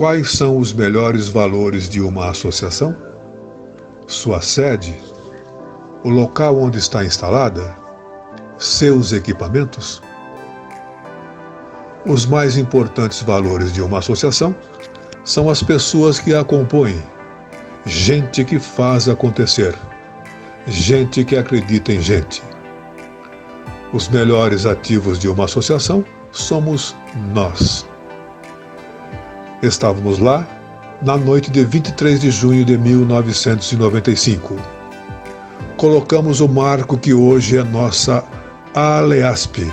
Quais são os melhores valores de uma associação? Sua sede? O local onde está instalada? Seus equipamentos? Os mais importantes valores de uma associação são as pessoas que a compõem, gente que faz acontecer, gente que acredita em gente. Os melhores ativos de uma associação somos nós. Estávamos lá na noite de 23 de junho de 1995. Colocamos o marco que hoje é nossa ALEASP,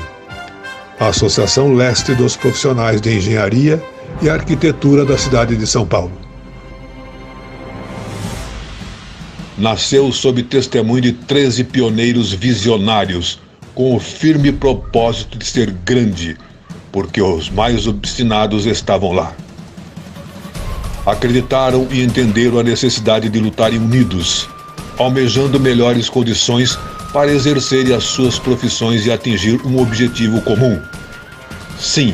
a Associação Leste dos Profissionais de Engenharia e Arquitetura da cidade de São Paulo. Nasceu sob testemunho de 13 pioneiros visionários, com o firme propósito de ser grande, porque os mais obstinados estavam lá. Acreditaram e entenderam a necessidade de lutarem unidos, almejando melhores condições para exercerem as suas profissões e atingir um objetivo comum. Sim,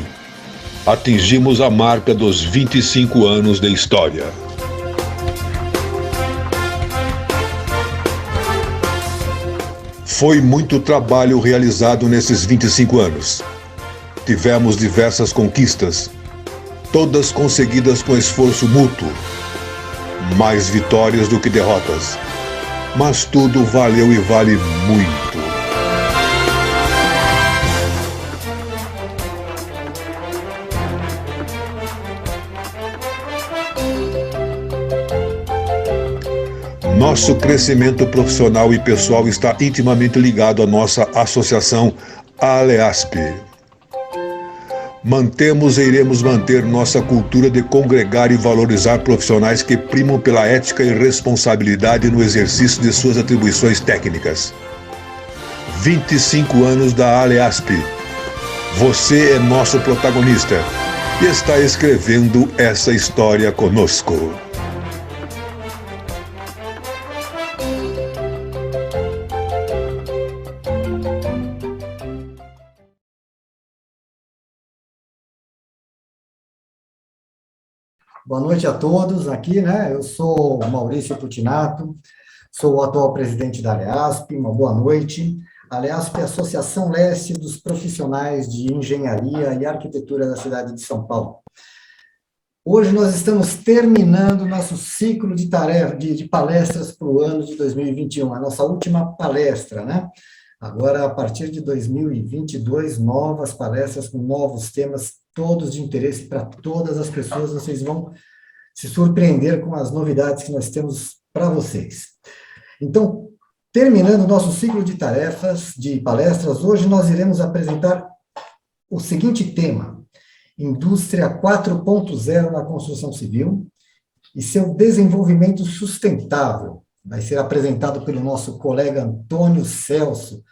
atingimos a marca dos 25 anos de história. Foi muito trabalho realizado nesses 25 anos. Tivemos diversas conquistas, todas conseguidas com esforço mútuo. Mais vitórias do que derrotas. Mas tudo valeu e vale muito. Nosso crescimento profissional e pessoal está intimamente ligado à nossa associação ALEASP. Mantemos e iremos manter nossa cultura de congregar e valorizar profissionais que primam pela ética e responsabilidade no exercício de suas atribuições técnicas. 25 anos da ALEASP. Você é nosso protagonista e está escrevendo essa história conosco. Boa noite a todos aqui, né? Eu sou Maurício Putinato, sou o atual presidente da ALEASP, uma boa noite. A ALEASP é a Associação Leste dos Profissionais de Engenharia e Arquitetura da cidade de São Paulo. Hoje nós estamos terminando nosso ciclo de palestras para o ano de 2021, a nossa última palestra, né? Agora, a partir de 2022, novas palestras com novos temas, todos de interesse para todas as pessoas. Vocês vão se surpreender com as novidades que nós temos para vocês. Então, terminando o nosso ciclo de palestras, hoje nós iremos apresentar o seguinte tema: Indústria 4.0 na construção civil e seu desenvolvimento sustentável. Vai ser apresentado pelo nosso colega Antônio Celso,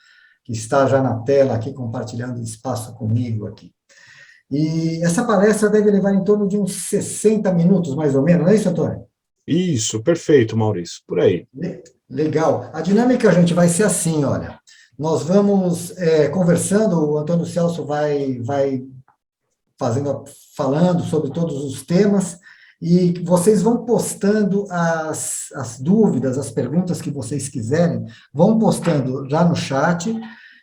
que está já na tela aqui, compartilhando espaço comigo aqui. E essa palestra deve levar em torno de uns 60 minutos, mais ou menos, não é isso, Antônio? Isso, perfeito, Maurício, por aí. Legal. A dinâmica, gente, vai ser assim, olha. Nós vamos conversando, o Antônio Celso vai falando sobre todos os temas, e vocês vão postando as dúvidas, as perguntas que vocês quiserem, vão postando já no chat,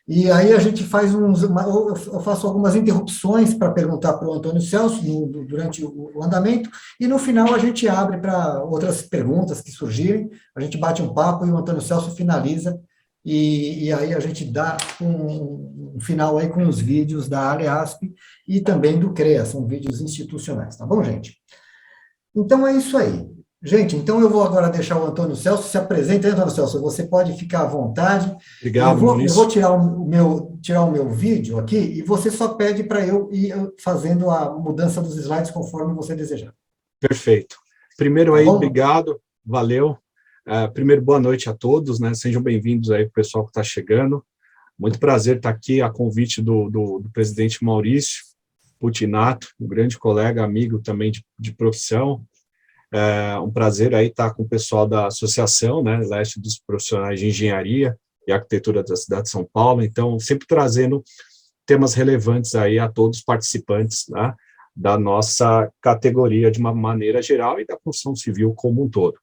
e aí a gente faz eu faço algumas interrupções para perguntar para o Antônio Celso durante o andamento, e no final a gente abre para outras perguntas que surgirem, a gente bate um papo e o Antônio Celso finaliza, e aí a gente dá um final aí com os vídeos da ALEASP e também do CREA, são vídeos institucionais, tá bom, gente? Então é isso aí. Gente, então eu vou agora deixar o Antônio Celso, se apresenta aí, Antônio Celso, você pode ficar à vontade. Obrigado, eu vou tirar o meu vídeo aqui, e você só pede para eu ir fazendo a mudança dos slides conforme você desejar. Perfeito. Primeiro aí, Tá bom? obrigado, valeu. Primeiro, boa noite a todos, né? Sejam bem-vindos aí, o pessoal que está chegando. Muito prazer estar aqui, a convite do presidente Maurício Putinato, um grande colega, amigo também de profissão. Um prazer aí estar com o pessoal da Associação, né, Leste dos Profissionais de Engenharia e Arquitetura da cidade de São Paulo, então sempre trazendo temas relevantes aí a todos os participantes, tá, da nossa categoria de uma maneira geral e da construção civil como um todo.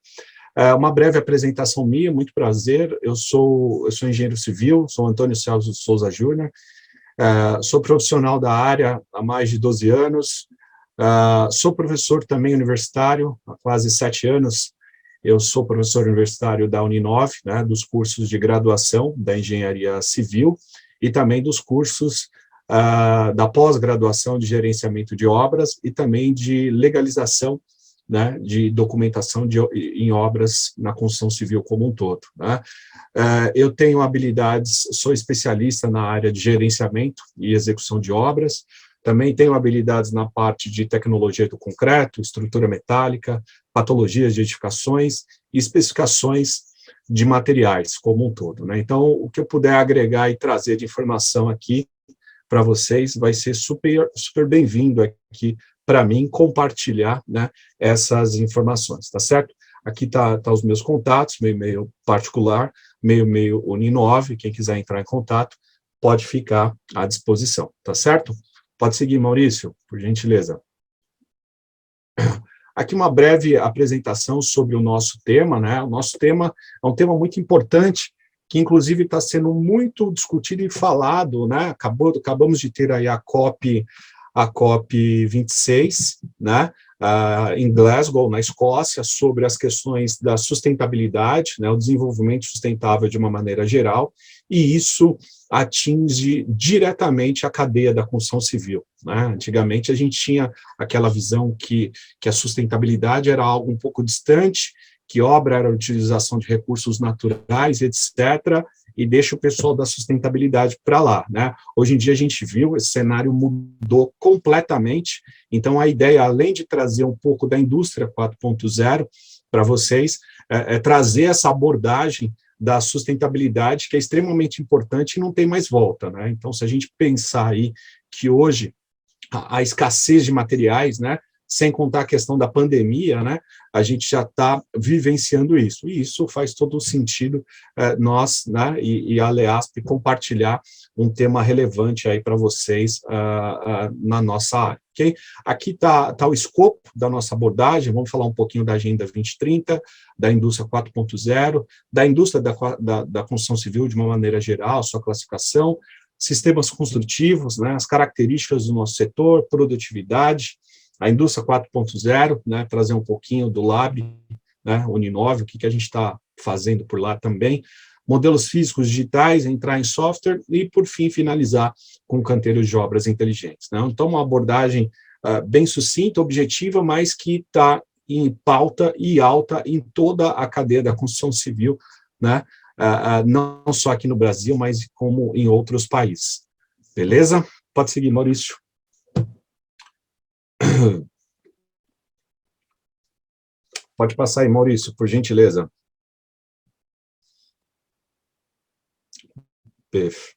Uma breve apresentação minha, muito prazer, eu sou engenheiro civil, sou Antônio Celso Souza Júnior, sou profissional da área há mais de 12 anos, sou professor também universitário, há quase 7 anos, eu sou professor universitário da Uninove, né, dos cursos de graduação da engenharia civil e também dos cursos da pós-graduação de gerenciamento de obras e também de legalização, né, de documentação em obras na construção civil como um todo. Né. Eu tenho habilidades, sou especialista na área de gerenciamento e execução de obras, também tenho habilidades na parte de tecnologia do concreto, estrutura metálica, patologias de edificações e especificações de materiais como um todo. Né. Então, o que eu puder agregar e trazer de informação aqui para vocês vai ser super bem-vindo aqui para mim compartilhar, né, essas informações, tá certo? Aqui tá os meus contatos, meu e-mail particular, meu e-mail Uninove, quem quiser entrar em contato, pode ficar à disposição, tá certo? Pode seguir, Maurício, por gentileza. Aqui uma breve apresentação sobre o nosso tema, né? O nosso tema é um tema muito importante, que inclusive está sendo muito discutido e falado, né? Acabamos de ter aí a COP26, né, em Glasgow, na Escócia, sobre as questões da sustentabilidade, né, o desenvolvimento sustentável de uma maneira geral, e isso atinge diretamente a cadeia da construção civil. Né? Antigamente a gente tinha aquela visão que a sustentabilidade era algo um pouco distante, que obra era a utilização de recursos naturais, etc., e deixa o pessoal da sustentabilidade para lá, né? Hoje em dia a gente viu, esse cenário mudou completamente, então a ideia, além de trazer um pouco da indústria 4.0 para vocês, é trazer essa abordagem da sustentabilidade, que é extremamente importante e não tem mais volta, né? Então, se a gente pensar aí que hoje a escassez de materiais, né, sem contar a questão da pandemia, né, a gente já está vivenciando isso, e isso faz todo o sentido nós, né, e a Aleasp compartilhar um tema relevante aí para vocês na nossa área, ok? Aqui está o escopo da nossa abordagem, vamos falar um pouquinho da Agenda 2030, da indústria 4.0, da indústria da construção civil de uma maneira geral, sua classificação, sistemas construtivos, né, as características do nosso setor, produtividade, a indústria 4.0, né, trazer um pouquinho do Lab, né, Uninove, o que a gente está fazendo por lá também, modelos físicos digitais, entrar em software e, por fim, finalizar com canteiros de obras inteligentes. Né? Então, uma abordagem bem sucinta, objetiva, mas que está em pauta e alta em toda a cadeia da construção civil, né? Não só aqui no Brasil, mas como em outros países. Beleza? Pode seguir, Maurício. Pode passar aí, Maurício, por gentileza.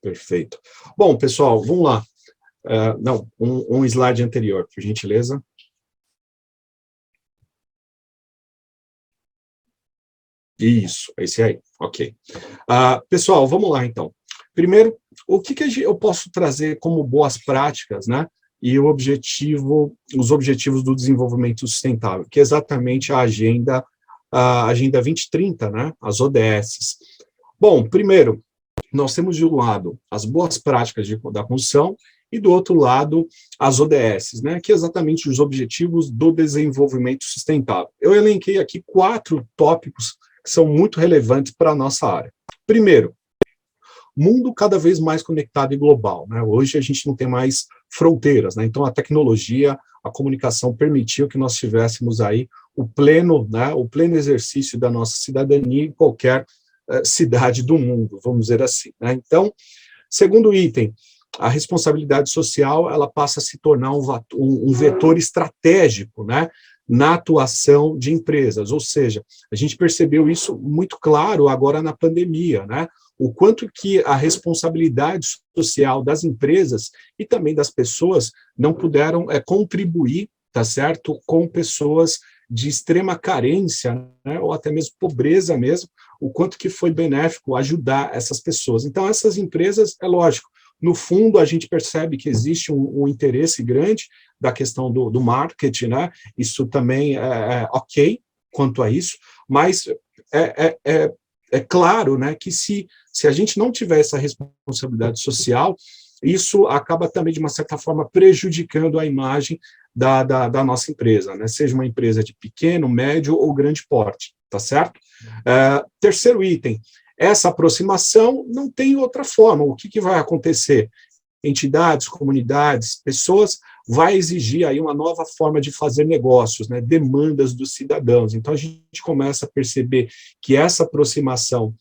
Perfeito. Bom, pessoal, vamos lá. Não, um slide anterior, por gentileza. Isso, esse aí, ok. Pessoal, vamos lá, então. Primeiro, o que eu posso trazer como boas práticas, né? E os objetivos do desenvolvimento sustentável, que é exatamente a Agenda 2030, né, as ODS. Bom, primeiro, nós temos de um lado as boas práticas da construção e do outro lado as ODS, né, que é exatamente os objetivos do desenvolvimento sustentável. Eu elenquei aqui 4 tópicos que são muito relevantes para a nossa área. Primeiro, mundo cada vez mais conectado e global, né? Hoje a gente não tem mais fronteiras, né? Então a tecnologia, a comunicação permitiu que nós tivéssemos aí o pleno exercício da nossa cidadania em qualquer cidade do mundo, vamos dizer assim, né? Então, segundo item, a responsabilidade social, ela passa a se tornar um vetor estratégico, né, na atuação de empresas, ou seja, a gente percebeu isso muito claro agora na pandemia, né, o quanto que a responsabilidade social das empresas e também das pessoas não puderam contribuir, tá certo, com pessoas de extrema carência, né, ou até mesmo pobreza mesmo, o quanto que foi benéfico ajudar essas pessoas. Então, essas empresas, é lógico, no fundo, a gente percebe que existe um interesse grande da questão do marketing, né? Isso também é ok quanto a isso, mas é claro, né, que se a gente não tiver essa responsabilidade social, isso acaba também, de uma certa forma, prejudicando a imagem da nossa empresa, né? Seja uma empresa de pequeno, médio ou grande porte, tá certo? Terceiro item, essa aproximação não tem outra forma. O que vai acontecer? Entidades, comunidades, pessoas, vai exigir aí uma nova forma de fazer negócios, né? Demandas dos cidadãos. Então, a gente começa a perceber que essa aproximação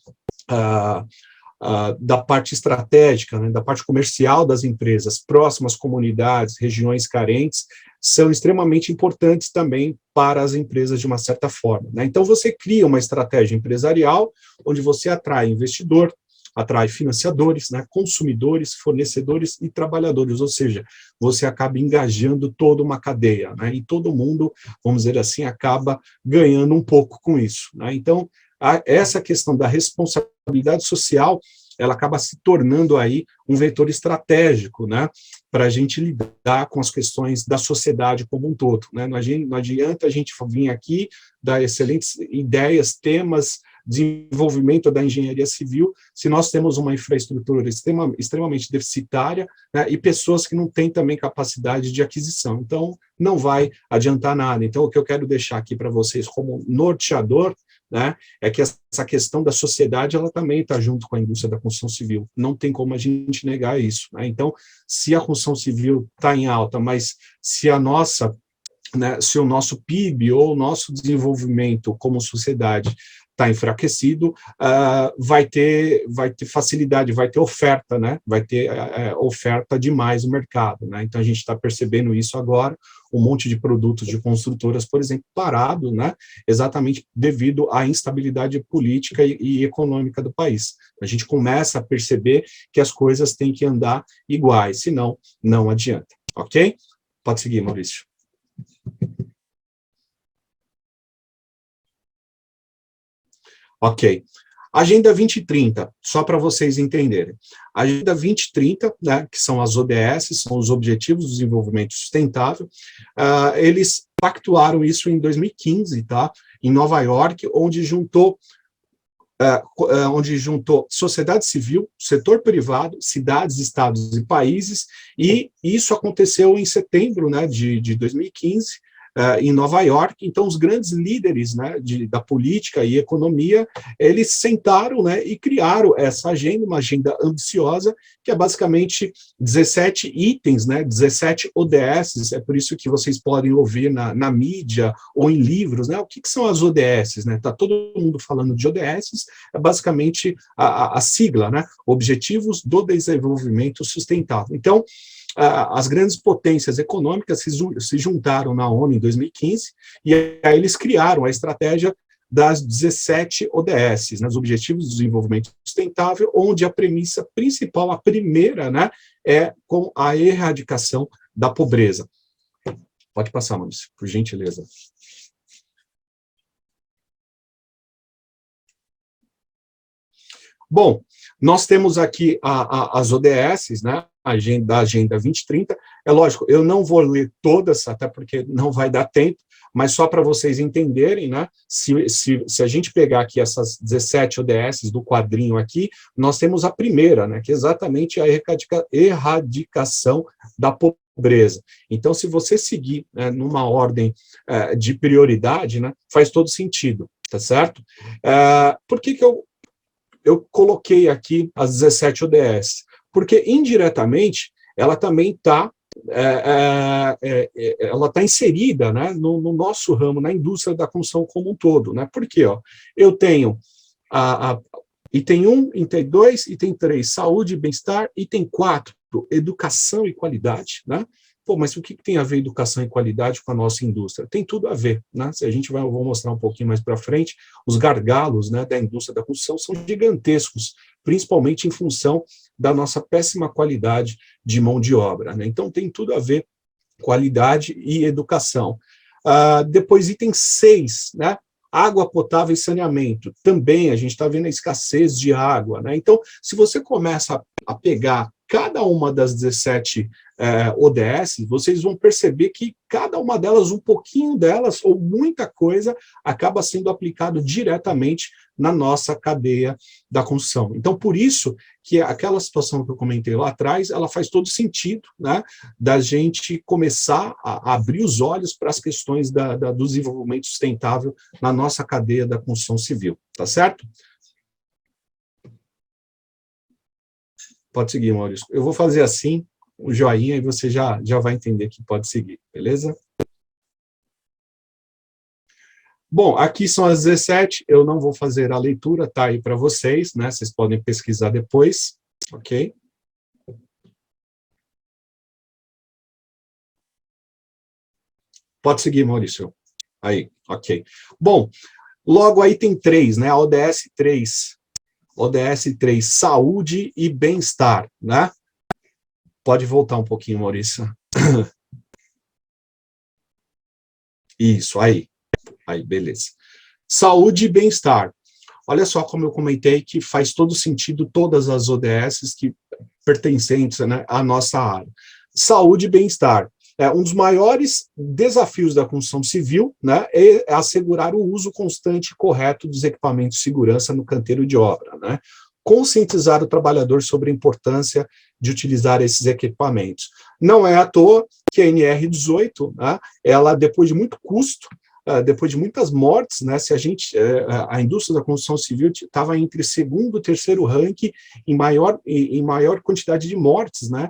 da parte estratégica, né, da parte comercial das empresas, próximas comunidades, regiões carentes, são extremamente importantes também para as empresas de uma certa forma, né? Então, você cria uma estratégia empresarial onde você atrai investidor, atrai financiadores, né, consumidores, fornecedores e trabalhadores, ou seja, você acaba engajando toda uma cadeia, né, e todo mundo, vamos dizer assim, acaba ganhando um pouco com isso, né? Então, essa questão da responsabilidade social, ela acaba se tornando aí um vetor estratégico, né, para a gente lidar com as questões da sociedade como um todo, né? Não adianta a gente vir aqui, dar excelentes ideias, temas, desenvolvimento da engenharia civil, se nós temos uma infraestrutura extremamente deficitária, né, e pessoas que não têm também capacidade de aquisição. Então, não vai adiantar nada. Então, o que eu quero deixar aqui para vocês como norteador, né, é que essa questão da sociedade, ela também está junto com a indústria da construção civil, não tem como a gente negar isso, né? Então, se a construção civil está em alta, mas se a nossa, né, se o nosso PIB ou o nosso desenvolvimento como sociedade está enfraquecido, vai ter facilidade, vai ter oferta, né? Vai ter oferta demais no mercado, né? Então, a gente está percebendo isso agora, um monte de produtos de construtoras, por exemplo, parado, né? Exatamente devido à instabilidade política e econômica do país. A gente começa a perceber que as coisas têm que andar iguais, senão não adianta, ok? Pode seguir, Maurício. Ok. Agenda 2030, só para vocês entenderem. Agenda 2030, né, que são as ODS, são os Objetivos de Desenvolvimento Sustentável, eles pactuaram isso em 2015, tá, em Nova York, onde juntou sociedade civil, setor privado, cidades, estados e países, e isso aconteceu em setembro, né, de 2015, em Nova York. Então, os grandes líderes, né, da política e economia, eles sentaram, né, e criaram essa agenda, uma agenda ambiciosa, que é basicamente 17 itens, né, 17 ODS, é por isso que vocês podem ouvir na mídia ou em livros, né, o que são as ODS, né? Está todo mundo falando de ODS, é basicamente a sigla, né, Objetivos do Desenvolvimento Sustentável. Então, as grandes potências econômicas se juntaram na ONU em 2015, e aí eles criaram a estratégia das 17 ODS, né, os Objetivos de Desenvolvimento Sustentável, onde a premissa principal, a primeira, né, é com a erradicação da pobreza. Pode passar, Maurício, por gentileza. Bom, nós temos aqui as ODS, né, da Agenda 2030. É lógico, eu não vou ler todas, até porque não vai dar tempo, mas só para vocês entenderem, né, se a gente pegar aqui essas 17 ODS do quadrinho aqui, nós temos a primeira, né, que é exatamente a erradicação da pobreza. Então, se você seguir, né, numa ordem de prioridade, né, faz todo sentido, tá certo? Por que eu coloquei aqui as 17 ODS? Porque, indiretamente, ela também está inserida, né, no nosso ramo, na indústria da construção como um todo, né? Por quê? Eu tenho item 1, item 2, item 3, saúde e bem-estar, item 4, educação e qualidade, né? Pô, mas o que tem a ver educação e qualidade com a nossa indústria? Tem tudo a ver, né? Se a gente eu vou mostrar um pouquinho mais para frente, os gargalos, né, da indústria da construção são gigantescos, principalmente em função da nossa péssima qualidade de mão de obra, né? Então, tem tudo a ver qualidade e educação. Depois, item 6, né? Água potável e saneamento. Também a gente está vendo a escassez de água, né? Então, se você começa a pegar cada uma das 17 ODS, vocês vão perceber que cada uma delas, um pouquinho delas, ou muita coisa, acaba sendo aplicado diretamente na nossa cadeia da construção. Então, por isso que aquela situação que eu comentei lá atrás, ela faz todo sentido, né, da gente começar a abrir os olhos para as questões do desenvolvimento sustentável na nossa cadeia da construção civil, tá certo? Pode seguir, Maurício. Eu vou fazer assim, o joinha, e você já vai entender que pode seguir, beleza? Bom, aqui são as 17, eu não vou fazer a leitura, tá aí para vocês, né? Vocês podem pesquisar depois, ok? Pode seguir, Maurício. Aí, ok. Bom, logo aí tem 3, né? A ODS 3. ODS 3, saúde e bem-estar, né? Pode voltar um pouquinho, Maurício. Isso, aí, beleza. Saúde e bem-estar. Olha só como eu comentei que faz todo sentido todas as ODSs que pertencentes, né, à nossa área. Saúde e bem-estar. Um dos maiores desafios da construção civil, né, é assegurar o uso constante e correto dos equipamentos de segurança no canteiro de obra, né? Conscientizar o trabalhador sobre a importância de utilizar esses equipamentos. Não é à toa que a NR18, né, ela, depois de muito custo, depois de muitas mortes, né, se a indústria da construção civil estava entre segundo e terceiro ranking em maior quantidade de mortes, né,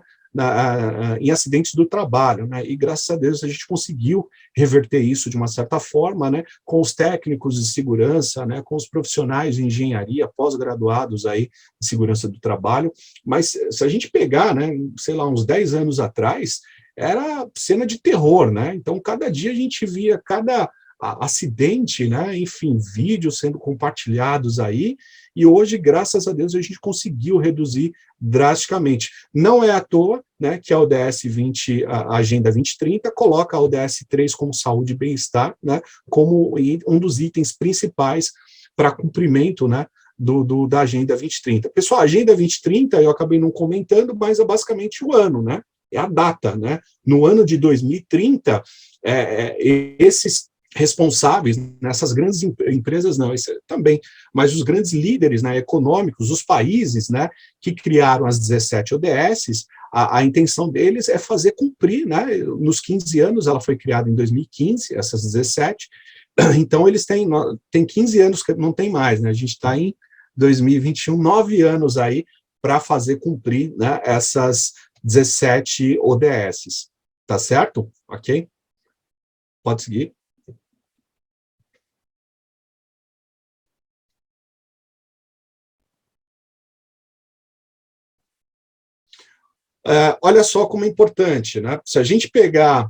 em acidentes do trabalho, né, e graças a Deus a gente conseguiu reverter isso de uma certa forma, né, com os técnicos de segurança, né, com os profissionais de engenharia, pós-graduados aí em segurança do trabalho, mas se a gente pegar, né, sei lá, uns 10 anos atrás, era cena de terror, né, então cada dia a gente via cada acidente, né, enfim, vídeos sendo compartilhados aí, e hoje, graças a Deus, a gente conseguiu reduzir drasticamente. Não é à toa, né, que a ODS 20, a Agenda 2030, coloca a ODS 3 como saúde e bem-estar, né, como um dos itens principais para cumprimento, né, da Agenda 2030. Pessoal, a Agenda 2030, eu acabei não comentando, mas é basicamente o ano, né, é a data, né, no ano de 2030, esses responsáveis nessas grandes empresas, não, isso também, mas os grandes líderes, né, econômicos, os países, né, que criaram as 17 ODSs, a intenção deles é fazer cumprir, né, nos 15 anos, ela foi criada em 2015, essas 17, então eles têm 15 anos que não tem mais, né, a gente está em 2021, 9 anos aí para fazer cumprir, né, essas 17 ODSs, tá certo? Ok? Pode seguir. Olha só como é importante, né? Se a gente pegar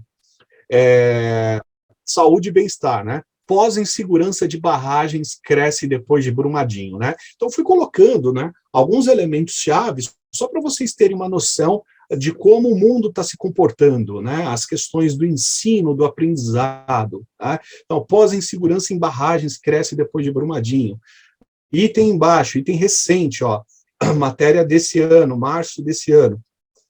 saúde e bem-estar, né? Pós-insegurança de barragens cresce depois de Brumadinho, né? Então, fui colocando, né, alguns elementos chaves só para vocês terem uma noção de como o mundo está se comportando, né? As questões do ensino, do aprendizado, tá? Então, pós-insegurança em barragens cresce depois de Brumadinho. Item embaixo, item recente, ó, matéria desse ano, março desse ano.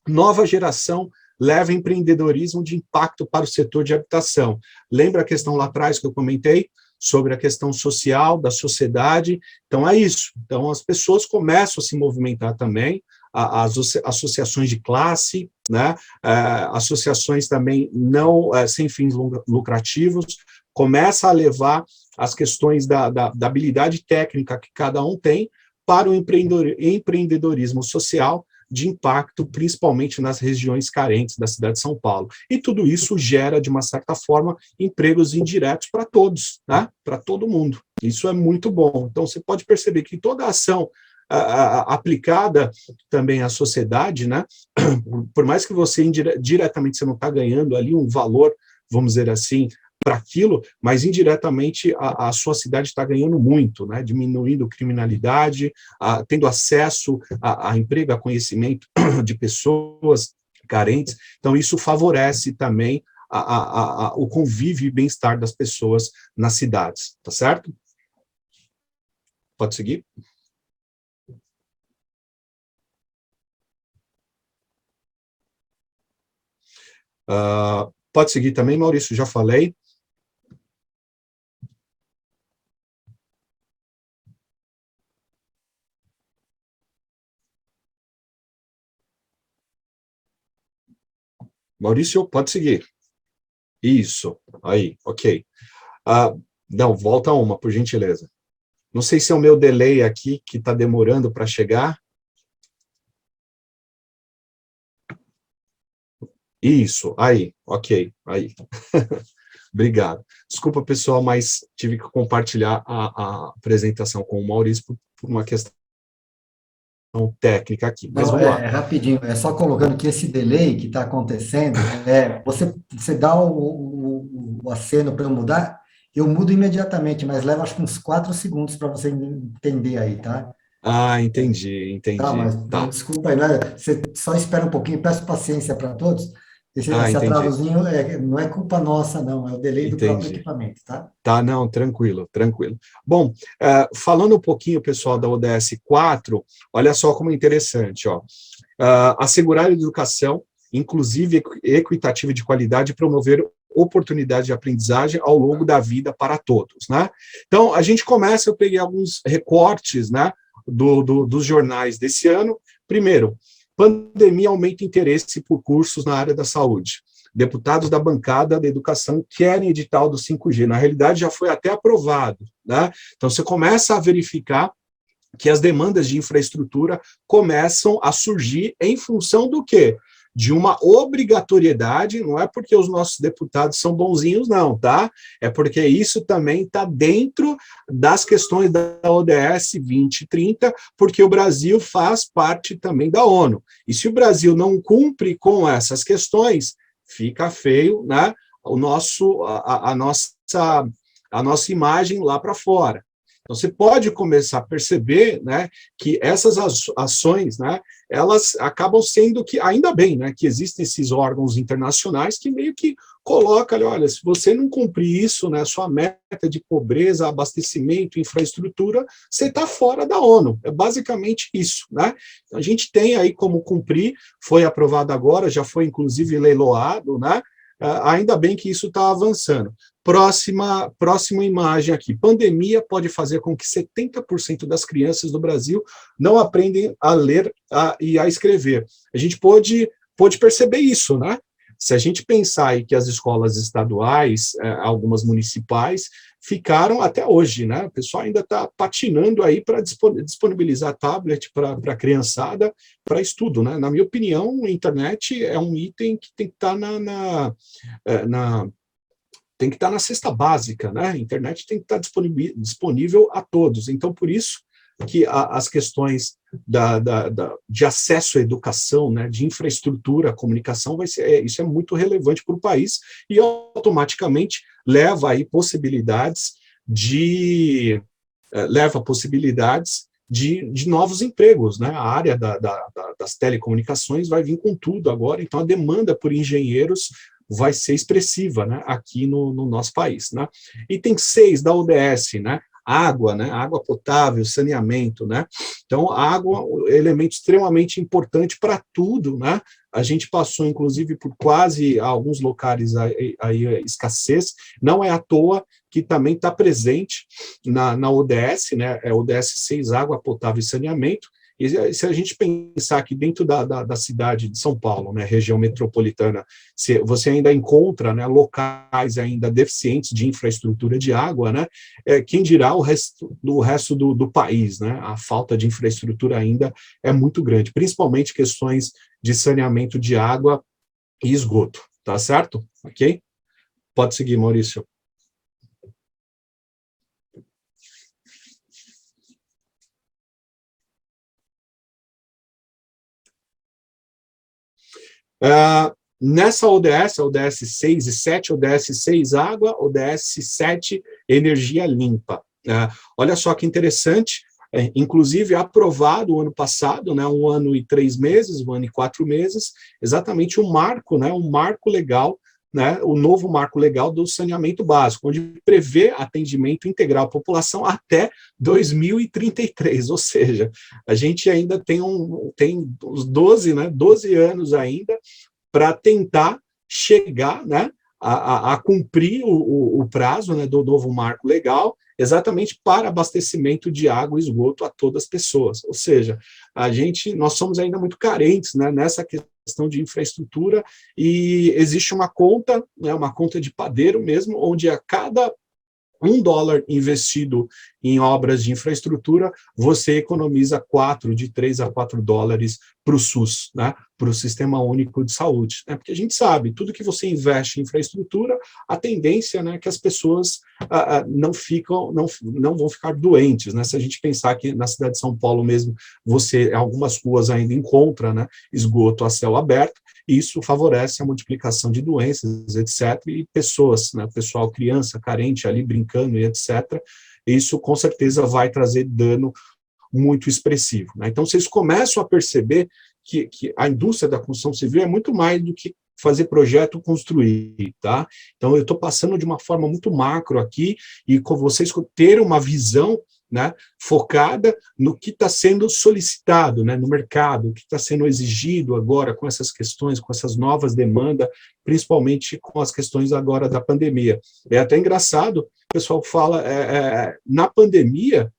Nova geração leva empreendedorismo de impacto para o setor de habitação. Lembra a questão lá atrás que eu comentei? Sobre a questão social, da sociedade. Então, é isso. Então, as pessoas começam a se movimentar também, as associações de classe, né? Associações também não sem fins lucrativos, começa a levar as questões da habilidade técnica que cada um tem para o empreendedorismo social, de impacto, principalmente nas regiões carentes da cidade de São Paulo. E tudo isso gera, de uma certa forma, empregos indiretos para todos, né? Para todo mundo. Isso é muito bom. Então, você pode perceber que toda a ação aplicada também à sociedade, né? Por mais que você, diretamente, você não está ganhando ali um valor, vamos dizer assim, para aquilo, mas indiretamente a sua cidade está ganhando muito, né? Diminuindo criminalidade, tendo acesso a emprego, a conhecimento de pessoas carentes. Então, isso favorece também o convívio e bem-estar das pessoas nas cidades, tá certo? Pode seguir? Pode seguir também, Maurício, já falei. Maurício, pode seguir. Isso, aí, ok. Não, volta uma, por gentileza. Não sei se é o meu delay aqui que está demorando para chegar. Isso, aí, ok, aí. Obrigado. Desculpa, pessoal, mas tive que compartilhar a apresentação com o Maurício por uma questão técnica aqui, mas Não, vamos lá. é rapidinho, é só colocando que esse delay que está acontecendo, você dá o aceno para eu mudar, eu mudo imediatamente, mas leva acho que uns 4 segundos para você entender aí, tá? Entendi, Tá, mas tá. desculpa aí, né? Você só espera um pouquinho, peço paciência para todos. Esse Entendi, atrasozinho não é culpa nossa, não, é o delay do próprio entendi. equipamento, tá? Tá, não, tranquilo, tranquilo. Bom, falando um pouquinho, pessoal, da ODS 4, olha só como é interessante, ó. Assegurar a educação, inclusive equitativa e de qualidade, e promover oportunidade de aprendizagem ao longo da vida para todos, né? Então, a gente começa, eu peguei alguns recortes, né, dos jornais desse ano. Primeiro, pandemia aumenta interesse por cursos na área da saúde. Deputados da bancada da educação querem edital do 5G. Na realidade, já foi até aprovado, né? Então, você começa a verificar que as demandas de infraestrutura começam a surgir em função do quê? De uma obrigatoriedade, não é porque os nossos deputados são bonzinhos, não, tá? É porque isso também está dentro das questões da ODS 2030, porque o Brasil faz parte também da ONU. E se o Brasil não cumpre com essas questões, fica feio, né? A nossa imagem lá para fora. Então, você pode começar a perceber, né, que essas ações, né, elas acabam sendo que, ainda bem, né, que existem esses órgãos internacionais que meio que colocam, olha, se você não cumprir isso, né, sua meta de pobreza, abastecimento, infraestrutura, você está fora da ONU. É basicamente isso, né? A gente tem aí como cumprir, foi aprovado agora, já foi inclusive leiloado, né? Ainda bem que isso está avançando. Próxima imagem aqui. Pandemia pode fazer com que 70% das crianças do Brasil não aprendem a ler e a escrever. A gente pôde perceber isso, né? Se a gente pensar aí que as escolas estaduais, algumas municipais, ficaram até hoje, né? O pessoal ainda está patinando aí para disponibilizar tablet para a criançada para estudo, né? Na minha opinião, a internet é um item que tem que estar tem que estar na cesta básica, né? A internet tem que estar disponível a todos. Então, por isso que as questões de acesso à educação, né, de infraestrutura, comunicação, isso é muito relevante para o país e automaticamente leva aí possibilidades de novos empregos, né? A área das telecomunicações vai vir com tudo agora, então a demanda por engenheiros vai ser expressiva, né, aqui no nosso país, né? Item 6 da ODS, né? Água, né? Água potável, saneamento, né? Então, a água é um elemento extremamente importante para tudo, né? A gente passou, inclusive, por quase alguns locais aí escassez, não é à toa que também está presente na ODS, né? É ODS 6, água potável e saneamento. E se a gente pensar que dentro da cidade de São Paulo, né, região metropolitana, você ainda encontra, né, locais ainda deficientes de infraestrutura de água, né, quem dirá o resto do país, né? A falta de infraestrutura ainda é muito grande, principalmente questões de saneamento de água e esgoto, tá certo? Ok? Pode seguir, Maurício. Nessa ODS 6 e 7, ODS 6 água, ODS 7 energia limpa. Olha só que interessante, inclusive aprovado ano passado, né, 1 ano e 3 meses, 1 ano e 4 meses, exatamente um marco, né, um marco legal, né, o novo marco legal do saneamento básico, onde prevê atendimento integral à população até 2033, ou seja, a gente ainda tem uns 12 anos ainda para tentar chegar, né, a cumprir o prazo, né, do novo marco legal, exatamente para abastecimento de água e esgoto a todas as pessoas. Ou seja, nós somos ainda muito carentes, né, nessa questão de infraestrutura, e existe uma conta, né, uma conta de padeiro mesmo, onde a cada $1 investido em obras de infraestrutura, você economiza de 3 a 4 dólares para o SUS, né, para o Sistema Único de Saúde. Né, porque a gente sabe, tudo que você investe em infraestrutura, a tendência, né, é que as pessoas não vão ficar doentes. Né, se a gente pensar que na cidade de São Paulo mesmo, algumas ruas ainda encontra, né, esgoto a céu aberto, e isso favorece a multiplicação de doenças, etc., e pessoas, né, pessoal, criança, carente ali, brincando e etc., isso com certeza vai trazer dano muito expressivo. Né? Então, vocês começam a perceber que a indústria da construção civil é muito mais do que fazer projeto, construir, tá? Então, eu estou passando de uma forma muito macro aqui, e com vocês ter uma visão, né, focada no que está sendo solicitado, né, no mercado, o que está sendo exigido agora com essas questões, com essas novas demandas, principalmente com as questões agora da pandemia. É até engraçado, o pessoal fala, na pandemia,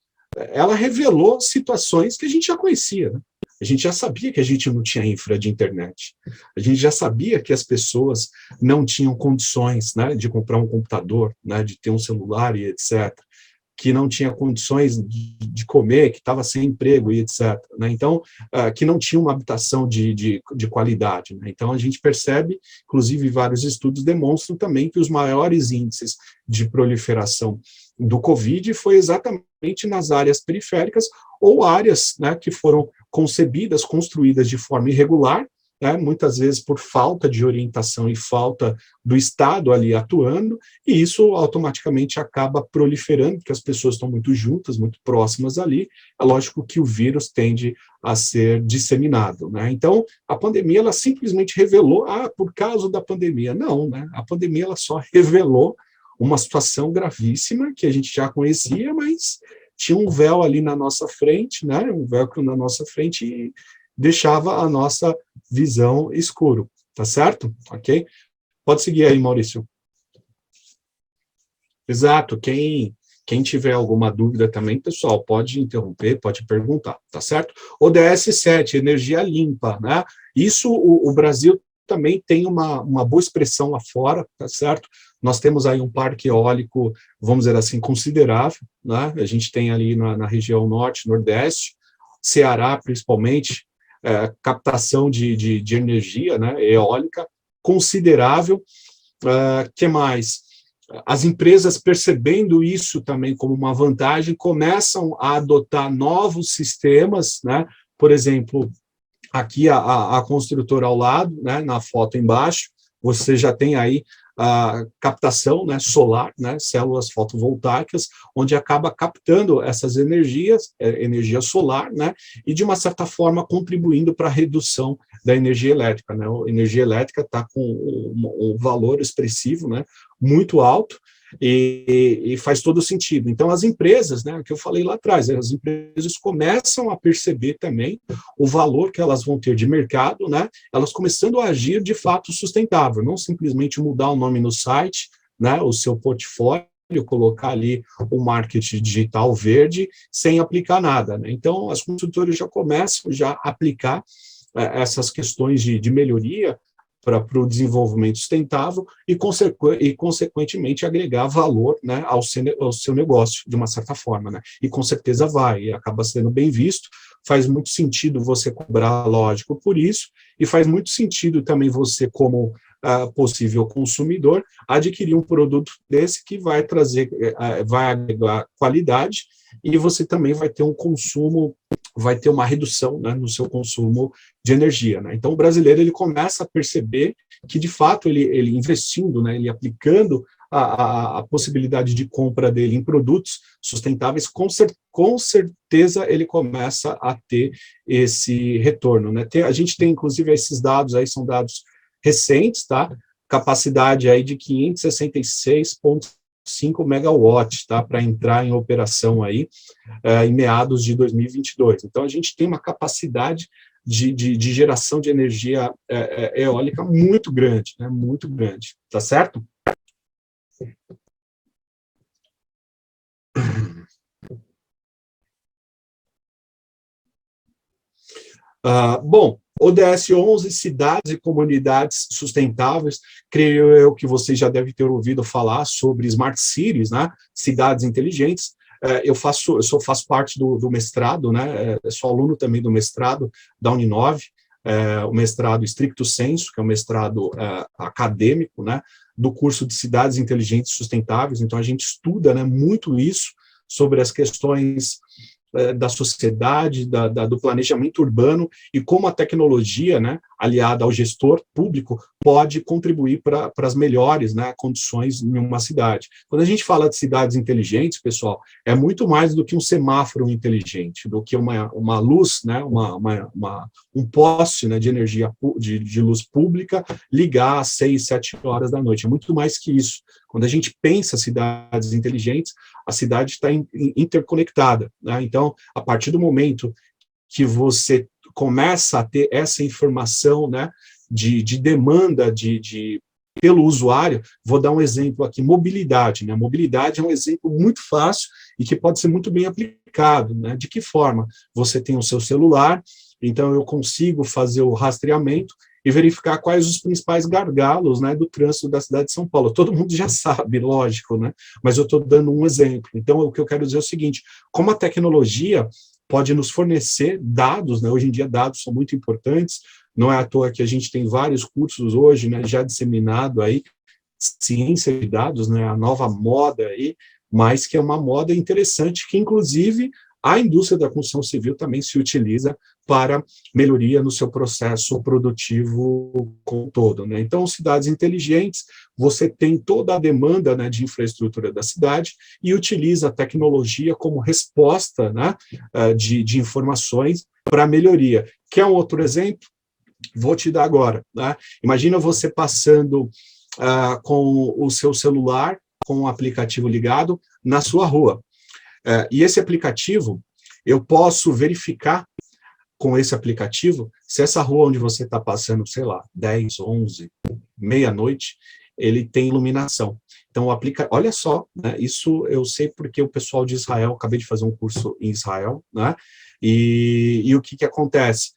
ela revelou situações que a gente já conhecia, né? A gente já sabia que a gente não tinha infra de internet. A gente já sabia que as pessoas não tinham condições, né, de comprar um computador, né, de ter um celular e etc., que não tinha condições de comer, que estava sem emprego e etc. Né? Então, que não tinha uma habitação de qualidade. Né? Então, a gente percebe, inclusive vários estudos demonstram também que os maiores índices de proliferação do Covid foi exatamente nas áreas periféricas ou áreas, né, que foram concebidas, construídas de forma irregular, né, muitas vezes por falta de orientação e falta do Estado ali atuando, e isso automaticamente acaba proliferando, porque as pessoas estão muito juntas, muito próximas ali, é lógico que o vírus tende a ser disseminado. Né? Então, a pandemia, ela simplesmente revelou, por causa da pandemia. Não, né? A pandemia, ela só revelou uma situação gravíssima, que a gente já conhecia, mas tinha um véu ali na nossa frente, né? Um velcro na nossa frente, e deixava a nossa visão escuro, tá certo? Ok? Pode seguir aí, Maurício. Exato, quem tiver alguma dúvida também, pessoal, pode interromper, pode perguntar, tá certo? ODS 7, energia limpa, né? Isso, o Brasil também tem uma boa expressão lá fora, tá certo? Nós temos aí um parque eólico, vamos dizer assim, considerável, né? A gente tem ali na região norte, nordeste, Ceará, principalmente, captação de energia, né, eólica considerável. Que mais? As empresas, percebendo isso também como uma vantagem, começam a adotar novos sistemas, né? Por exemplo, aqui a construtora ao lado, né, na foto embaixo, você já tem aí a captação, né, solar, né, células fotovoltaicas, onde acaba captando essas energias, energia solar, né, e de uma certa forma contribuindo para a redução da energia elétrica. Né? A energia elétrica está com um valor expressivo, né, muito alto, e faz todo sentido. Então, as empresas, né, que eu falei lá atrás, as empresas começam a perceber também o valor que elas vão ter de mercado, né, elas começando a agir de fato sustentável, não simplesmente mudar o nome no site, né, o seu portfólio, colocar ali o marketing digital verde sem aplicar nada. Né? Então, as construtoras já começam a aplicar essas questões de melhoria para o desenvolvimento sustentável e, consequentemente, agregar valor, né, ao seu negócio, de uma certa forma. Né? E, com certeza, vai, e acaba sendo bem visto. Faz muito sentido você cobrar, lógico, por isso, e faz muito sentido também você, como possível consumidor, adquirir um produto desse que vai trazer, vai agregar qualidade, e você também vai ter um consumo, vai ter uma redução, né, no seu consumo de energia. Né? Então, o brasileiro, ele começa a perceber que, de fato, ele investindo, né, ele aplicando a possibilidade de compra dele em produtos sustentáveis, com certeza ele começa a ter esse retorno. Né? A gente tem, inclusive, esses dados aí, são dados recentes, tá? Capacidade aí de 566,5 megawatts, tá? Para entrar em operação aí em meados de 2022. Então, a gente tem uma capacidade de geração de energia eólica muito grande, né? Muito grande, tá certo? Bom, ODS 11, cidades e comunidades sustentáveis, creio eu que vocês já devem ter ouvido falar sobre Smart Cities, né? Cidades inteligentes. Eu faço parte do mestrado, né? Sou aluno também do mestrado da Uninove, o mestrado Stricto Sensu, que é um mestrado acadêmico, né? Do curso de Cidades Inteligentes Sustentáveis. Então, a gente estuda, né, muito isso, sobre as questões da sociedade, do planejamento urbano e como a tecnologia, né, aliada ao gestor público, pode contribuir para as melhores, né, condições em uma cidade. Quando a gente fala de cidades inteligentes, pessoal, é muito mais do que um semáforo inteligente, do que uma luz, né, um poste, né, de energia, de luz pública ligar às 6, 7 horas da noite. É muito mais que isso. Quando a gente pensa cidades inteligentes, a cidade está interconectada, né? Então, a partir do momento que você começa a ter essa informação, né, de demanda pelo usuário, vou dar um exemplo aqui, mobilidade, né? Mobilidade é um exemplo muito fácil e que pode ser muito bem aplicado, né? De que forma? Você tem o seu celular, então eu consigo fazer o rastreamento e verificar quais os principais gargalos, né, do trânsito da cidade de São Paulo. Todo mundo já sabe, lógico, né, mas eu estou dando um exemplo. Então, o que eu quero dizer é o seguinte, como a tecnologia pode nos fornecer dados, né, hoje em dia dados são muito importantes, não é à toa que a gente tem vários cursos hoje, né, já disseminado aí, ciência de dados, né, a nova moda aí, mas que é uma moda interessante, que inclusive a indústria da construção civil também se utiliza para melhoria no seu processo produtivo como um todo, né? Então, cidades inteligentes, você tem toda a demanda, né, de infraestrutura da cidade e utiliza a tecnologia como resposta, né, de informações para melhoria. Quer um outro exemplo? Vou te dar agora, né? Imagina você passando com o seu celular, com o aplicativo ligado, na sua rua. E esse aplicativo, eu posso verificar com esse aplicativo, se essa rua onde você está passando, sei lá, 10, 11, meia-noite, ele tem iluminação. Então, olha só, né, isso eu sei porque o pessoal de Israel, acabei de fazer um curso em Israel, né, e o que acontece?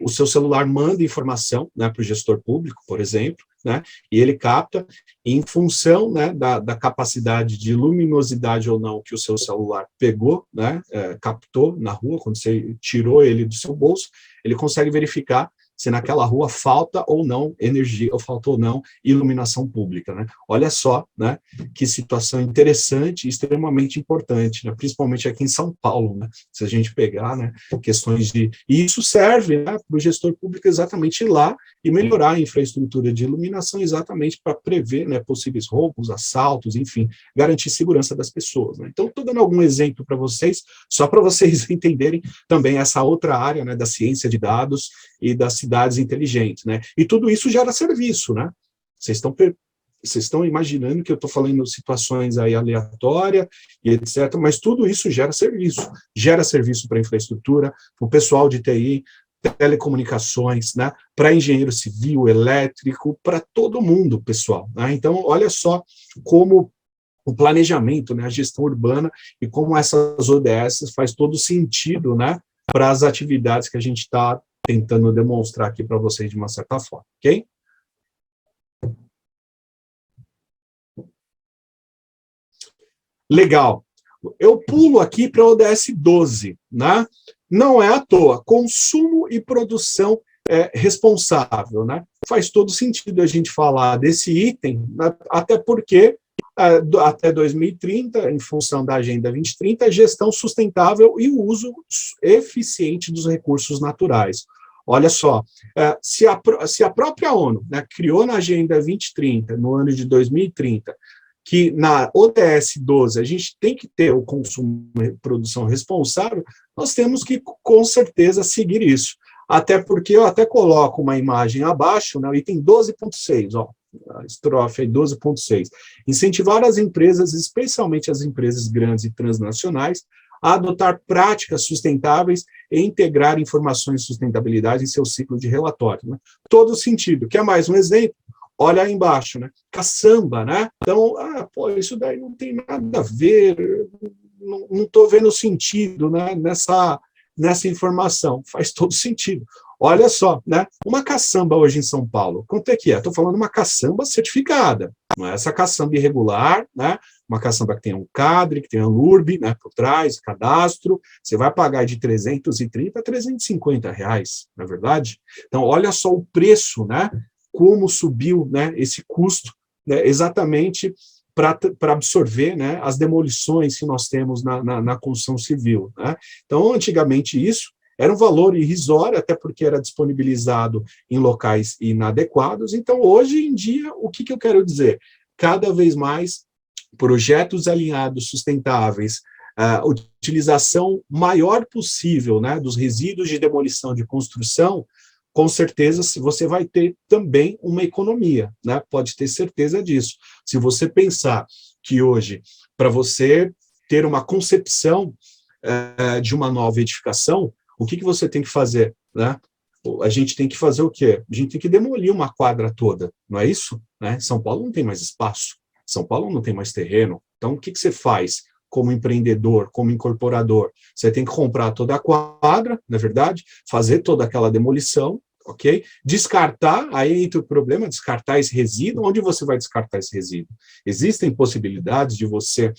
O seu celular manda informação, né, para o gestor público, por exemplo, né, e ele capta, em função, né, da capacidade de luminosidade ou não que o seu celular pegou, né, captou na rua, quando você tirou ele do seu bolso, ele consegue verificar se naquela rua falta ou não energia, ou falta ou não iluminação pública, né? Olha só, né, que situação interessante e extremamente importante, né, principalmente aqui em São Paulo, né, se a gente pegar, né, questões de... E isso serve, né, para o gestor público exatamente ir lá e melhorar a infraestrutura de iluminação exatamente para prever, né, possíveis roubos, assaltos, enfim, garantir segurança das pessoas, né? Então, estou dando algum exemplo para vocês, só para vocês entenderem também essa outra área, né, da ciência de dados e das cidades inteligentes, né? E tudo isso gera serviço, né? Vocês estão imaginando que eu estou falando situações aí aleatórias e etc., mas tudo isso gera serviço para infraestrutura, para o pessoal de TI, telecomunicações, né? Para engenheiro civil, elétrico, para todo mundo, pessoal, né? Então, olha só como o planejamento, né, a gestão urbana e como essas ODS faz todo sentido, né, para as atividades que a gente está tentando demonstrar aqui para vocês de uma certa forma, ok? Legal. Eu pulo aqui para a ODS 12, né? Não é à toa, consumo e produção responsável, né? Faz todo sentido a gente falar desse item, né? Até porque até 2030, em função da Agenda 2030, gestão sustentável e o uso eficiente dos recursos naturais. Olha só, se a própria ONU, né, criou na Agenda 2030, no ano de 2030, que na ODS 12 a gente tem que ter o consumo e produção responsável, nós temos que, com certeza, seguir isso. Até porque eu até coloco uma imagem abaixo, né, o item 12.6, ó, a estrofe aí 12.6. Incentivar as empresas, especialmente as empresas grandes e transnacionais, a adotar práticas sustentáveis e integrar informações de sustentabilidade em seu ciclo de relatório, né? Todo sentido. Quer mais um exemplo? Olha aí embaixo, né? Caçamba, né? Então, isso daí não tem nada a ver, não estou vendo sentido, né, nessa informação. Faz todo sentido. Olha só, né? Uma caçamba hoje em São Paulo, quanto é que é? Estou falando de uma caçamba certificada, não é essa caçamba irregular, né? Uma caçamba que tem um CADRE, que tem a LURB, né, por trás, cadastro, você vai pagar de 330 a 350 reais, não é verdade? Então, olha só o preço, né? Como subiu, né, esse custo, né, exatamente para absorver, né, as demolições que nós temos na construção civil, né? Então, antigamente isso era um valor irrisório, até porque era disponibilizado em locais inadequados. Então, hoje em dia, o que eu quero dizer? Cada vez mais projetos alinhados, sustentáveis, utilização maior possível, né, dos resíduos de demolição de construção, com certeza você vai ter também uma economia, né? Pode ter certeza disso. Se você pensar que hoje, para você ter uma concepção de uma nova edificação, o que você tem que fazer, né? A gente tem que fazer o quê? A gente tem que demolir uma quadra toda, não é isso? Né? São Paulo não tem mais espaço, São Paulo não tem mais terreno. Então, o que você faz como empreendedor, como incorporador? Você tem que comprar toda a quadra, não é verdade? Fazer toda aquela demolição, ok? Descartar, aí entra o problema, descartar esse resíduo. Onde você vai descartar esse resíduo? Existem possibilidades de você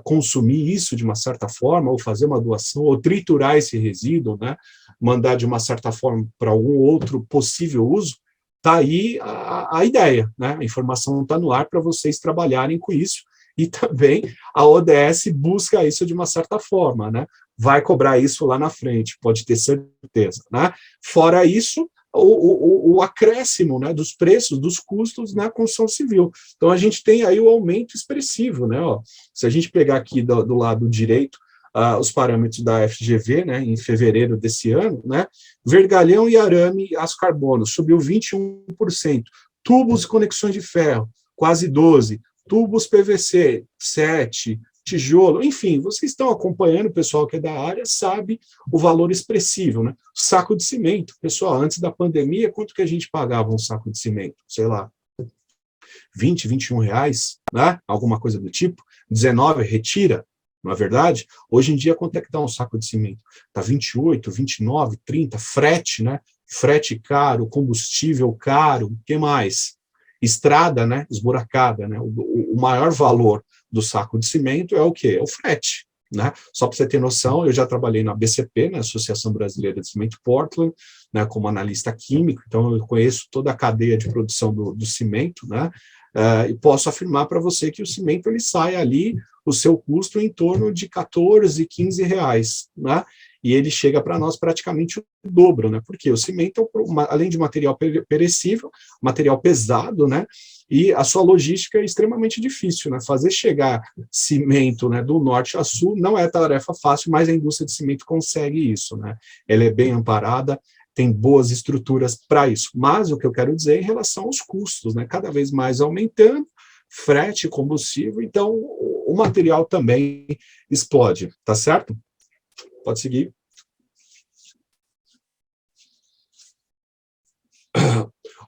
consumir isso de uma certa forma, ou fazer uma doação, ou triturar esse resíduo, né? Mandar de uma certa forma para algum outro possível uso. Está aí a ideia, né? A informação está no ar para vocês trabalharem com isso, e também a ODS busca isso de uma certa forma, né? Vai cobrar isso lá na frente, pode ter certeza, né? Fora isso, o acréscimo, né, dos preços, dos custos na construção civil. Então, a gente tem aí o aumento expressivo, né? Ó, se a gente pegar aqui do lado direito, os parâmetros da FGV, né, em fevereiro desse ano, né, vergalhão e arame aço carbono subiu 21%, tubos e conexões de ferro, quase 12%, tubos PVC, 7%, tijolo, enfim, vocês estão acompanhando, o pessoal que é da área sabe o valor expressivo, né? Saco de cimento, pessoal, antes da pandemia, quanto que a gente pagava um saco de cimento? Sei lá, 20, 21 reais, né? Alguma coisa do tipo, 19, retira, não é verdade? Hoje em dia, quanto é que está um saco de cimento? Está 28, 29, 30, frete, né? Frete caro, combustível caro, o que mais? Estrada, né? Esburacada, né? O maior valor do saco de cimento é o quê? É o frete, né? Só para você ter noção, eu já trabalhei na BCP, na Associação Brasileira de Cimento Portland, né, como analista químico, então eu conheço toda a cadeia de produção do cimento, né? E posso afirmar para você que o cimento ele sai ali, o seu custo em torno de 14, 15 reais, né? E ele chega para nós praticamente o dobro, né? Porque o cimento, além de material perecível, material pesado, né? E a sua logística é extremamente difícil, né? Fazer chegar cimento, né, do norte a sul não é tarefa fácil, mas a indústria de cimento consegue isso, né? Ela é bem amparada, tem boas estruturas para isso. Mas o que eu quero dizer é em relação aos custos, né? Cada vez mais aumentando, frete, combustível, então o material também explode, tá certo? Pode seguir.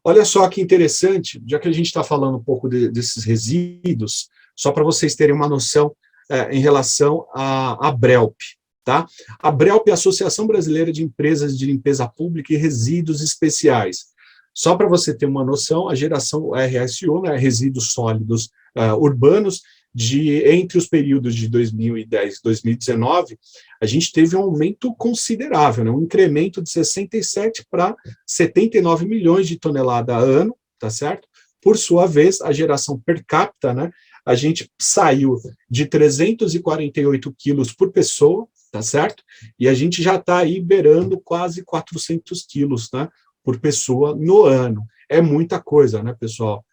Olha só que interessante, já que a gente está falando um pouco desses resíduos, só para vocês terem uma noção em relação à BRELP. Tá? A BRELP é a Associação Brasileira de Empresas de Limpeza Pública e Resíduos Especiais. Só para você ter uma noção, a geração RSU, né, resíduos sólidos urbanos, entre os períodos de 2010 e 2019, a gente teve um aumento considerável, né, um incremento de 67 para 79 milhões de toneladas a ano, tá certo? Por sua vez, a geração per capita, né, a gente saiu de 348 quilos por pessoa, tá certo? E a gente já está aí beirando quase 400 quilos, né, por pessoa no ano. É muita coisa, né, pessoal?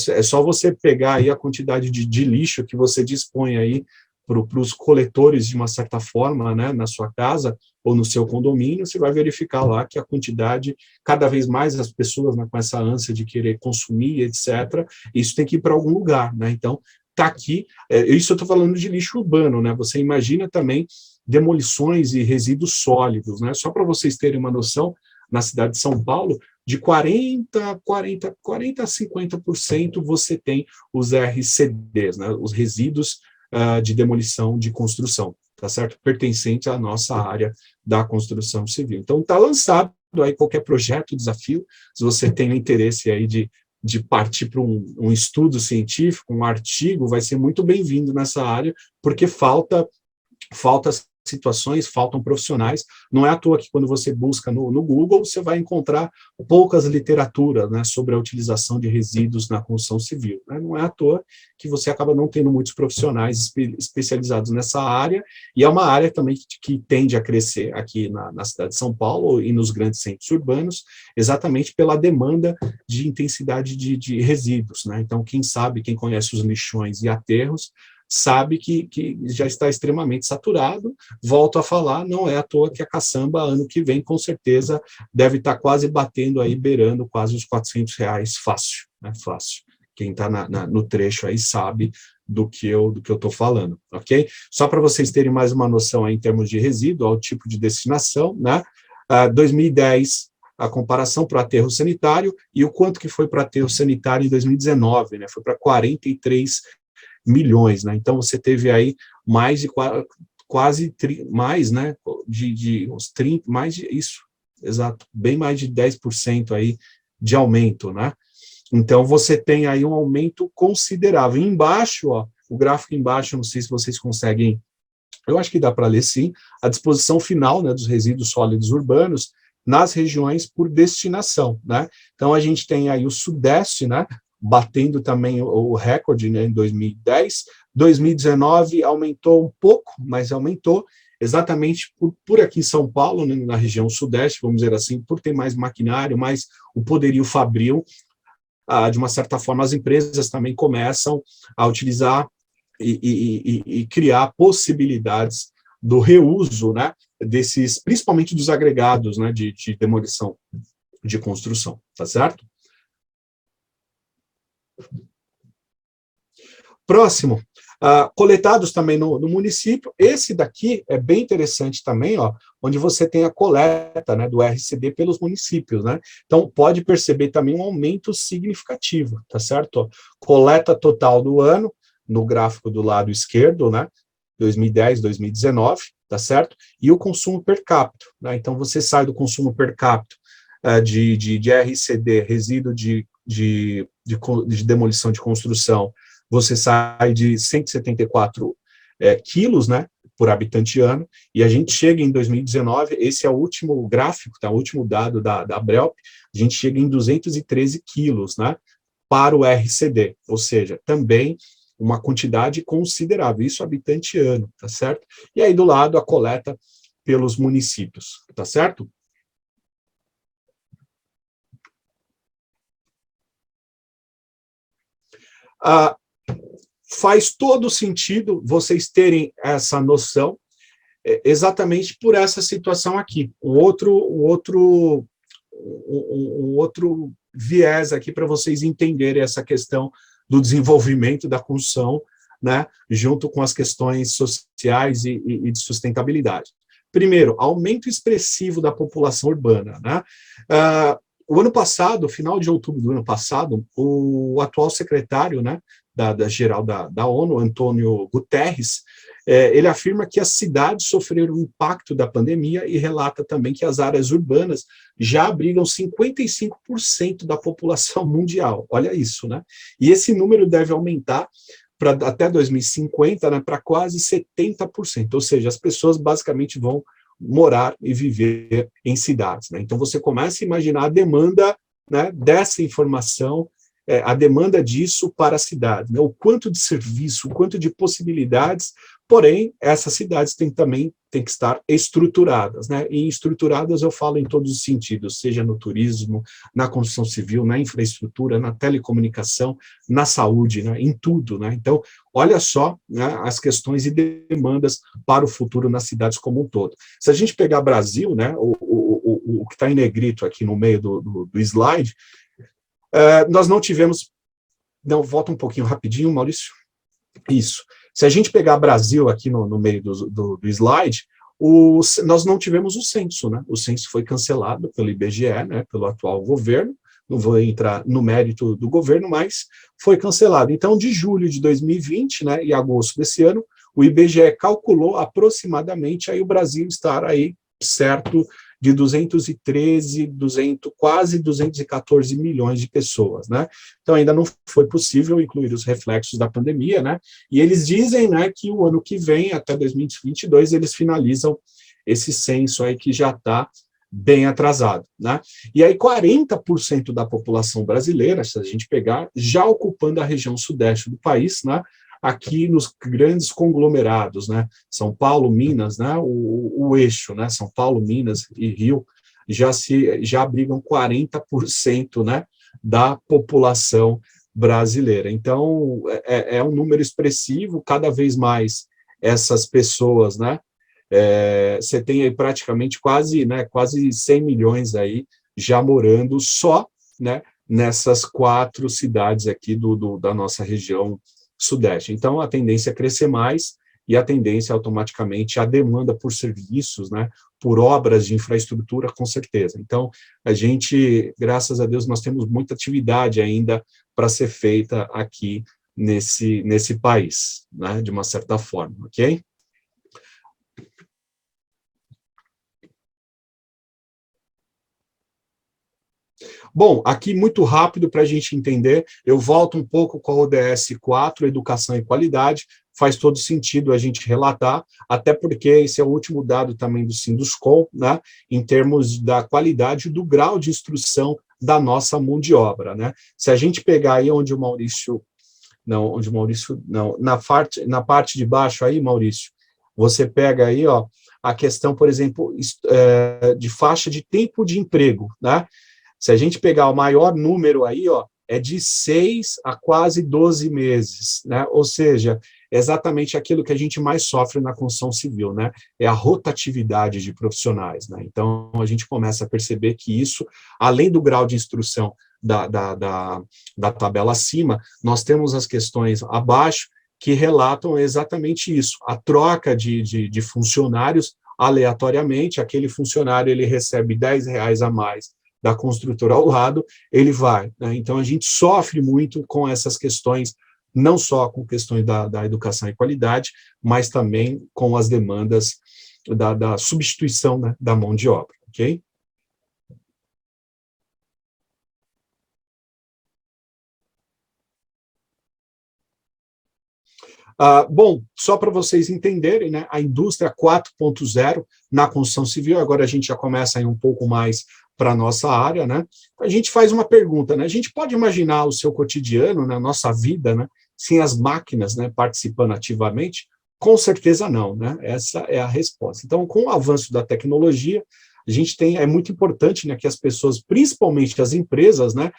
É só você pegar aí a quantidade de lixo que você dispõe aí para os coletores, de uma certa forma, né, na sua casa ou no seu condomínio, você vai verificar lá que a quantidade, cada vez mais as pessoas, né, com essa ânsia de querer consumir, etc., isso tem que ir para algum lugar, né? Então, está aqui, isso eu estou falando de lixo urbano, né? Você imagina também demolições e resíduos sólidos, né? Só para vocês terem uma noção, na cidade de São Paulo, de 40 a 50% você tem os RCDs, né? Os resíduos de demolição de construção, tá certo? Pertencente à nossa área da construção civil. Então, está lançado aí qualquer projeto, desafio, se você tem interesse aí de partir para um estudo científico, um artigo, vai ser muito bem-vindo nessa área, porque falta situações, faltam profissionais. Não é à toa que quando você busca no Google, você vai encontrar poucas literaturas, né, sobre a utilização de resíduos na construção civil, né? Não é à toa que você acaba não tendo muitos profissionais especializados nessa área, e é uma área também que tende a crescer aqui na cidade de São Paulo e nos grandes centros urbanos, exatamente pela demanda de intensidade de resíduos, né? Então, quem sabe, quem conhece os lixões e aterros, sabe que já está extremamente saturado. Volto a falar, não é à toa que a caçamba, ano que vem, com certeza, deve estar quase batendo aí, beirando quase os R$ 400, fácil, né? Fácil. Quem está no trecho aí sabe do que eu estou falando, ok? Só para vocês terem mais uma noção aí, em termos de resíduo, ao tipo de destinação, né? 2010, a comparação para o aterro sanitário, e o quanto que foi para aterro sanitário em 2019, né? Foi para 43 milhões, né? Então você teve aí mais de mais, né, de uns 30, mais de isso, exato, bem mais de 10% aí de aumento, né? Então você tem aí um aumento considerável. E embaixo, ó, o gráfico embaixo, não sei se vocês conseguem, eu acho que dá para ler sim, a disposição final, né, dos resíduos sólidos urbanos nas regiões por destinação, né? Então a gente tem aí o Sudeste, né, batendo também o recorde, né, em 2010. 2019 aumentou um pouco, mas aumentou exatamente por aqui em São Paulo, né, na região Sudeste, vamos dizer assim, por ter mais maquinário, mais o poderio fabril, de uma certa forma as empresas também começam a utilizar e criar possibilidades do reuso, né, desses, principalmente dos agregados, né, de demolição de construção, tá certo? Próximo, coletados também no município. Esse daqui é bem interessante também, ó, onde você tem a coleta, né, do RCD pelos municípios, né? Então, pode perceber também um aumento significativo, tá certo? Ó, coleta total do ano, no gráfico do lado esquerdo, né? 2010, 2019, tá certo? E o consumo per capita, né? Então, você sai do consumo per capita de RCD, resíduo de demolição de construção, você sai de 174 quilos, né, por habitante ano, e a gente chega em 2019, esse é o último gráfico, tá, o último dado da Brelp, a gente chega em 213 quilos, né, para o RCD, ou seja, também uma quantidade considerável, isso habitante ano, tá certo? E aí do lado a coleta pelos municípios, tá certo? Faz todo sentido vocês terem essa noção, exatamente por essa situação aqui. Um outro viés aqui para vocês entenderem essa questão do desenvolvimento da construção, né, junto com as questões sociais e de sustentabilidade. Primeiro, aumento expressivo da população urbana, né? O ano passado, final de outubro do ano passado, o atual secretário, né, geral da ONU, Antônio Guterres, ele afirma que as cidades sofreram o impacto da pandemia e relata também que as áreas urbanas já abrigam 55% da população mundial. Olha isso, né? E esse número deve aumentar até 2050, né, para quase 70%, ou seja, as pessoas basicamente vão morar e viver em cidades, né? Então você começa a imaginar a demanda, né, dessa informação, a demanda disso para a cidade, né? O quanto de serviço, o quanto de possibilidades, porém, essas cidades também têm que estar estruturadas, né? E estruturadas eu falo em todos os sentidos, seja no turismo, na construção civil, na infraestrutura, na telecomunicação, na saúde, né? Em tudo, né? Então, olha só, né, as questões e demandas para o futuro nas cidades como um todo. Se a gente pegar Brasil, né, o que está em negrito aqui no meio do slide, nós não tivemos... Não, volta um pouquinho rapidinho, Maurício. Isso. Se a gente pegar Brasil aqui no meio do slide, nós não tivemos o censo, né? O censo foi cancelado pelo IBGE, né? Pelo atual governo. Não vou entrar no mérito do governo, mas foi cancelado. Então, de julho de 2020, né, e agosto desse ano, o IBGE calculou aproximadamente aí o Brasil estar aí certo de 213, quase 214 milhões de pessoas, né? Então ainda não foi possível incluir os reflexos da pandemia, né? E eles dizem, né, que o ano que vem, até 2022, eles finalizam esse censo aí que já está bem atrasado, né? E aí 40% da população brasileira, se a gente pegar, já ocupando a região sudeste do país, né? Aqui nos grandes conglomerados, né? São Paulo, Minas, né? O eixo, né? São Paulo, Minas e Rio já abrigam 40%, né? Da população brasileira. Então é um número expressivo. Cada vez mais essas pessoas, né? Você tem aí praticamente quase 100 milhões aí já morando só, né? Nessas 4 cidades aqui da nossa região Sudeste. Então, a tendência é crescer mais e a tendência automaticamente a demanda por serviços, né, por obras de infraestrutura, com certeza. Então, a gente, graças a Deus, nós temos muita atividade ainda para ser feita aqui nesse país, né, de uma certa forma, ok? Bom, aqui muito rápido para a gente entender, eu volto um pouco com a ODS 4, Educação e Qualidade, faz todo sentido a gente relatar, até porque esse é o último dado também do Sinduscom, né, em termos da qualidade do grau de instrução da nossa mão de obra, né? Se a gente pegar aí na parte de baixo aí, Maurício, você pega aí, ó, a questão, por exemplo, de faixa de tempo de emprego, né? Se a gente pegar o maior número aí, ó, é de 6 a quase 12 meses, né? Ou seja, é exatamente aquilo que a gente mais sofre na construção civil, né? É a rotatividade de profissionais, né? Então, a gente começa a perceber que isso, além do grau de instrução da tabela acima, nós temos as questões abaixo que relatam exatamente isso, a troca de funcionários aleatoriamente, aquele funcionário ele recebe R$ 10 a mais da construtora ao lado, ele vai, né? Então, a gente sofre muito com essas questões, não só com questões da educação e qualidade, mas também com as demandas da substituição, né, da mão de obra, ok? Bom, só para vocês entenderem, né, a indústria 4.0 na construção civil, agora a gente já começa a ir um pouco mais para a nossa área, né? A gente faz uma pergunta, né? A gente pode imaginar o seu cotidiano, né, a nossa vida, né, sem as máquinas, né, participando ativamente? Com certeza não, né? Essa é a resposta. Então, com o avanço da tecnologia, a gente é muito importante, né, que as pessoas, principalmente as empresas, né,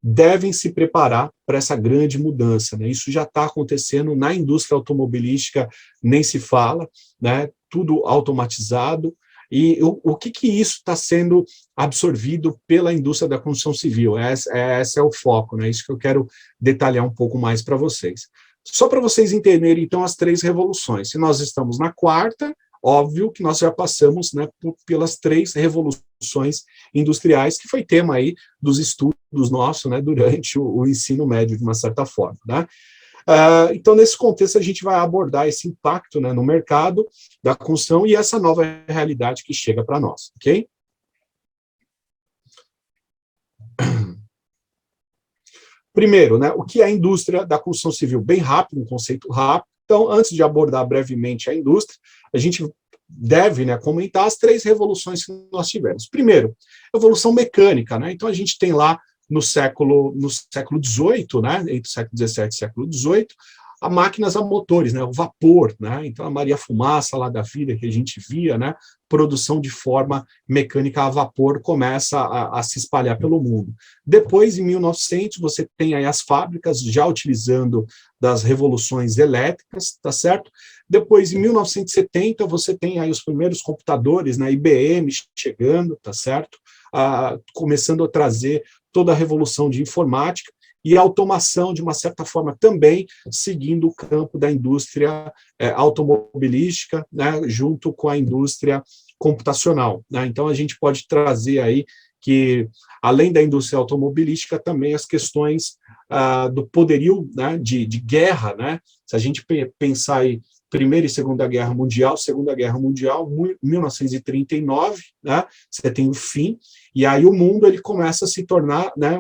devem se preparar para essa grande mudança, né? Isso já está acontecendo na indústria automobilística, nem se fala, né? Tudo automatizado. E o que isso está sendo absorvido pela indústria da construção civil? Esse é o foco, né? Isso que eu quero detalhar um pouco mais para vocês. Só para vocês entenderem, então, as 3 revoluções. Se nós estamos na 4ª, óbvio que nós já passamos, né, pelas 3 revoluções industriais, que foi tema aí dos estudos nossos, né, durante o ensino médio, de uma certa forma, né? Então, nesse contexto, a gente vai abordar esse impacto, né, no mercado da construção e essa nova realidade que chega para nós, ok? Primeiro, né, o que é a indústria da construção civil? Bem rápido, um conceito rápido. Então, antes de abordar brevemente a indústria, a gente deve, né, comentar as 3 revoluções que nós tivemos. Primeiro, evolução mecânica, né? Então, a gente tem lá no século XVIII, né, entre o século XVII e o século XVIII, a máquinas a motores, né, o vapor, né? Então, a Maria Fumaça lá da vida que a gente via, né, produção de forma mecânica a vapor começa a se espalhar pelo mundo. Depois, em 1900, você tem aí as fábricas já utilizando das revoluções elétricas, tá certo? Depois, em 1970, você tem aí os primeiros computadores, né, IBM chegando, tá certo? Começando a trazer toda a revolução de informática, e a automação, de uma certa forma, também seguindo o campo da indústria automobilística, né, junto com a indústria computacional, né? Então, a gente pode trazer aí que, além da indústria automobilística, também as questões do poderio, né, de guerra, né? Se a gente pensar aí Primeira e Segunda Guerra Mundial, 1939, né, você tem o fim, e aí o mundo ele começa a se tornar, né,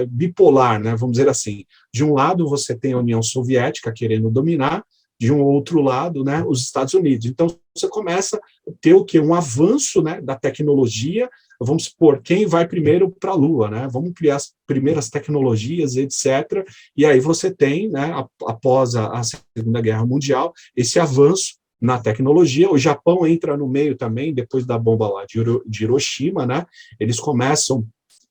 bipolar, né, vamos dizer assim. De um lado, você tem a União Soviética querendo dominar, de um outro lado, né, os Estados Unidos. Então, você começa a ter o quê? Um avanço, né, da tecnologia. Vamos supor, quem vai primeiro para a Lua, né? Vamos criar as primeiras tecnologias, etc. E aí você tem, né, após a Segunda Guerra Mundial, esse avanço na tecnologia. O Japão entra no meio também, depois da bomba lá de Hiroshima, né? Eles começam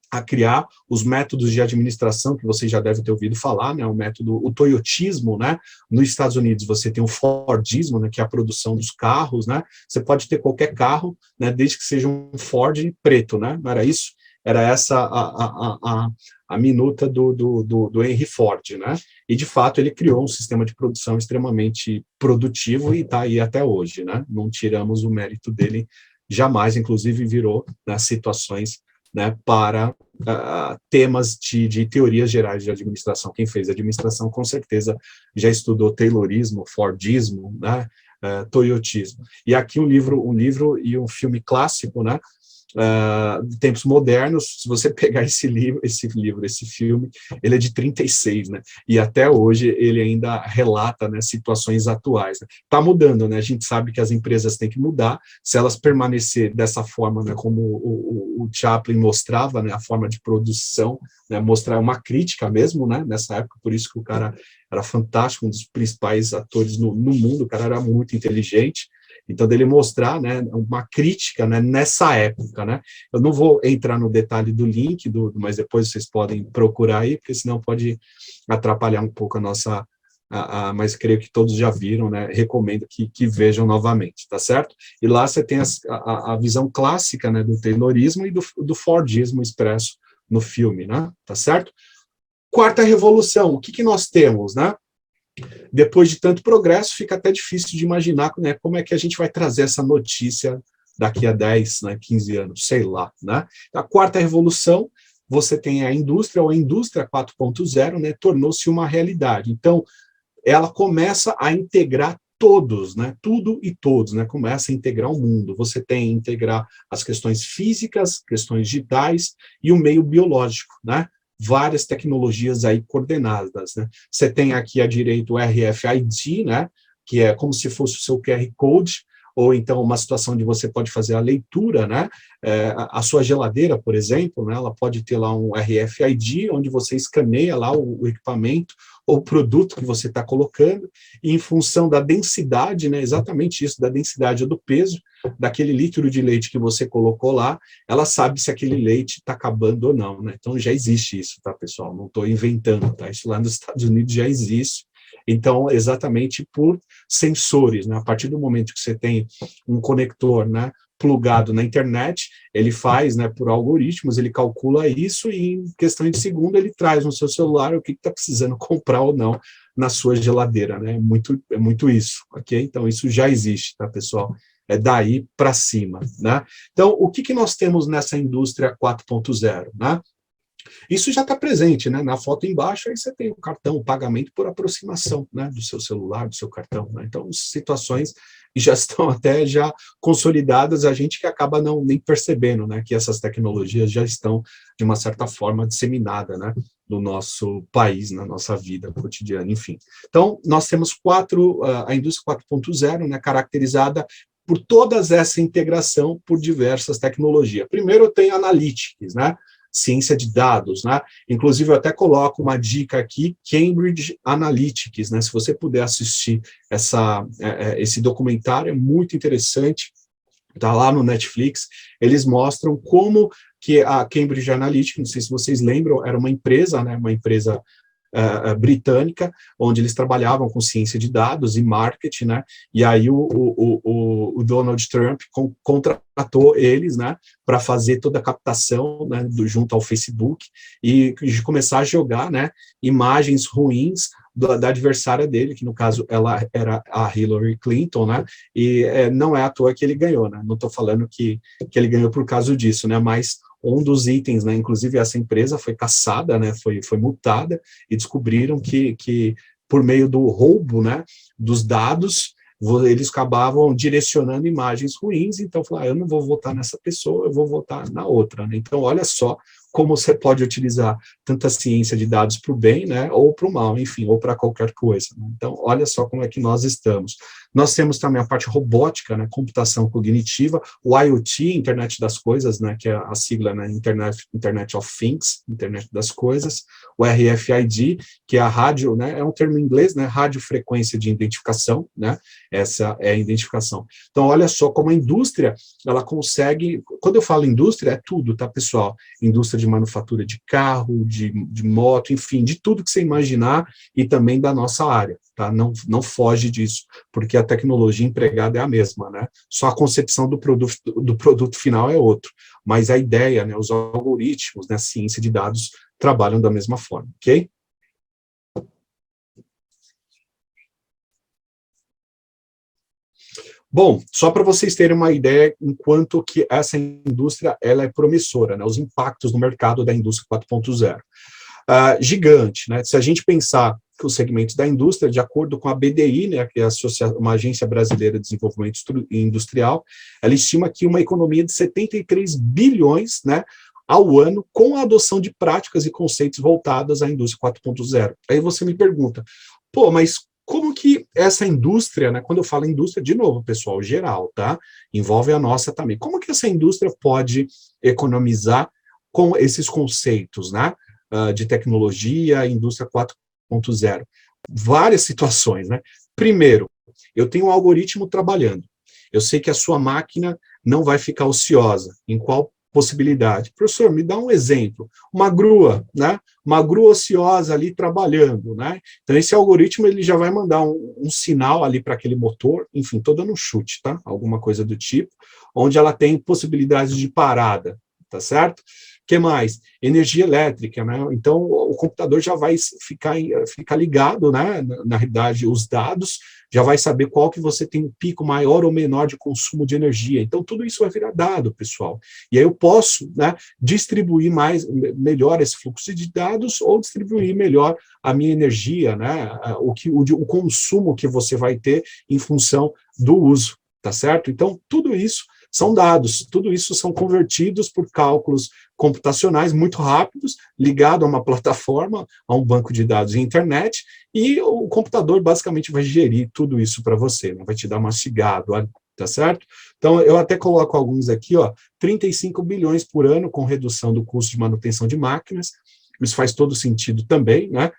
a criar os métodos de administração que vocês já devem ter ouvido falar, né, o toyotismo, né, nos Estados Unidos você tem o Fordismo, né, que é a produção dos carros, né, você pode ter qualquer carro, né, desde que seja um Ford preto, né, não era isso? Era essa a minuta do Henry Ford, né, e de fato ele criou um sistema de produção extremamente produtivo e está aí até hoje, né, não tiramos o mérito dele jamais, inclusive virou, né, situações, né, para temas de teorias gerais de administração. Quem fez administração, com certeza, já estudou Taylorismo, Fordismo, né, Toyotismo. E aqui um livro e um filme clássico, né, de tempos modernos. Se você pegar esse filme, ele é de 36, né, e até hoje ele ainda relata, né, situações atuais. Está mudando, né, a gente sabe que as empresas têm que mudar, se elas permanecer dessa forma, né, como o Chaplin mostrava, né, a forma de produção, né, mostrar uma crítica mesmo, né, nessa época, por isso que o cara era fantástico, um dos principais atores no mundo, o cara era muito inteligente. Então, dele mostrar, né, uma crítica, né, nessa época, né. Eu não vou entrar no detalhe do link, mas depois vocês podem procurar aí, porque senão pode atrapalhar um pouco a nossa... mas creio que todos já viram, né, recomendo que vejam novamente, tá certo? E lá você tem a visão clássica, né, do Taylorismo e do Fordismo expresso no filme, né, tá certo? Quarta revolução, o que nós temos, né? Depois de tanto progresso, fica até difícil de imaginar, né, como é que a gente vai trazer essa notícia daqui a 10, né, 15 anos, sei lá, né? A quarta revolução, você tem a indústria, ou a indústria 4.0, né, tornou-se uma realidade. Então, ela começa a integrar todos, né, tudo e todos, né, começa a integrar o mundo. Você tem que integrar as questões físicas, questões digitais e o meio biológico, né? Várias tecnologias aí coordenadas, né? Você tem aqui à direita o RFID, né, que é como se fosse o seu QR Code, ou então uma situação onde você pode fazer a leitura, né, a sua geladeira, por exemplo, né, ela pode ter lá um RFID, onde você escaneia lá o equipamento, ou o produto que você está colocando, e em função da densidade, né, exatamente isso, da densidade ou do peso, daquele litro de leite que você colocou lá, ela sabe se aquele leite está acabando ou não, né, então já existe isso, tá, pessoal, não estou inventando, tá, isso lá nos Estados Unidos já existe. Então, exatamente por sensores, né? A partir do momento que você tem um conector, né, plugado na internet, ele faz, né, por algoritmos, ele calcula isso e em questão de segundo ele traz no seu celular o que está precisando comprar ou não na sua geladeira, né? É muito isso, ok? Então, isso já existe, tá, pessoal? É daí para cima, né? Então, o que nós temos nessa indústria 4.0, né? Isso já está presente, né? Na foto embaixo, aí você tem o cartão, o pagamento por aproximação, né, do seu celular, do seu cartão, né? Então, situações que já estão até já consolidadas, a gente que acaba nem percebendo, né, que essas tecnologias já estão, de uma certa forma, disseminadas, né, no nosso país, na nossa vida cotidiana, enfim. Então, nós temos a indústria 4.0, né, caracterizada por toda essa integração por diversas tecnologias. Primeiro, tem Analytics, né? Ciência de dados, né? Inclusive, eu até coloco uma dica aqui, Cambridge Analytics, né? Se você puder assistir esse documentário, é muito interessante, está lá no Netflix, eles mostram como que a Cambridge Analytica, não sei se vocês lembram, era uma empresa, né? Uma empresa britânica, onde eles trabalhavam com ciência de dados e marketing, né? E aí o Donald Trump contratou eles, né, para fazer toda a captação, né, junto ao Facebook e começar a jogar, né, imagens ruins da adversária dele, que no caso ela era a Hillary Clinton, né? E não é à toa que ele ganhou, né? Não estou falando que ele ganhou por causa disso, né? Mas um dos itens, né? Inclusive essa empresa foi caçada, né? Foi multada e descobriram que por meio do roubo, né? Dos dados, eles acabavam direcionando imagens ruins. Então falaram, eu não vou votar nessa pessoa, eu vou votar na outra, né? Então olha só como você pode utilizar tanta ciência de dados para o bem, né, ou para o mal, enfim, ou para qualquer coisa, né? Então, olha só como é que nós estamos. Nós temos também a parte robótica, né, computação cognitiva, o IoT, Internet das Coisas, né, que é a sigla, né, Internet of Things, Internet das Coisas, o RFID, que é a rádio, né, é um termo em inglês, né, radiofrequência de identificação, né, essa é a identificação. Então, olha só como a indústria, ela consegue, quando eu falo indústria, é tudo, tá, pessoal? Indústria de manufatura de carro, de moto, enfim, de tudo que você imaginar e também da nossa área, tá? Não foge disso, porque a tecnologia empregada é a mesma, né? Só a concepção do produto final é outro, mas a ideia, né, os algoritmos, né, a ciência de dados trabalham da mesma forma, ok? Bom, só para vocês terem uma ideia, enquanto que essa indústria ela é promissora, né, os impactos no mercado da indústria 4.0. Gigante, né? Se a gente pensar que os segmentos da indústria, de acordo com a BDI, né, que é uma agência brasileira de desenvolvimento industrial, ela estima que uma economia de 73 bilhões, né, ao ano, com a adoção de práticas e conceitos voltados à indústria 4.0. Aí você me pergunta, pô, mas como que essa indústria, né, quando eu falo indústria, de novo, pessoal, geral, tá? Envolve a nossa também. Como que essa indústria pode economizar com esses conceitos, né, de tecnologia, indústria 4.0? Várias situações, né? Primeiro, eu tenho um algoritmo trabalhando. Eu sei que a sua máquina não vai ficar ociosa. Em qual possibilidade? Professor, me dá um exemplo. Uma grua, né? Uma grua ociosa ali trabalhando, né? Então, esse algoritmo ele já vai mandar um sinal ali para aquele motor, enfim, estou dando um chute, tá? Alguma coisa do tipo, onde ela tem possibilidades de parada, tá certo? O que mais? Energia elétrica, né? Então, o computador já vai ficar ligado, né? Na realidade, os dados, já vai saber qual que você tem um pico maior ou menor de consumo de energia. Então, tudo isso vai virar dado, pessoal. E aí eu posso, né, distribuir melhor esse fluxo de dados ou distribuir melhor a minha energia, né? O consumo que você vai ter em função do uso, tá certo? Então, tudo isso são dados, tudo isso são convertidos por cálculos computacionais muito rápidos, ligado a uma plataforma, a um banco de dados e internet, e o computador basicamente vai gerir tudo isso para você, né? Vai te dar mastigado, tá certo? Então, eu até coloco alguns aqui, ó, 35 bilhões por ano com redução do custo de manutenção de máquinas, isso faz todo sentido também, né?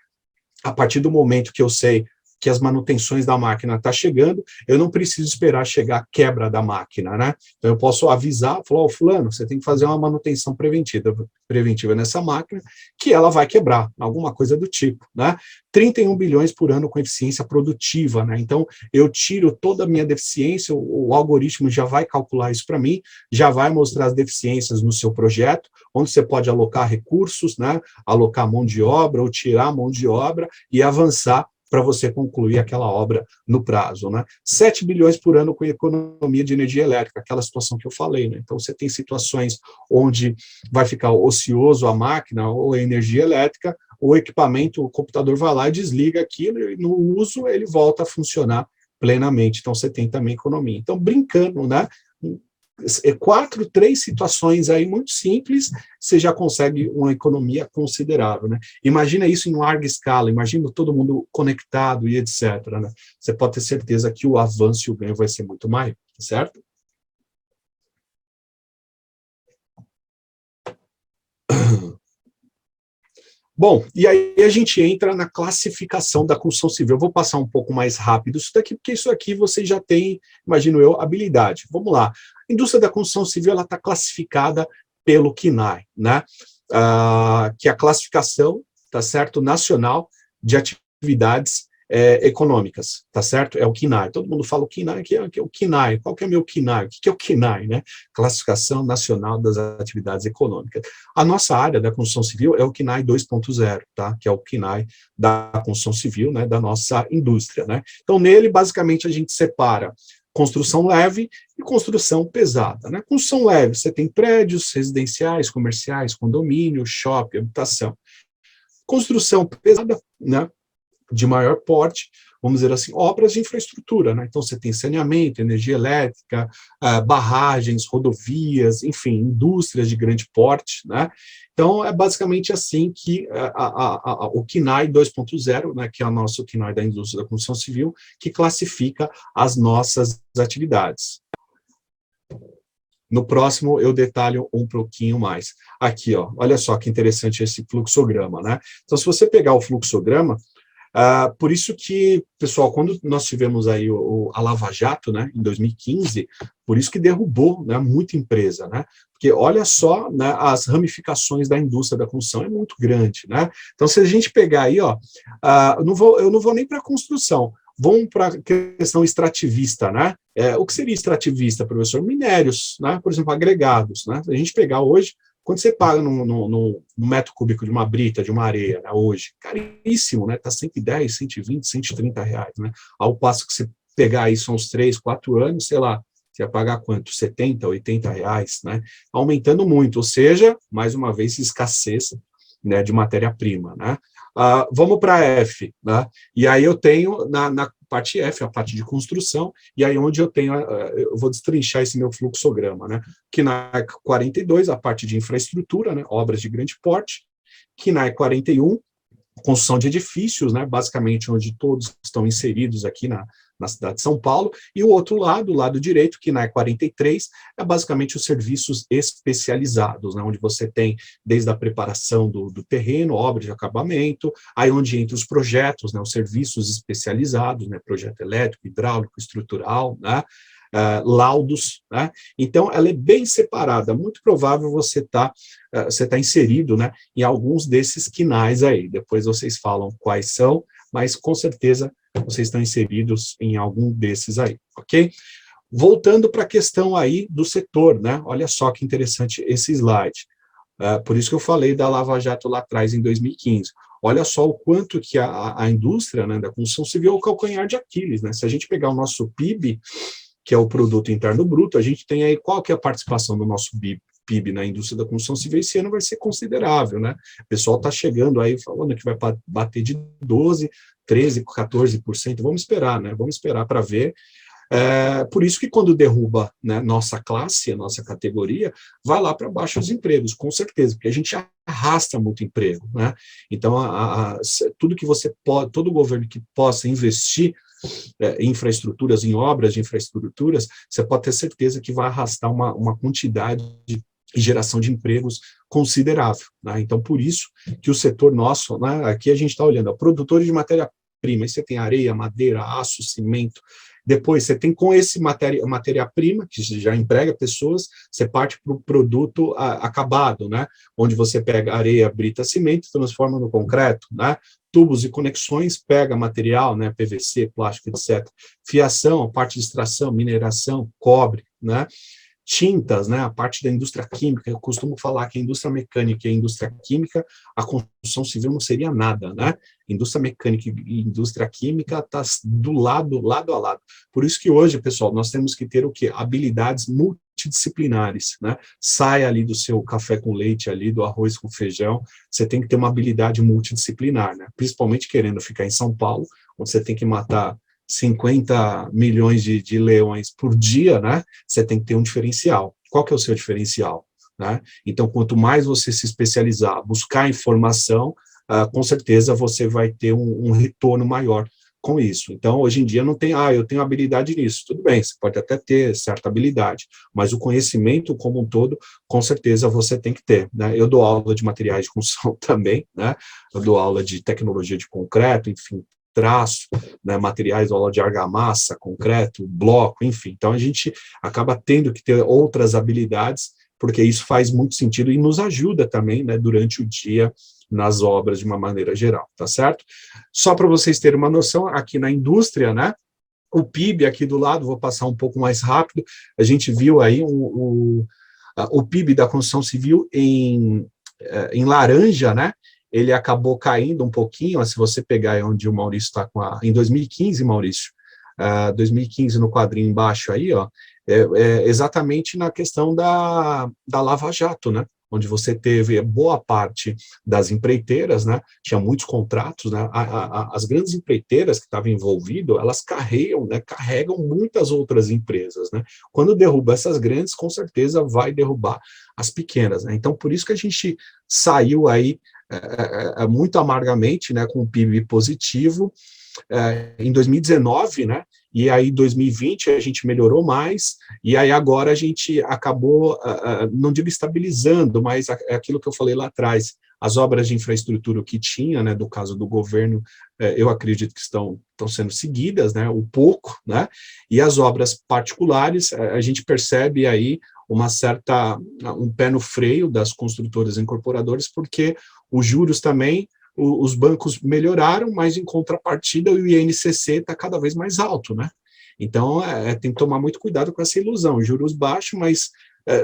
A partir do momento que eu sei que as manutenções da máquina estão chegando, eu não preciso esperar chegar a quebra da máquina, né? Então, eu posso avisar, falar, fulano, você tem que fazer uma manutenção preventiva nessa máquina, que ela vai quebrar, alguma coisa do tipo, né? 31 bilhões por ano com eficiência produtiva, né? Então, eu tiro toda a minha deficiência, o algoritmo já vai calcular isso para mim, já vai mostrar as deficiências no seu projeto, onde você pode alocar recursos, né? Alocar mão de obra ou tirar mão de obra e avançar para você concluir aquela obra no prazo, né? 7 bilhões por ano com economia de energia elétrica, aquela situação que eu falei, né? Então, você tem situações onde vai ficar ocioso a máquina ou a energia elétrica, o equipamento, o computador vai lá e desliga aquilo, e no uso ele volta a funcionar plenamente. Então, você tem também economia. Então, brincando, né? 3 situações aí muito simples, você já consegue uma economia considerável, né? Imagina isso em larga escala, imagina todo mundo conectado e etc, né? Você pode ter certeza que o avanço e o ganho vai ser muito maior, certo? Bom, e aí a gente entra na classificação da construção civil. Eu vou passar um pouco mais rápido isso daqui, porque isso aqui você já tem, imagino eu, habilidade. Vamos lá. A indústria da construção civil ela está classificada pelo CNAE, né? Que é a classificação, tá certo, nacional de atividades econômicas, tá certo? É o KNAI. Todo mundo fala o KNAI, que é o KNAI. Qual que é meu KNAI? O que é o KNAI, né? Classificação Nacional das Atividades Econômicas. A nossa área da construção civil é o KNAI 2.0, tá? Que é o KNAI da construção civil, né? Da nossa indústria, né? Então, nele, basicamente, a gente separa construção leve e construção pesada, né? Construção leve, você tem prédios residenciais, comerciais, condomínio, shopping, habitação. Construção pesada, né? De maior porte, vamos dizer assim, obras de infraestrutura, né? Então, você tem saneamento, energia elétrica, barragens, rodovias, enfim, indústrias de grande porte, né? Então, é basicamente assim que o KNAI 2.0, né, que é o nosso KNAI da indústria da construção civil, que classifica as nossas atividades. No próximo, eu detalho um pouquinho mais. Aqui, ó, olha só que interessante esse fluxograma, né? Então, se você pegar o fluxograma, por isso que, pessoal, quando nós tivemos aí a Lava Jato, né, em 2015, por isso que derrubou, né, muita empresa, né, porque olha só, né, as ramificações da indústria da construção é muito grande, né, então se a gente pegar aí, ó, eu não vou nem para a construção, vamos para a questão extrativista, né, o que seria extrativista, professor? Minérios, né, por exemplo, agregados, né, se a gente pegar hoje, quando você paga no metro cúbico de uma brita, de uma areia, né, hoje, caríssimo, né? Está 110, 120, 130 reais, né? Ao passo que você pegar isso há uns 3, 4 anos, sei lá, você vai pagar quanto? 70, 80 reais, né? Aumentando muito, ou seja, mais uma vez, escassez, né, de matéria-prima, né? Vamos para F, né? E aí eu tenho na parte F, a parte de construção, e aí onde eu vou destrinchar esse meu fluxograma, né? KNAI 42, a parte de infraestrutura, né? Obras de grande porte, KNAI 41, construção de edifícios, né, basicamente onde todos estão inseridos aqui na cidade de São Paulo, e o outro lado, o lado direito, que na 43, é basicamente os serviços especializados, né, onde você tem desde a preparação do terreno, obra de acabamento, aí onde entra os projetos, né, os serviços especializados, né, projeto elétrico, hidráulico, estrutural, né, laudos, né? Então ela é bem separada, muito provável você tá inserido, né, em alguns desses KNAIs aí, depois vocês falam quais são, mas com certeza vocês estão inseridos em algum desses aí, ok? Voltando para a questão aí do setor, né, olha só que interessante esse slide, por isso que eu falei da Lava Jato lá atrás, em 2015, olha só o quanto que a indústria, né, da construção civil é o calcanhar de Aquiles, né, se a gente pegar o nosso PIB, que é o Produto Interno Bruto, a gente tem aí qual que é a participação do nosso PIB na indústria da construção civil, esse ano vai ser considerável, né? O pessoal está chegando aí falando que vai bater de 12%, 13%, 14%, vamos esperar, né? Vamos esperar para ver. Por isso que quando derruba, né, nossa classe, a nossa categoria, vai lá para baixo os empregos, com certeza, porque a gente arrasta muito emprego, né? Então, tudo que você pode, todo governo que possa investir em infraestruturas, em obras de infraestruturas, você pode ter certeza que vai arrastar uma quantidade de geração de empregos considerável, né? Então, por isso que o setor nosso, né, aqui a gente está olhando, produtores de matéria-prima, aí você tem areia, madeira, aço, cimento, depois você tem com esse matéria-prima, que já emprega pessoas, você parte para o produto acabado, né? Onde você pega areia, brita, cimento, transforma no concreto, né? Tubos e conexões, pega material, né? PVC, plástico, etc. Fiação, a parte de extração, mineração, cobre, né? Tintas, né, a parte da indústria química, eu costumo falar que a indústria mecânica e a indústria química, a construção civil não seria nada, né? Indústria mecânica e indústria química está lado a lado. Por isso que hoje, pessoal, nós temos que ter o quê? Habilidades multidisciplinares, né? Sai ali do seu café com leite, ali do arroz com feijão, você tem que ter uma habilidade multidisciplinar, né? Principalmente querendo ficar em São Paulo, onde você tem que matar 50 milhões de leões por dia, né? Você tem que ter um diferencial. Qual que é o seu diferencial, né? Então, quanto mais você se especializar, buscar informação, com certeza você vai ter um retorno maior com isso. Então, hoje em dia não tem, eu tenho habilidade nisso. Tudo bem, você pode até ter certa habilidade, mas o conhecimento como um todo, com certeza você tem que ter, né? Eu dou aula de materiais de construção também, né? Eu dou aula de tecnologia de concreto, enfim, traço, né, materiais, aula de argamassa, concreto, bloco, enfim. Então, a gente acaba tendo que ter outras habilidades porque isso faz muito sentido e nos ajuda também, né, durante o dia nas obras de uma maneira geral, tá certo? Só para vocês terem uma noção, aqui na indústria, né, o PIB aqui do lado, vou passar um pouco mais rápido, a gente viu aí o PIB da construção civil em laranja, né, ele acabou caindo um pouquinho, se você pegar onde o Maurício está em 2015, Maurício, 2015 no quadrinho embaixo aí, ó, exatamente na questão da Lava Jato, né, onde você teve boa parte das empreiteiras, né, tinha muitos contratos, né, as grandes empreiteiras que estavam envolvidas, elas carregam muitas outras empresas, né, quando derruba essas grandes, com certeza vai derrubar as pequenas, né, então por isso que a gente saiu aí muito amargamente, né, com o PIB positivo, em 2019, né, e aí em 2020 a gente melhorou mais, e aí agora a gente acabou, não digo estabilizando, mas é aquilo que eu falei lá atrás, as obras de infraestrutura que tinha, né, do caso do governo, eu acredito que estão sendo seguidas, né, um pouco, né, e as obras particulares, a gente percebe aí um pé no freio das construtoras e incorporadoras, porque os juros também, os bancos melhoraram, mas em contrapartida o INCC está cada vez mais alto, né? Então, tem que tomar muito cuidado com essa ilusão, juros baixos, mas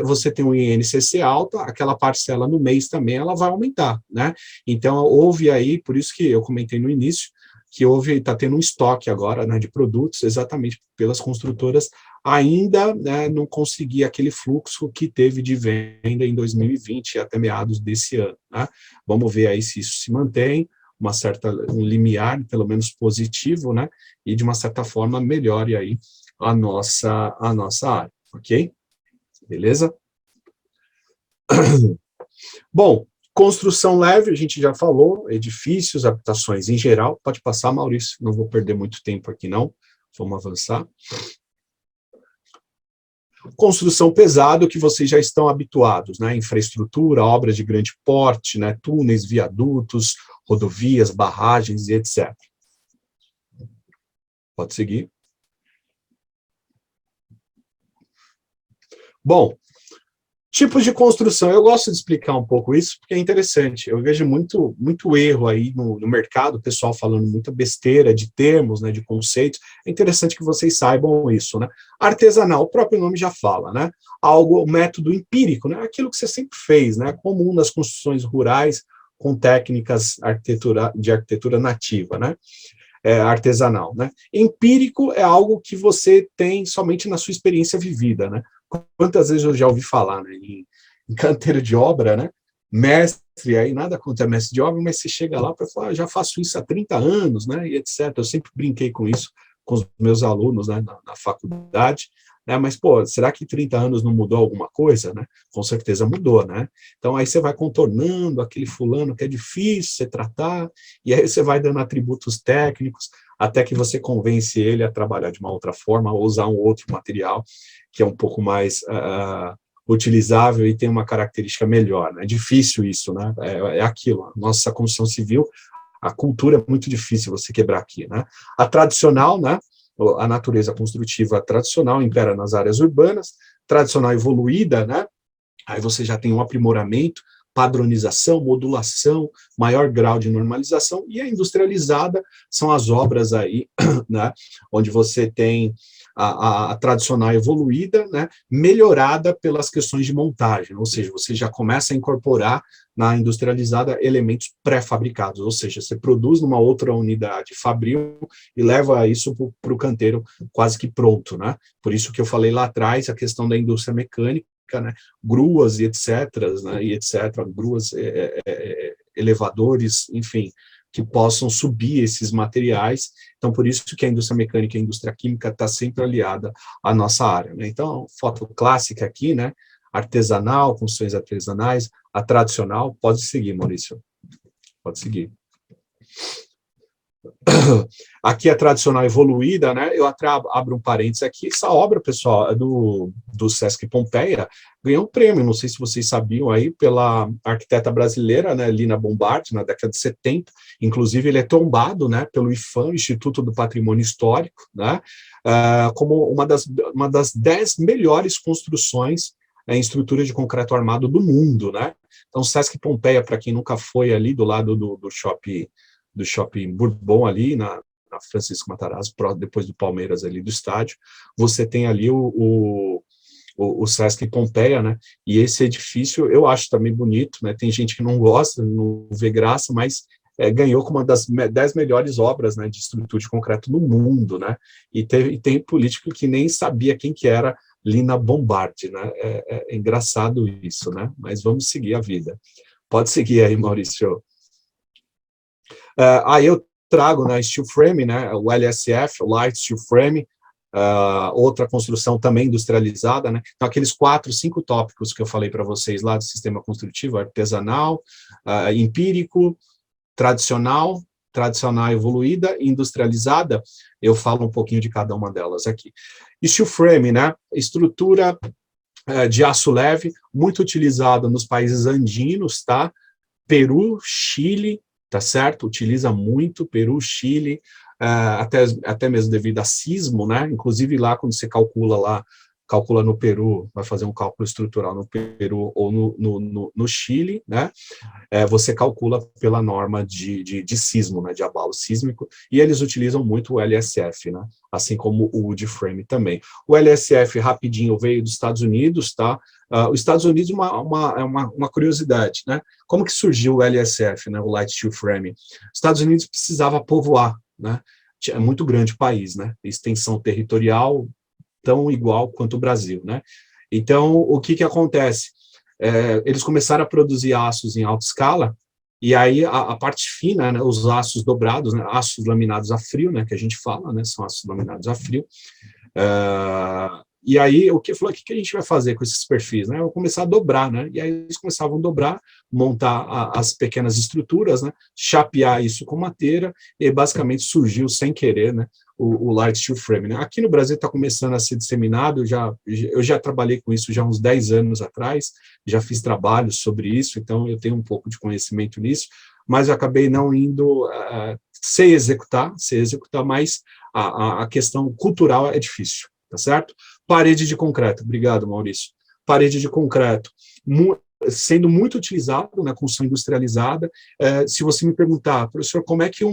você tem um INCC alto, aquela parcela no mês também, ela vai aumentar, né? Então, houve aí, por isso que eu comentei no início, que está tendo um estoque agora, né, de produtos, exatamente pelas construtoras ainda, né, não conseguir aquele fluxo que teve de venda em 2020 até meados desse ano, né? Vamos ver aí se isso se mantém, um limiar, pelo menos positivo, né, e de uma certa forma melhore aí a nossa área, ok? Beleza? Bom, construção leve, a gente já falou, edifícios, habitações em geral. Pode passar, Maurício, não vou perder muito tempo aqui, não. Vamos avançar. Construção pesado, que vocês já estão habituados, né? Infraestrutura, obras de grande porte, né? Túneis, viadutos, rodovias, barragens e etc. Pode seguir. Bom, tipos de construção, eu gosto de explicar um pouco isso, porque é interessante, eu vejo muito erro aí no mercado, o pessoal falando muita besteira de termos, né, de conceitos, é interessante que vocês saibam isso, né? Artesanal, o próprio nome já fala, né? Método empírico, né? Aquilo que você sempre fez, né? Comum nas construções rurais, com técnicas de arquitetura nativa, né? Artesanal, né? Empírico é algo que você tem somente na sua experiência vivida, né? Quantas vezes eu já ouvi falar, né, em canteiro de obra, né, mestre, aí nada contra mestre de obra, mas você chega lá para falar, já faço isso há 30 anos, né, e etc. Eu sempre brinquei com isso com os meus alunos, né, na faculdade, né, mas, pô, será que 30 anos não mudou alguma coisa, né? Com certeza mudou, né? Então, aí você vai contornando aquele fulano que é difícil você tratar, e aí você vai dando atributos técnicos, até que você convence ele a trabalhar de uma outra forma, ou usar um outro material, que é um pouco mais utilizável e tem uma característica melhor, né? É difícil isso, né? É aquilo, a nossa construção civil, a cultura é muito difícil você quebrar aqui, né? A tradicional, né? A natureza construtiva tradicional impera nas áreas urbanas, tradicional evoluída, né? Aí você já tem um aprimoramento, padronização, modulação, maior grau de normalização, e a industrializada são as obras aí, né, onde você tem a tradicional evoluída, né, melhorada pelas questões de montagem, ou seja, você já começa a incorporar na industrializada elementos pré-fabricados, ou seja, você produz numa outra unidade fabril e leva isso para o canteiro quase que pronto, né? Por isso que eu falei lá atrás, a questão da indústria mecânica, né, gruas e etc., né, gruas, elevadores, enfim, que possam subir esses materiais. Então, por isso que a indústria mecânica e a indústria química está sempre aliada à nossa área, né? Então, foto clássica aqui, né, artesanal, construções artesanais, a tradicional, pode seguir, Maurício, pode seguir. Aqui a tradicional evoluída, né? Eu até abro um parênteses aqui. Essa obra, pessoal, do Sesc Pompeia, ganhou um prêmio, não sei se vocês sabiam aí, pela arquiteta brasileira, né, Lina Bombardi, na década de 70. Inclusive, ele é tombado, né, pelo IPHAN, Instituto do Patrimônio Histórico, né, como uma das 10 melhores construções em estrutura de concreto armado do mundo, né? Então, o Sesc Pompeia, para quem nunca foi ali do lado do shopping Bourbon, ali na Francisco Matarazzo, depois do Palmeiras ali do estádio, você tem ali o Sesc Pompeia, né? E esse edifício eu acho também bonito, né? Tem gente que não gosta, não vê graça, mas ganhou como uma das 10 melhores obras, né, de estrutura de concreto no mundo, né? E tem político que nem sabia quem que era Lina Bombardi, né? É engraçado isso, né? Mas vamos seguir a vida. Pode seguir aí, Maurício. Aí eu trago, né, steel frame, né, o LSF, o Light Steel Frame, outra construção também industrializada, né? Então, aqueles 4, 5 tópicos que eu falei para vocês lá do sistema construtivo, artesanal, empírico, tradicional evoluída, industrializada, eu falo um pouquinho de cada uma delas aqui. Steel frame, né? Estrutura de aço leve, muito utilizada nos países andinos, tá? Peru, Chile, tá certo? Utiliza muito, Peru, Chile, até mesmo devido a sismo, né? Inclusive lá, quando você calcula no Peru, vai fazer um cálculo estrutural no Peru ou no Chile, né? Você calcula pela norma de sismo, né? De abalo sísmico, e eles utilizam muito o LSF, né? Assim como o wood frame também. O LSF, rapidinho, veio dos Estados Unidos, tá? Os Estados Unidos, uma curiosidade, né? Como que surgiu o LSF, né? O Light Steel Frame? Os Estados Unidos precisava povoar, né? É muito grande o país, né? Extensão territorial tão igual quanto o Brasil, né? Então, o que acontece? Eles começaram a produzir aços em alta escala, e aí a parte fina, né, os aços dobrados, né, aços laminados a frio, né, que a gente fala, né, são aços laminados a frio. E aí, o que a gente vai fazer com esses perfis? Né? Eu vou começar a dobrar, né? E aí eles começavam a dobrar, montar as pequenas estruturas, né? Chapear isso com madeira, e basicamente surgiu sem querer, né? O Light Steel Frame, né? Aqui no Brasil está começando a ser disseminado, eu já trabalhei com isso já há uns 10 anos atrás, já fiz trabalhos sobre isso, então eu tenho um pouco de conhecimento nisso, mas eu acabei não indo, sei executar, mas a questão cultural é difícil, tá certo? Parede de concreto, obrigado, Maurício. Parede de concreto, sendo muito utilizado na construção industrializada. Se você me perguntar, professor, como é que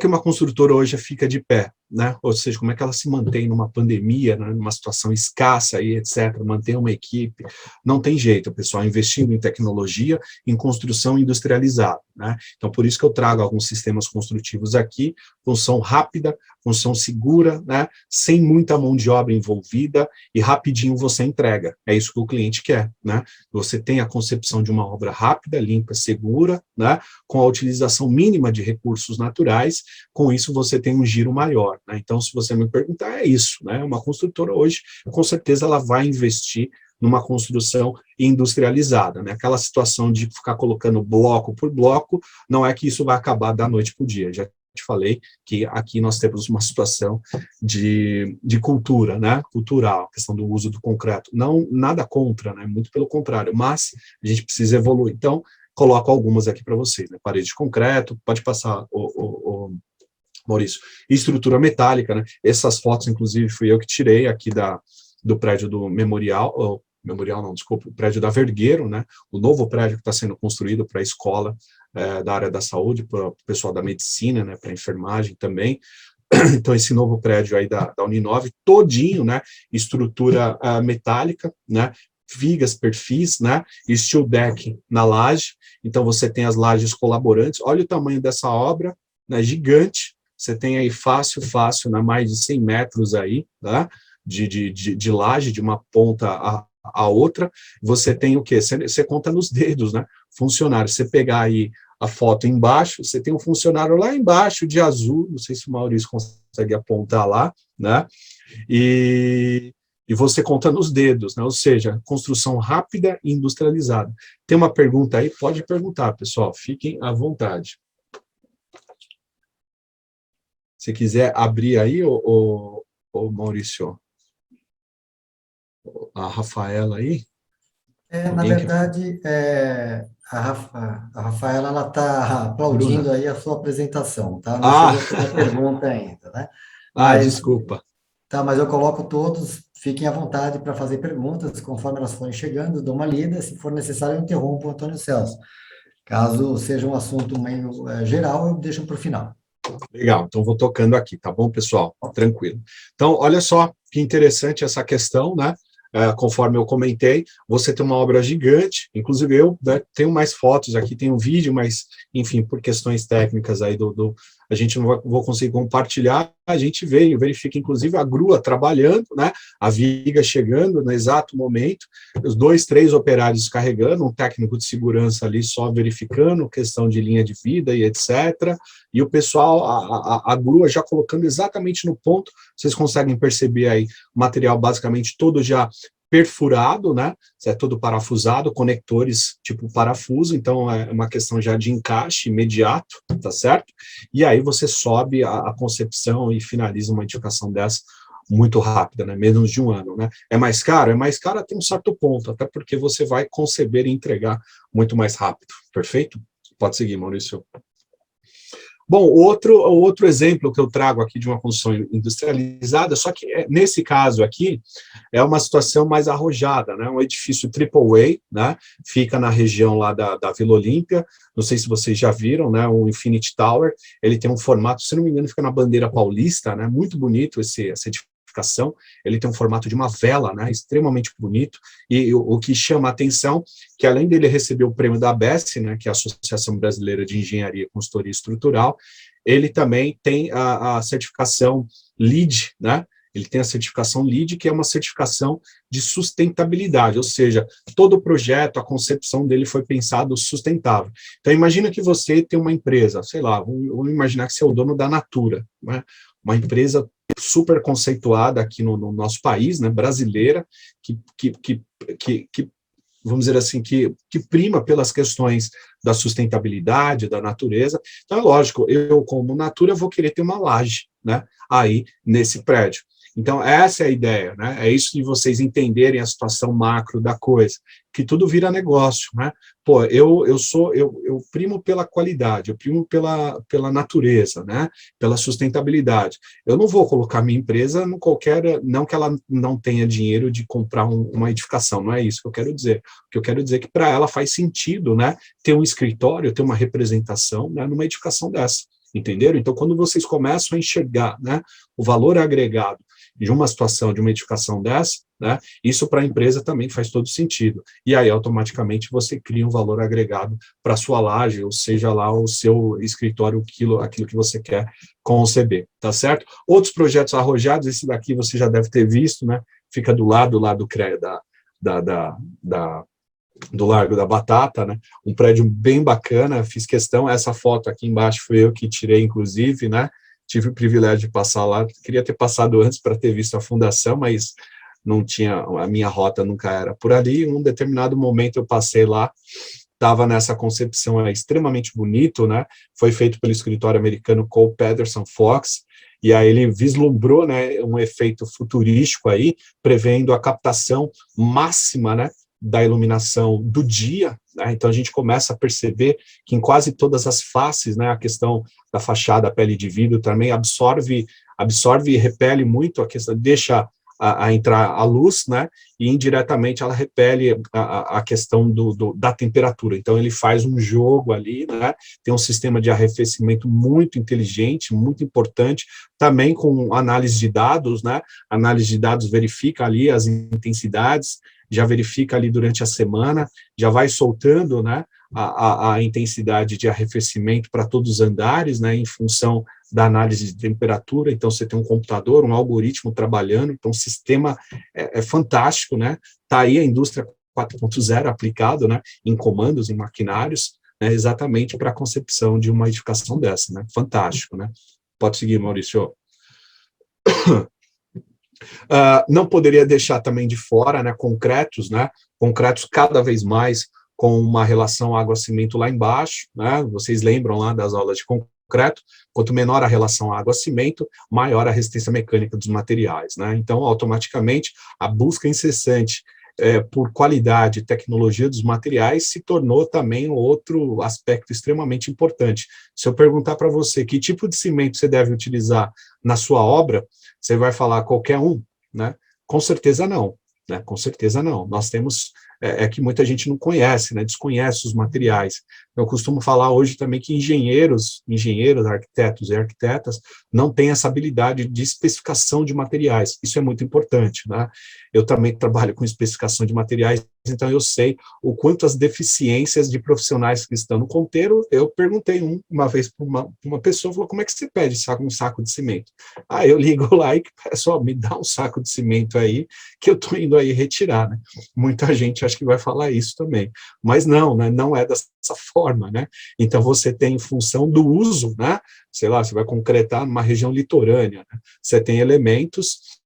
uma construtora hoje fica de pé, né? Ou seja, como é que ela se mantém numa pandemia, né? Numa situação escassa, aí, etc., manter uma equipe? Não tem jeito, pessoal, investindo em tecnologia, em construção industrializada, né? Então, por isso que eu trago alguns sistemas construtivos aqui, função rápida, função segura, né? Sem muita mão de obra envolvida, e rapidinho você entrega. É isso que o cliente quer, né? Você tem a concepção de uma obra rápida, limpa, segura, né? Com a utilização mínima de recursos naturais, com isso você tem um giro maior, né? Então, se você me perguntar, é isso, né? Uma construtora hoje, com certeza, ela vai investir numa construção industrializada, né? Aquela situação de ficar colocando bloco por bloco, não é que isso vai acabar da noite para o dia. Já te falei que aqui nós temos uma situação de cultura, né? Cultural, questão do uso do concreto. Não, nada contra, né? Muito pelo contrário, mas a gente precisa evoluir. Então, coloco algumas aqui para vocês, né? Parede de concreto, pode passar Maurício, estrutura metálica, né? Essas fotos, inclusive, fui eu que tirei aqui do prédio do Memorial não, desculpa, o prédio da Vergueiro, né? O novo prédio que está sendo construído para a escola da área da saúde, para o pessoal da medicina, né? Para a enfermagem também. Então, esse novo prédio aí da Uninove, todinho, né? Estrutura metálica, né? Vigas, perfis, né? Steel deck na laje. Então, você tem as lajes colaborantes. Olha o tamanho dessa obra, né? Gigante. Você tem aí fácil, né, mais de 100 metros aí, tá? De laje, de uma ponta a outra. Você tem o quê? Você conta nos dedos, né? Funcionário. Você pegar aí a foto embaixo, você tem um funcionário lá embaixo, de azul, não sei se o Maurício consegue apontar lá, né? E você conta nos dedos, né? Ou seja, construção rápida e industrializada. Tem uma pergunta aí? Pode perguntar, pessoal. Fiquem à vontade. Se quiser abrir aí, o Maurício, a Rafaela aí. Na verdade, a Rafaela, ela está aplaudindo Bruna. aí a sua apresentação, tá? Não chegou a fazer pergunta ainda, né? Mas, Desculpa. Tá, mas eu coloco todos, fiquem à vontade para fazer perguntas, conforme elas forem chegando, eu dou uma lida, se for necessário eu interrompo o Antônio Celso. Caso seja um assunto meio geral, eu deixo para o final. Legal, então vou tocando aqui, tá bom, pessoal? Tranquilo. Então, olha só que interessante essa questão, né? Conforme eu comentei, você tem uma obra gigante, inclusive eu, né, tenho mais fotos aqui, tenho um vídeo, mas, enfim, por questões técnicas aí a gente não vou conseguir compartilhar, a gente verifica, inclusive, a grua trabalhando, né, a viga chegando no exato momento, os 2, 3 operários carregando, um técnico de segurança ali só verificando, questão de linha de vida e etc., e o pessoal, a grua já colocando exatamente no ponto, vocês conseguem perceber aí, o material basicamente todo já perfurado, né? É todo parafusado, conectores tipo parafuso, então é uma questão já de encaixe imediato, tá certo? E aí você sobe a concepção e finaliza uma edificação dessa muito rápida, né? Menos de um ano, né? É mais caro? É mais caro até um certo ponto, até porque você vai conceber e entregar muito mais rápido, perfeito? Pode seguir, Maurício. Bom, outro exemplo que eu trago aqui de uma construção industrializada, só que nesse caso aqui é uma situação mais arrojada, né? Um edifício AAA, né? Fica na região lá da Vila Olímpia, não sei se vocês já viram, né? O Infinity Tower, ele tem um formato, se não me engano, fica na bandeira paulista, né? Muito bonito essa edificação. Ele tem um formato de uma vela, né, extremamente bonito, e o que chama a atenção, que além dele receber o prêmio da ABESC, né, que é a Associação Brasileira de Engenharia, Consultoria Estrutural, ele também tem a certificação LEED, né, ele tem a certificação LEED, que é uma certificação de sustentabilidade, ou seja, todo o projeto, a concepção dele foi pensado sustentável. Então, imagina que você tem uma empresa, sei lá, vamos imaginar que você é o dono da Natura, né, uma empresa super conceituada aqui no nosso país, né, brasileira, que vamos dizer assim, que prima pelas questões da sustentabilidade, da natureza. Então, é lógico, eu, como Natura, vou querer ter uma laje, né, aí nesse prédio. Então, essa é a ideia, né? É isso de vocês entenderem a situação macro da coisa, que tudo vira negócio, né? Pô, eu primo pela qualidade, eu primo pela natureza, né? Pela sustentabilidade. Eu não vou colocar minha empresa no qualquer, não que ela não tenha dinheiro de comprar uma edificação, não é isso que eu quero dizer. O que eu quero dizer é que para ela faz sentido, né? Ter um escritório, ter uma representação, né, numa edificação dessa. Entenderam? Então, quando vocês começam a enxergar, né, o valor agregado de uma situação, de uma edificação dessa, né, isso para a empresa também faz todo sentido. E aí, automaticamente, você cria um valor agregado para a sua laje, ou seja lá o seu escritório, aquilo que você quer conceber, tá certo? Outros projetos arrojados, esse daqui você já deve ter visto, né, fica do lado lá do CREA do Largo da Batata, né? Um prédio bem bacana, fiz questão, essa foto aqui embaixo foi eu que tirei, inclusive, né? Tive o privilégio de passar lá, queria ter passado antes para ter visto a fundação, mas não tinha, a minha rota nunca era por ali, em um determinado momento eu passei lá, estava nessa concepção, é extremamente bonito, né? Foi feito pelo escritório americano Cole Patterson Fox, e aí ele vislumbrou, né, um efeito futurístico aí, prevendo a captação máxima, né, da iluminação do dia, né? Então a gente começa a perceber que em quase todas as faces, né, a questão da fachada, a pele de vidro também absorve e repele muito a questão, deixa a entrar a luz, né, e indiretamente ela repele a questão da temperatura. Então ele faz um jogo ali, né, tem um sistema de arrefecimento muito inteligente, muito importante, também com análise de dados, né, análise de dados verifica ali as intensidades, já verifica ali durante a semana, já vai soltando, né, a intensidade de arrefecimento para todos os andares, né, em função da análise de temperatura. Então você tem um computador, um algoritmo trabalhando, então o sistema é fantástico, né, está aí a indústria 4.0 aplicado, né, em comandos, em maquinários, né, exatamente para a concepção de uma edificação dessa, né, fantástico, né. Pode seguir, Maurício. Não poderia deixar também de fora, né, concretos cada vez mais com uma relação água-cimento lá embaixo, né, vocês lembram lá das aulas de concreto, quanto menor a relação água-cimento, maior a resistência mecânica dos materiais, né, então automaticamente a busca incessante por qualidade e tecnologia dos materiais, se tornou também outro aspecto extremamente importante. Se eu perguntar para você que tipo de cimento você deve utilizar na sua obra, você vai falar qualquer um, né? Com certeza não, né? Com certeza não. Nós temos, que muita gente não conhece, né? Desconhece os materiais. Eu costumo falar hoje também que engenheiros, arquitetos e arquitetas não têm essa habilidade de especificação de materiais. Isso é muito importante, né? Eu também trabalho com especificação de materiais, então eu sei o quanto as deficiências de profissionais que estão no ponteiro. Eu perguntei uma vez para uma pessoa, falou, como é que você pede um saco de cimento? Ah, eu ligo lá e peço, me dá um saco de cimento aí, que eu estou indo aí retirar, né? Muita gente acha que vai falar isso também, mas não, né? Não é dessa forma, né? Então você tem, em função do uso, né? Sei lá, você vai concretar numa região litorânea, né? Você tem elementos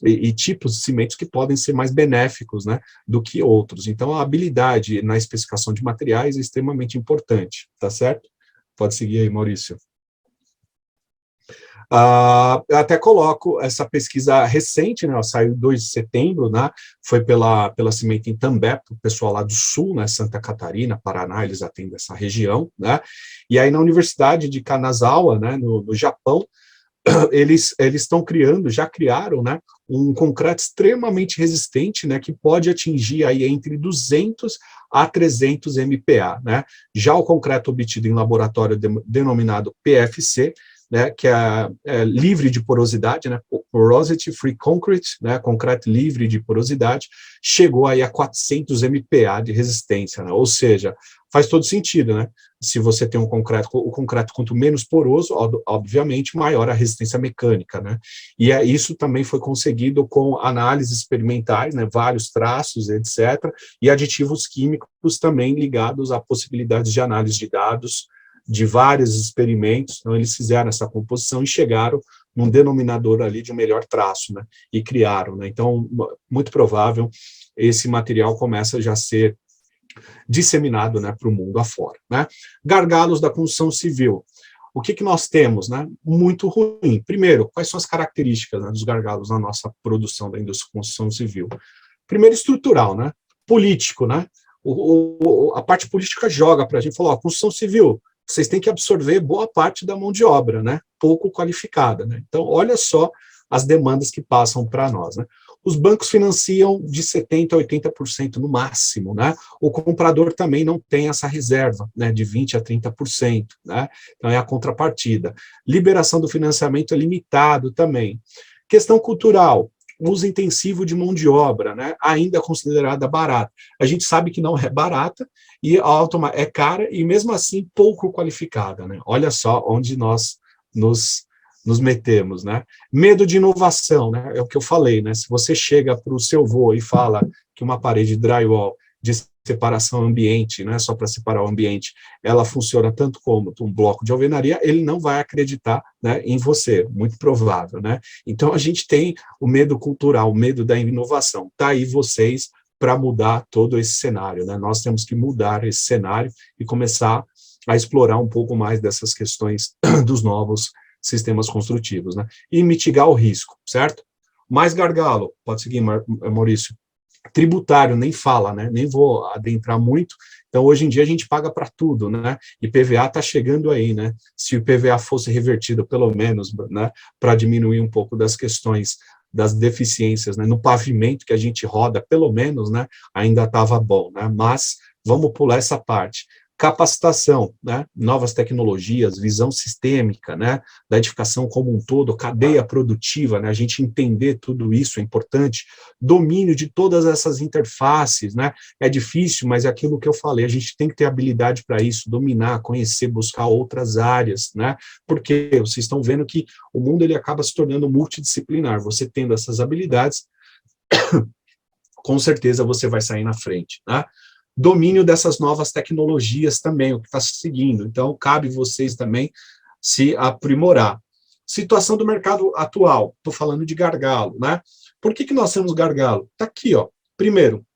e tipos de cimentos que podem ser mais benéficos, né, do que outros. Então, a habilidade na especificação de materiais é extremamente importante, tá certo? Pode seguir aí, Maurício. Eu até coloco essa pesquisa recente, né, saiu 2 de setembro, né, foi pela Cimento em També, o pessoal lá do Sul, né, Santa Catarina, Paraná, eles atendem essa região, né, e aí na Universidade de Kanazawa, né, no Japão, eles já criaram, né, um concreto extremamente resistente, né, que pode atingir aí entre 200 a 300 MPa, né. Já o concreto obtido em laboratório denominado PFC, né, que é livre de porosidade, né, Porosity Free Concrete, né, concreto livre de porosidade, chegou aí a 400 MPa de resistência, né, ou seja, faz todo sentido, né, se você tem o concreto quanto menos poroso, obviamente, maior a resistência mecânica, né, e isso também foi conseguido com análises experimentais, né, vários traços, etc., e aditivos químicos também ligados a possibilidades de análise de dados, de vários experimentos. Então eles fizeram essa composição e chegaram num denominador ali de um melhor traço, né, e criaram, né, então, muito provável, esse material começa já a ser disseminado, né, para o mundo afora, né. Gargalos da construção civil. O que nós temos, né, muito ruim. Primeiro, quais são as características, né, dos gargalos na nossa produção da indústria de construção civil? Primeiro, estrutural, né, político, né, a parte política joga para a gente, falou, ó, construção civil, vocês têm que absorver boa parte da mão de obra, né, pouco qualificada, né, então olha só as demandas que passam para nós, né. Os bancos financiam de 70% a 80% no máximo, né, o comprador também não tem essa reserva, né, de 20% a 30%, né, então é a contrapartida. Liberação do financiamento é limitado também. Questão cultural, uso intensivo de mão de obra, né, ainda considerada barata. A gente sabe que não é barata, e é cara, e mesmo assim pouco qualificada, né? Olha só onde nós nos metemos, né? Medo de inovação, né? É o que eu falei, né? Se você chega para o seu vô e fala que uma parede drywall de separação ambiente, né, só para separar o ambiente, ela funciona tanto como um bloco de alvenaria, ele não vai acreditar, né, em você, muito provável, né? Então a gente tem o medo cultural, o medo da inovação. Tá aí vocês para mudar todo esse cenário, né? Nós temos que mudar esse cenário e começar a explorar um pouco mais dessas questões dos novos sistemas construtivos, né? E mitigar o risco, certo? Mais gargalo, pode seguir, Maurício. Tributário, nem fala, né? Nem vou adentrar muito. Então, hoje em dia, a gente paga para tudo, né? E PVA está chegando aí, né? Se o PVA fosse revertido, pelo menos, né, para diminuir um pouco das questões das deficiências, né, no pavimento que a gente roda, pelo menos, né, ainda estava bom, né? Mas vamos pular essa parte. Capacitação, né, novas tecnologias, visão sistêmica, né, da edificação como um todo, cadeia produtiva, né, a gente entender tudo isso é importante, domínio de todas essas interfaces, né, é difícil, mas é aquilo que eu falei, a gente tem que ter habilidade para isso, dominar, conhecer, buscar outras áreas, né, porque vocês estão vendo que o mundo ele acaba se tornando multidisciplinar, você tendo essas habilidades, com certeza você vai sair na frente, né. Domínio dessas novas tecnologias também, o que está se seguindo. Então, cabe vocês também se aprimorar. Situação do mercado atual, estou falando de gargalo, né? Por que nós temos gargalo? Está aqui, ó. Primeiro,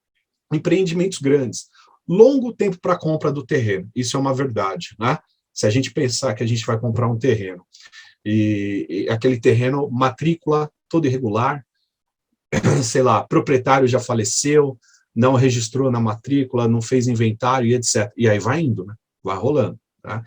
empreendimentos grandes. Longo tempo para a compra do terreno, isso é uma verdade, né? Se a gente pensar que a gente vai comprar um terreno, e aquele terreno, matrícula todo irregular, sei lá, proprietário já faleceu, não registrou na matrícula, não fez inventário e etc. E aí vai indo, né? Vai rolando. Tá?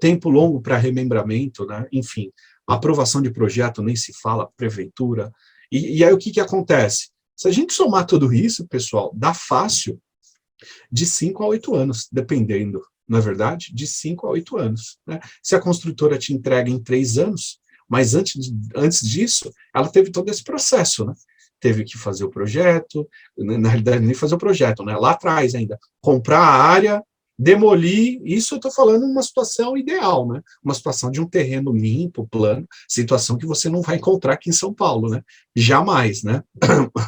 Tempo longo para remembramento, né? Enfim, aprovação de projeto nem se fala, prefeitura. E aí o que acontece? Se a gente somar tudo isso, pessoal, dá fácil de 5 a 8 anos, dependendo, não é verdade? De 5 a 8 anos. Né? Se a construtora te entrega em 3 anos, mas antes disso, ela teve todo esse processo, né? Teve que fazer o projeto, na realidade, nem fazer o projeto, né? Lá atrás ainda, comprar a área, demolir, isso eu estou falando uma situação ideal, né? Uma situação de um terreno limpo, plano, situação que você não vai encontrar aqui em São Paulo, né? Jamais, né?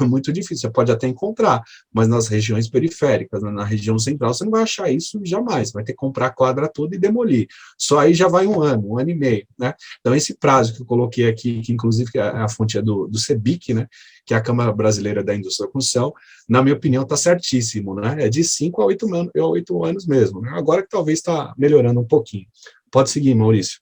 Muito difícil, você pode até encontrar, mas nas regiões periféricas, né? Na região central, você não vai achar isso jamais, vai ter que comprar a quadra toda e demolir. Só aí já vai um ano e meio, né? Então, esse prazo que eu coloquei aqui, que inclusive a fonte é do CEBIC, né? Que é a Câmara Brasileira da Indústria da Construção, na minha opinião, está certíssimo, né? É de 5 a 8 anos mesmo, né? Agora que talvez está melhorando um pouquinho. Pode seguir, Maurício.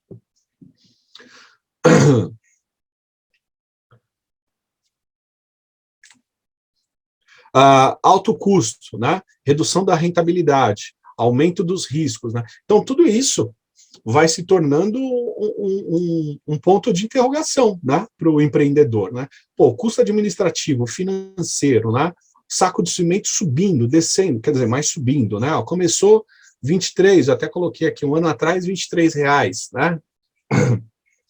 Alto custo, né? Redução da rentabilidade, aumento dos riscos, né? Então, tudo isso vai se tornando um ponto de interrogação, né, para o empreendedor, né? Pô, custo administrativo, financeiro, né? Saco de cimento subindo, descendo, quer dizer, mais subindo, né? Ó, começou 23, até coloquei aqui um ano atrás, R$ 23, né?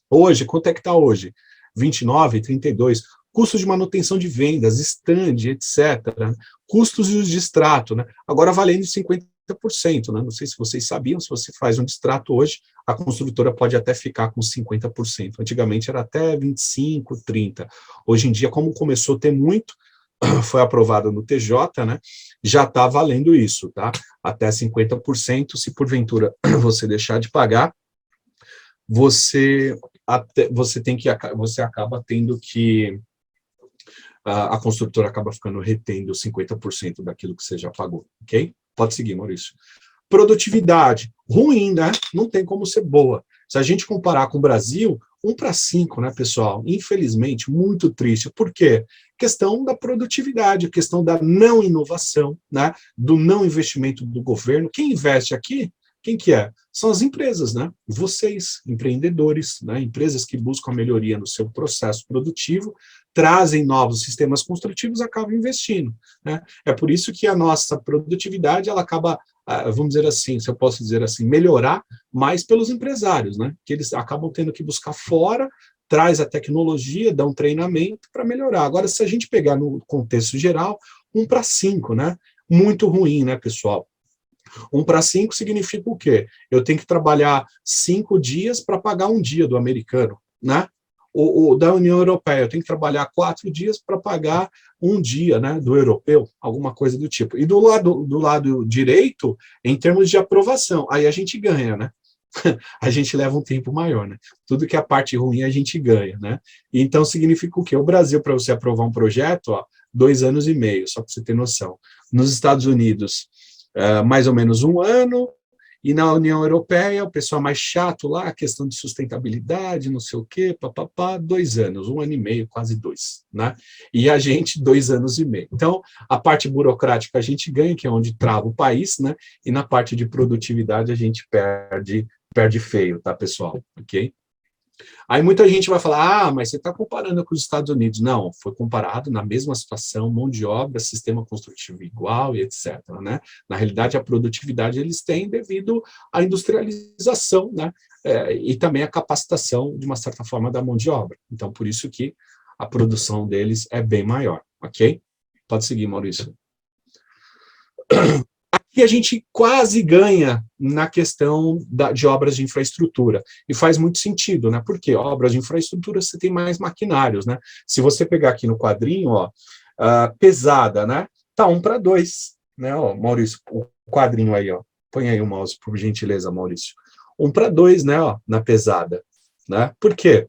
Hoje, quanto é que está hoje? 29, 32. Custos de manutenção de vendas, stand, etc. Custos de extrato, né? Agora valendo 50%, né? Não sei se vocês sabiam, se você faz um distrato hoje, a construtora pode até ficar com 50%. Antigamente era até 25, 30. Hoje em dia, como começou a ter muito, foi aprovado no TJ, né? Já está valendo isso, tá? Até 50%, se porventura você deixar de pagar, você acaba tendo que a construtora acaba retendo 50% daquilo que você já pagou, ok? Pode seguir, Maurício. Produtividade, ruim, né? Não tem como ser boa. Se a gente comparar com o Brasil, 1 para 5, né, pessoal? Infelizmente, muito triste. Por quê? Questão da produtividade, questão da não inovação, né? Do não investimento do governo. Quem investe aqui, quem que é? São as empresas, né? Vocês, empreendedores, né? Empresas que buscam a melhoria no seu processo produtivo, trazem novos sistemas construtivos, acabam investindo, né? É por isso que a nossa produtividade, ela acaba, vamos dizer assim, se eu posso dizer assim, melhorar mais pelos empresários, né? Que eles acabam tendo que buscar fora, traz a tecnologia, dá um treinamento para melhorar. Agora, se a gente pegar no contexto geral, 1 para 5, né? Muito ruim, né, pessoal? 1 para 5 significa o quê? Eu tenho que trabalhar 5 dias para pagar um dia do americano, né? O da União Europeia, eu tenho que trabalhar 4 dias para pagar um dia, né, do europeu, alguma coisa do tipo. E do lado direito, em termos de aprovação, aí a gente ganha, né? A gente leva um tempo maior, né? Tudo que é a parte ruim a gente ganha, né? Então significa o quê? O Brasil, para você aprovar um projeto, ó, 2 anos e meio, só para você ter noção. Nos Estados Unidos, mais ou menos 1 ano, e na União Europeia, o pessoal mais chato lá, a questão de sustentabilidade, não sei o quê, 2 anos, 1 ano e meio, quase 2, né? E a gente, 2 anos e meio. Então, a parte burocrática a gente ganha, que é onde trava o país, né? E na parte de produtividade a gente perde feio, tá, pessoal? Ok? Aí muita gente vai falar, mas você está comparando com os Estados Unidos. Não, foi comparado na mesma situação, mão de obra, sistema construtivo igual e etc. Né? Na realidade, a produtividade eles têm devido à industrialização, né? E também a capacitação, de uma certa forma, da mão de obra. Então, por isso que a produção deles é bem maior, ok? Pode seguir, Maurício. Que a gente quase ganha na questão de obras de infraestrutura. E faz muito sentido, né? Porque obras de infraestrutura você tem mais maquinários, né? Se você pegar aqui no quadrinho, ó, pesada, né? Tá 1 para 2, né? Ó, Maurício, o quadrinho aí, ó. Põe aí o mouse, por gentileza, Maurício. 1 para 2, né? Ó, na pesada, né? Por quê?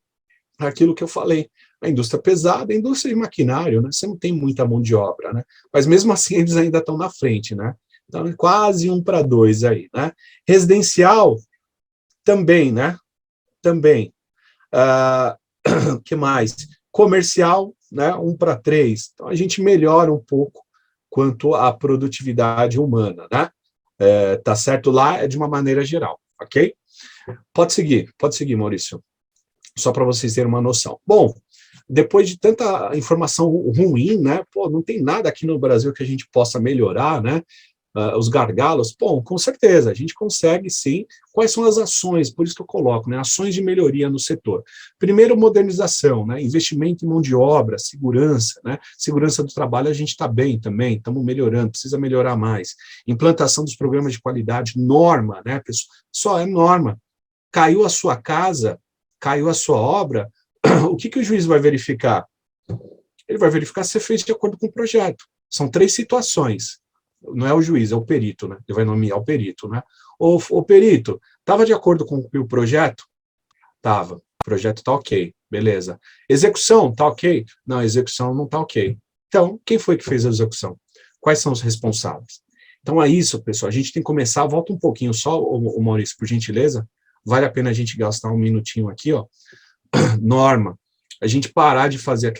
Aquilo que eu falei. A indústria pesada, a indústria de maquinário, né? Você não tem muita mão de obra, né? Mas mesmo assim eles ainda estão na frente, né? Então, quase 1 para 2 aí, né? Residencial, também, né? Também. Que mais? Comercial, né? 1 para 3. Então, a gente melhora um pouco quanto à produtividade humana, né? Tá certo? Lá é de uma maneira geral, ok? Pode seguir, Maurício, só para vocês terem uma noção. Bom, depois de tanta informação ruim, né? Pô, não tem nada aqui no Brasil que a gente possa melhorar, né? Os gargalos, bom, com certeza, a gente consegue sim. Quais são as ações? Por isso que eu coloco, né? Ações de melhoria no setor. Primeiro, modernização, né? Investimento em mão de obra, segurança, né? Segurança do trabalho, a gente está bem também, estamos melhorando, precisa melhorar mais. Implantação dos programas de qualidade, norma, né? Só é norma. Caiu a sua casa, caiu a sua obra, o que o juiz vai verificar? Ele vai verificar se é feito de acordo com o projeto. São 3 situações. Não é o juiz, é o perito, né? Ele vai nomear o perito, né? O perito, estava de acordo com o projeto? Estava. O projeto está ok, beleza. Execução, está ok? Não, a execução não está ok. Então, quem foi que fez a execução? Quais são os responsáveis? Então, é isso, pessoal. A gente tem que começar, volta um pouquinho só, o Maurício, por gentileza. Vale a pena a gente gastar um minutinho aqui, ó. Norma. A gente parar de fazer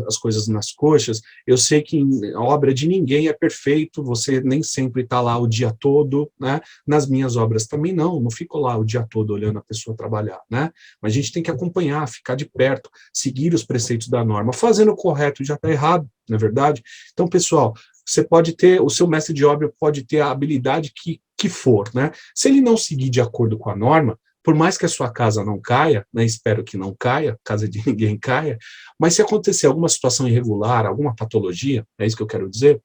as coisas nas coxas. Eu sei que a obra de ninguém é perfeito, você nem sempre está lá o dia todo, né? Nas minhas obras também não fico lá o dia todo olhando a pessoa trabalhar, né? Mas a gente tem que acompanhar, ficar de perto, seguir os preceitos da norma. Fazendo o correto já está errado, não é verdade? Então, pessoal, você pode ter, o seu mestre de obra pode ter a habilidade que for, né? Se ele não seguir de acordo com a norma, por mais que a sua casa não caia, né, espero que não caia, casa de ninguém caia, mas se acontecer alguma situação irregular, alguma patologia, é isso que eu quero dizer,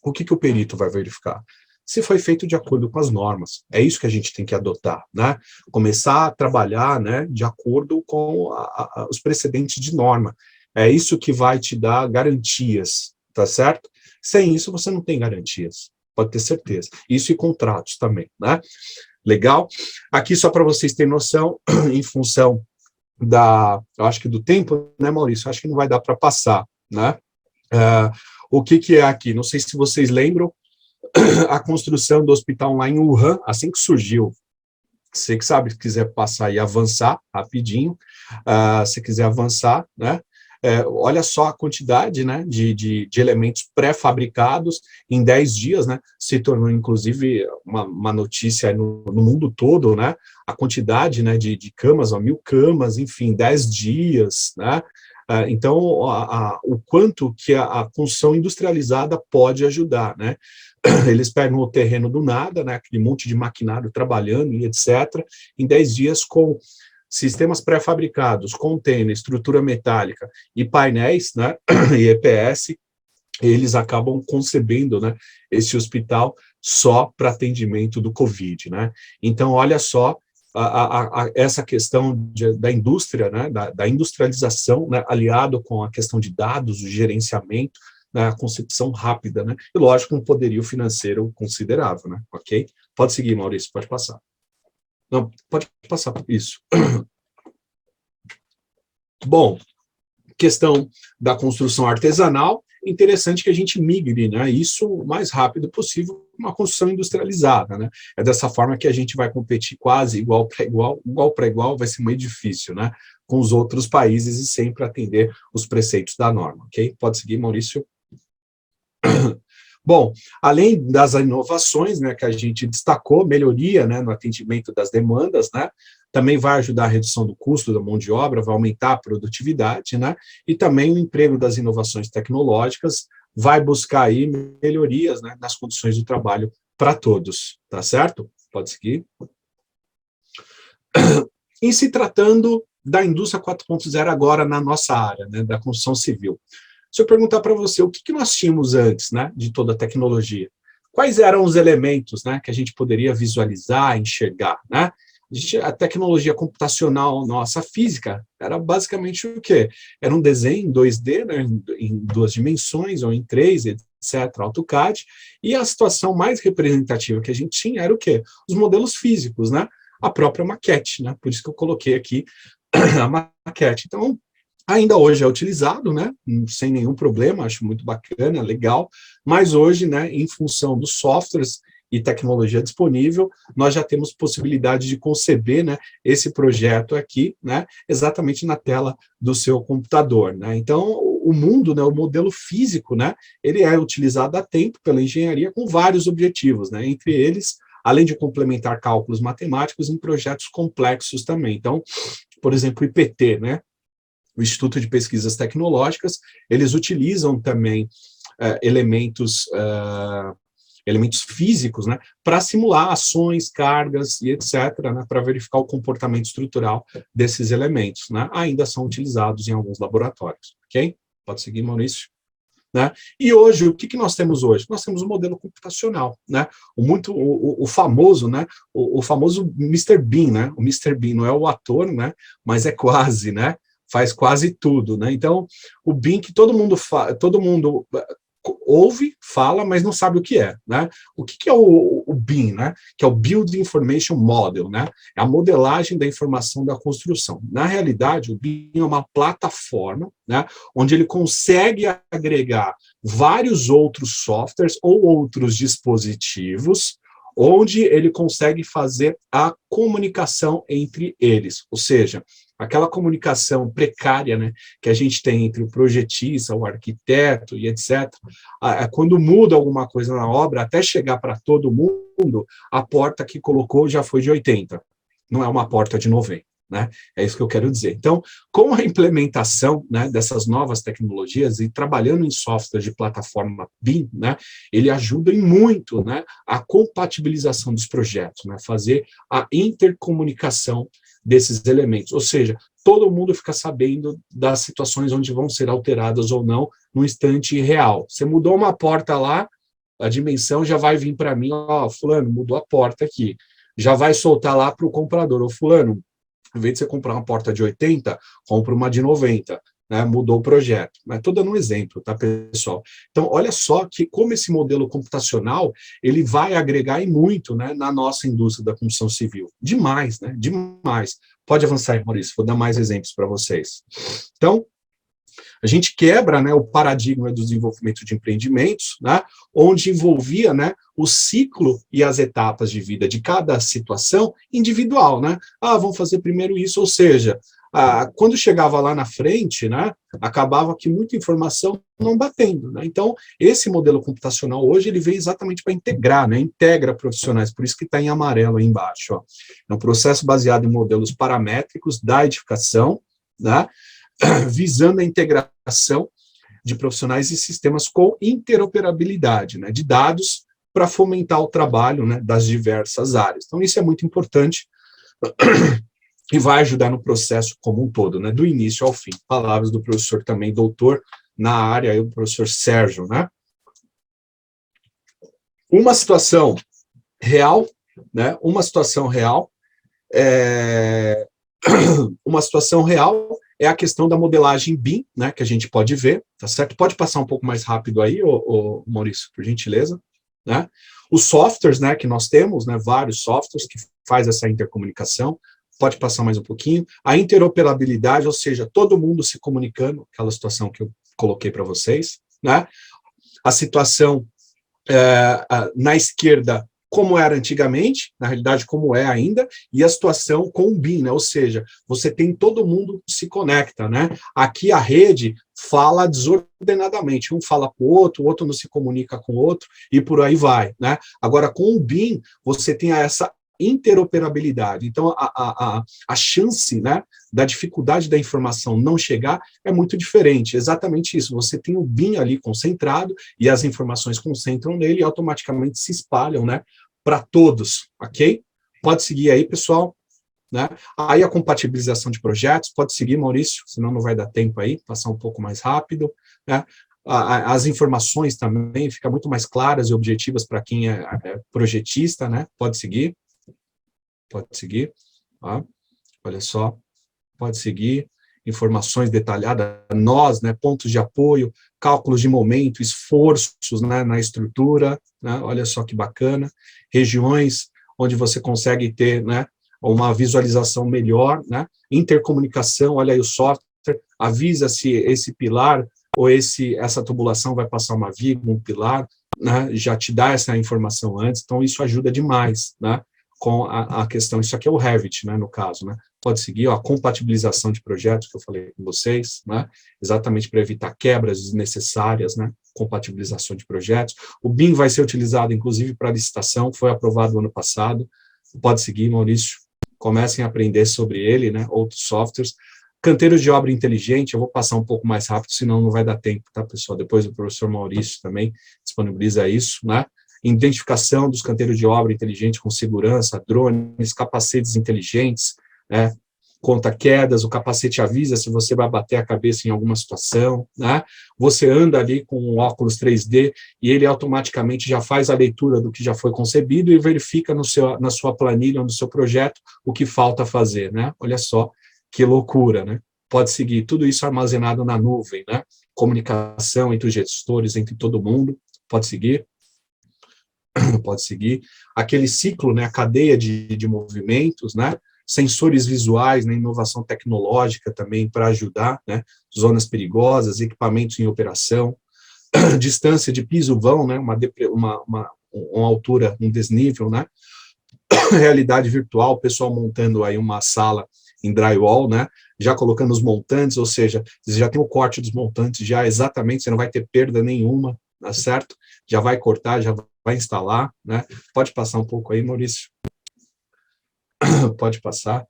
o que o perito vai verificar? Se foi feito de acordo com as normas. É isso que a gente tem que adotar, né? Começar a trabalhar, né, de acordo com os precedentes de norma. É isso que vai te dar garantias, tá certo? Sem isso, você não tem garantias, pode ter certeza. Isso e contratos também, né? Legal? Aqui, só para vocês terem noção, em função eu acho que do tempo, né, Maurício? Acho que não vai dar para passar, né? O que é aqui? Não sei se vocês lembram, a construção do hospital lá em Wuhan, assim que surgiu. Você que sabe, se quiser passar e avançar rapidinho, se quiser avançar, né? Olha só a quantidade, né, de elementos pré-fabricados em 10 dias, né, se tornou, inclusive, uma notícia no mundo todo, né, a quantidade, né, de camas, 1.000 camas, enfim, 10 dias, né, então, o quanto que a construção industrializada pode ajudar, né, eles pegam o terreno do nada, né, aquele monte de maquinário trabalhando e etc., em 10 dias com sistemas pré-fabricados, container, estrutura metálica e painéis, né, e EPS, eles acabam concebendo, né, esse hospital só para atendimento do Covid, né? Então, olha só essa questão da indústria, né, da industrialização, né, aliado com a questão de dados, o gerenciamento, né, a concepção rápida, né, e lógico, um poderio financeiro considerável, né, ok? Pode seguir, Maurício, pode passar. Não, pode passar por isso. Bom, questão da construção artesanal, interessante que a gente migre, né, isso o mais rápido possível para uma construção industrializada, né? É dessa forma que a gente vai competir quase igual para igual, vai ser meio difícil, né, com os outros países e sempre atender os preceitos da norma, ok? Pode seguir, Maurício. Bom, além das inovações, né, que a gente destacou, melhoria, né, no atendimento das demandas, né, também vai ajudar a redução do custo da mão de obra, vai aumentar a produtividade, né, e também o emprego das inovações tecnológicas vai buscar aí melhorias, né, nas condições do trabalho para todos, tá certo? Pode seguir. Em se tratando da indústria 4.0 agora na nossa área, né, da construção civil. Se eu perguntar para você, o que nós tínhamos antes, né, de toda a tecnologia? Quais eram os elementos, né, que a gente poderia visualizar, enxergar, né? A tecnologia computacional nossa, física, era basicamente o quê? Era um desenho em 2D, né, em 2 dimensões, ou em 3, etc., AutoCAD, e a situação mais representativa que a gente tinha era o quê? Os modelos físicos, né? A própria maquete, né? Por isso que eu coloquei aqui a maquete. Então, ainda hoje é utilizado, né, sem nenhum problema, acho muito bacana, legal, mas hoje, né, em função dos softwares e tecnologia disponível, nós já temos possibilidade de conceber, né, esse projeto aqui, né, exatamente na tela do seu computador, né. Então, o mundo, né, o modelo físico, né, ele é utilizado há tempo pela engenharia com vários objetivos, né, entre eles, além de complementar cálculos matemáticos em projetos complexos também. Então, por exemplo, o IPT, né, o Instituto de Pesquisas Tecnológicas, eles utilizam também elementos físicos, né, para simular ações, cargas e etc., né, para verificar o comportamento estrutural desses elementos, né, ainda são utilizados em alguns laboratórios, ok? Pode seguir, Maurício. Né? E hoje, o que nós temos hoje? Nós temos um modelo computacional, né? O famoso, né? O famoso Mr. Bean, né? O Mr. Bean não é o ator, né? Mas é quase, né? Faz quase tudo, né? Então, o Bean que todo mundo ouve, fala, mas não sabe o que é, né? O que é o BIM, né? Que é o Build Information Model, né? É a modelagem da informação da construção. Na realidade, o BIM é uma plataforma, né? Onde ele consegue agregar vários outros softwares ou outros dispositivos, onde ele consegue fazer a comunicação entre eles, ou seja, aquela comunicação precária, né, que a gente tem entre o projetista, o arquiteto e etc., quando muda alguma coisa na obra, até chegar para todo mundo, a porta que colocou já foi de 80, não é uma porta de 90. Né? É isso que eu quero dizer. Então, com a implementação, né, dessas novas tecnologias e trabalhando em software de plataforma BIM, né, ele ajuda em muito, né, a compatibilização dos projetos, né, fazer a intercomunicação desses elementos, ou seja, todo mundo fica sabendo das situações onde vão ser alteradas ou não no instante real. Você mudou uma porta lá, a dimensão já vai vir para mim, ó, fulano, mudou a porta aqui, já vai soltar lá para o comprador, ô fulano, em vez de você comprar uma porta de 80, compra uma de 90, né? Mudou o projeto. Estou dando um exemplo, tá, pessoal? Então, olha só que como esse modelo computacional, ele vai agregar e muito, né, na nossa indústria da construção civil. Demais, né? Demais. Pode avançar aí, Maurício, vou dar mais exemplos para vocês. Então, a gente quebra, né, o paradigma do desenvolvimento de empreendimentos, né, onde envolvia, né, o ciclo e as etapas de vida de cada situação individual, né? Vamos fazer primeiro isso, ou seja, quando chegava lá na frente, né, acabava que muita informação não batendo, né? Então, esse modelo computacional hoje, ele vem exatamente para integrar, né, integra profissionais, por isso que está em amarelo aí embaixo, ó. É um processo baseado em modelos paramétricos da edificação, né, visando a integração de profissionais e sistemas com interoperabilidade, né, de dados para fomentar o trabalho, né, das diversas áreas. Então, isso é muito importante e vai ajudar no processo como um todo, né, do início ao fim. Palavras do professor também, doutor na área, o professor Sérgio, né. Uma situação real, né, uma situação real é a questão da modelagem BIM, né, que a gente pode ver, tá certo? Pode passar um pouco mais rápido aí, ô Maurício, por gentileza, né? Os softwares, né, que nós temos, né, vários softwares que faz essa intercomunicação, pode passar mais um pouquinho. A interoperabilidade, ou seja, todo mundo se comunicando, aquela situação que eu coloquei para vocês, né? A situação na esquerda, como era antigamente, na realidade como é ainda, e a situação com o BIM, né? Ou seja, você tem todo mundo se conecta, né? Aqui a rede fala desordenadamente, um fala com o outro não se comunica com o outro, e por aí vai, né? Agora, com o BIM, você tem essa interoperabilidade, então a chance, né, da dificuldade da informação não chegar é muito diferente, exatamente isso, você tem o BIM ali concentrado, e as informações concentram nele e automaticamente se espalham, né, para todos, ok? Pode seguir aí, pessoal, né? Aí a compatibilização de projetos, pode seguir, Maurício, senão não vai dar tempo aí, passar um pouco mais rápido, né? As informações também ficam muito mais claras e objetivas para quem é projetista, né? Pode seguir, tá? Olha só, pode seguir, informações detalhadas, nós, né, pontos de apoio, cálculos de momento, esforços, né, na estrutura, né, olha só que bacana, regiões onde você consegue ter, né, uma visualização melhor, né, intercomunicação, olha aí o software, avisa se esse pilar ou essa tubulação vai passar uma viga, um pilar, né, já te dá essa informação antes, então isso ajuda demais, né, com a questão, isso aqui é o Revit, né, no caso, né, pode seguir, ó, a compatibilização de projetos que eu falei com vocês, né, exatamente para evitar quebras desnecessárias, né, compatibilização de projetos. O BIM vai ser utilizado, inclusive, para licitação, foi aprovado no ano passado, pode seguir, Maurício, comecem a aprender sobre ele, né, outros softwares. Canteiros de obra inteligente, eu vou passar um pouco mais rápido, senão não vai dar tempo, tá, pessoal? Depois o professor Maurício também disponibiliza isso, né? Identificação dos canteiros de obra inteligente com segurança, drones, capacetes inteligentes, né? Conta quedas, o capacete avisa se você vai bater a cabeça em alguma situação, né? Você anda ali com um óculos 3D e ele automaticamente já faz a leitura do que já foi concebido e verifica na sua planilha, no seu projeto, o que falta fazer, né? Olha só que loucura, né? Pode seguir, tudo isso armazenado na nuvem, né? Comunicação entre os gestores, entre todo mundo, pode seguir. Pode seguir. Aquele ciclo, né? A cadeia de movimentos, né? Sensores visuais, né, inovação tecnológica também para ajudar, né, zonas perigosas, equipamentos em operação, distância de piso-vão, né, uma altura, um desnível, né, realidade virtual, o pessoal montando aí uma sala em drywall, né, já colocando os montantes, ou seja, você já tem o corte dos montantes, já exatamente, você não vai ter perda nenhuma, tá certo? Já vai cortar, já vai instalar, né, pode passar um pouco aí, Maurício. Pode passar.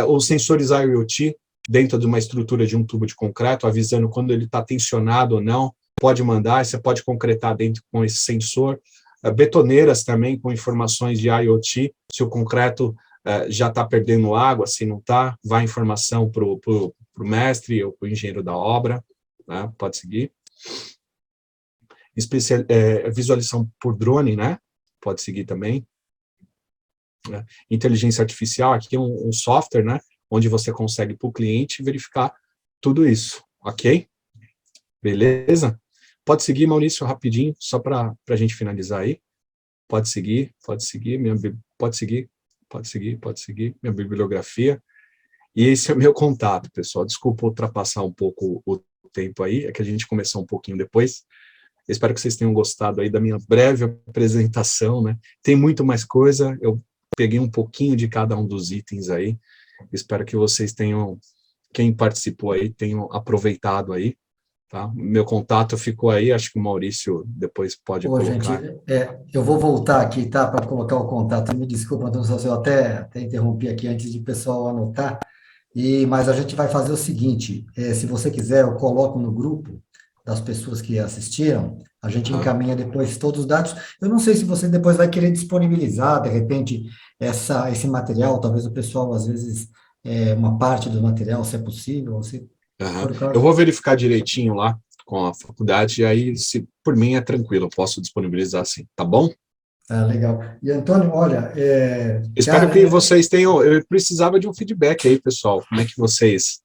Os sensores IoT, dentro de uma estrutura de um tubo de concreto, avisando quando ele está tensionado ou não, pode mandar, você pode concretar dentro com esse sensor. Betoneiras também, com informações de IoT, se o concreto já está perdendo água, se não está, vai informação para o mestre ou para o engenheiro da obra, né? Pode seguir. Visualização por drone, né? Pode seguir também. Inteligência artificial, aqui é um software, né, onde você consegue para o cliente verificar tudo isso, ok? Beleza? Pode seguir, Maurício, rapidinho, só para a gente finalizar aí. Pode seguir, pode seguir, minha bibliografia. E esse é o meu contato, pessoal. Desculpa ultrapassar um pouco o tempo aí, é que a gente começou um pouquinho depois. Espero que vocês tenham gostado aí da minha breve apresentação, né? Tem muito mais coisa, eu peguei um pouquinho de cada um dos itens aí, espero que vocês tenham, quem participou aí, tenham aproveitado aí, tá? Meu contato ficou aí, acho que o Maurício depois pode colocar. Gente, eu vou voltar aqui, tá, para colocar o contato, me desculpa, Antônio, eu até interrompi aqui antes de o pessoal anotar, mas a gente vai fazer o seguinte, se você quiser, eu coloco no grupo das pessoas que assistiram, a gente encaminha depois todos os dados. Eu não sei se você depois vai querer disponibilizar, de repente, esse material, talvez o pessoal, às vezes, uma parte do material, se é possível. Eu vou verificar direitinho lá com a faculdade, e aí, se por mim, é tranquilo, eu posso disponibilizar sim, tá bom? Legal. E, Antônio, olha... Espero que vocês tenham... Eu precisava de um feedback aí, pessoal, como é que vocês...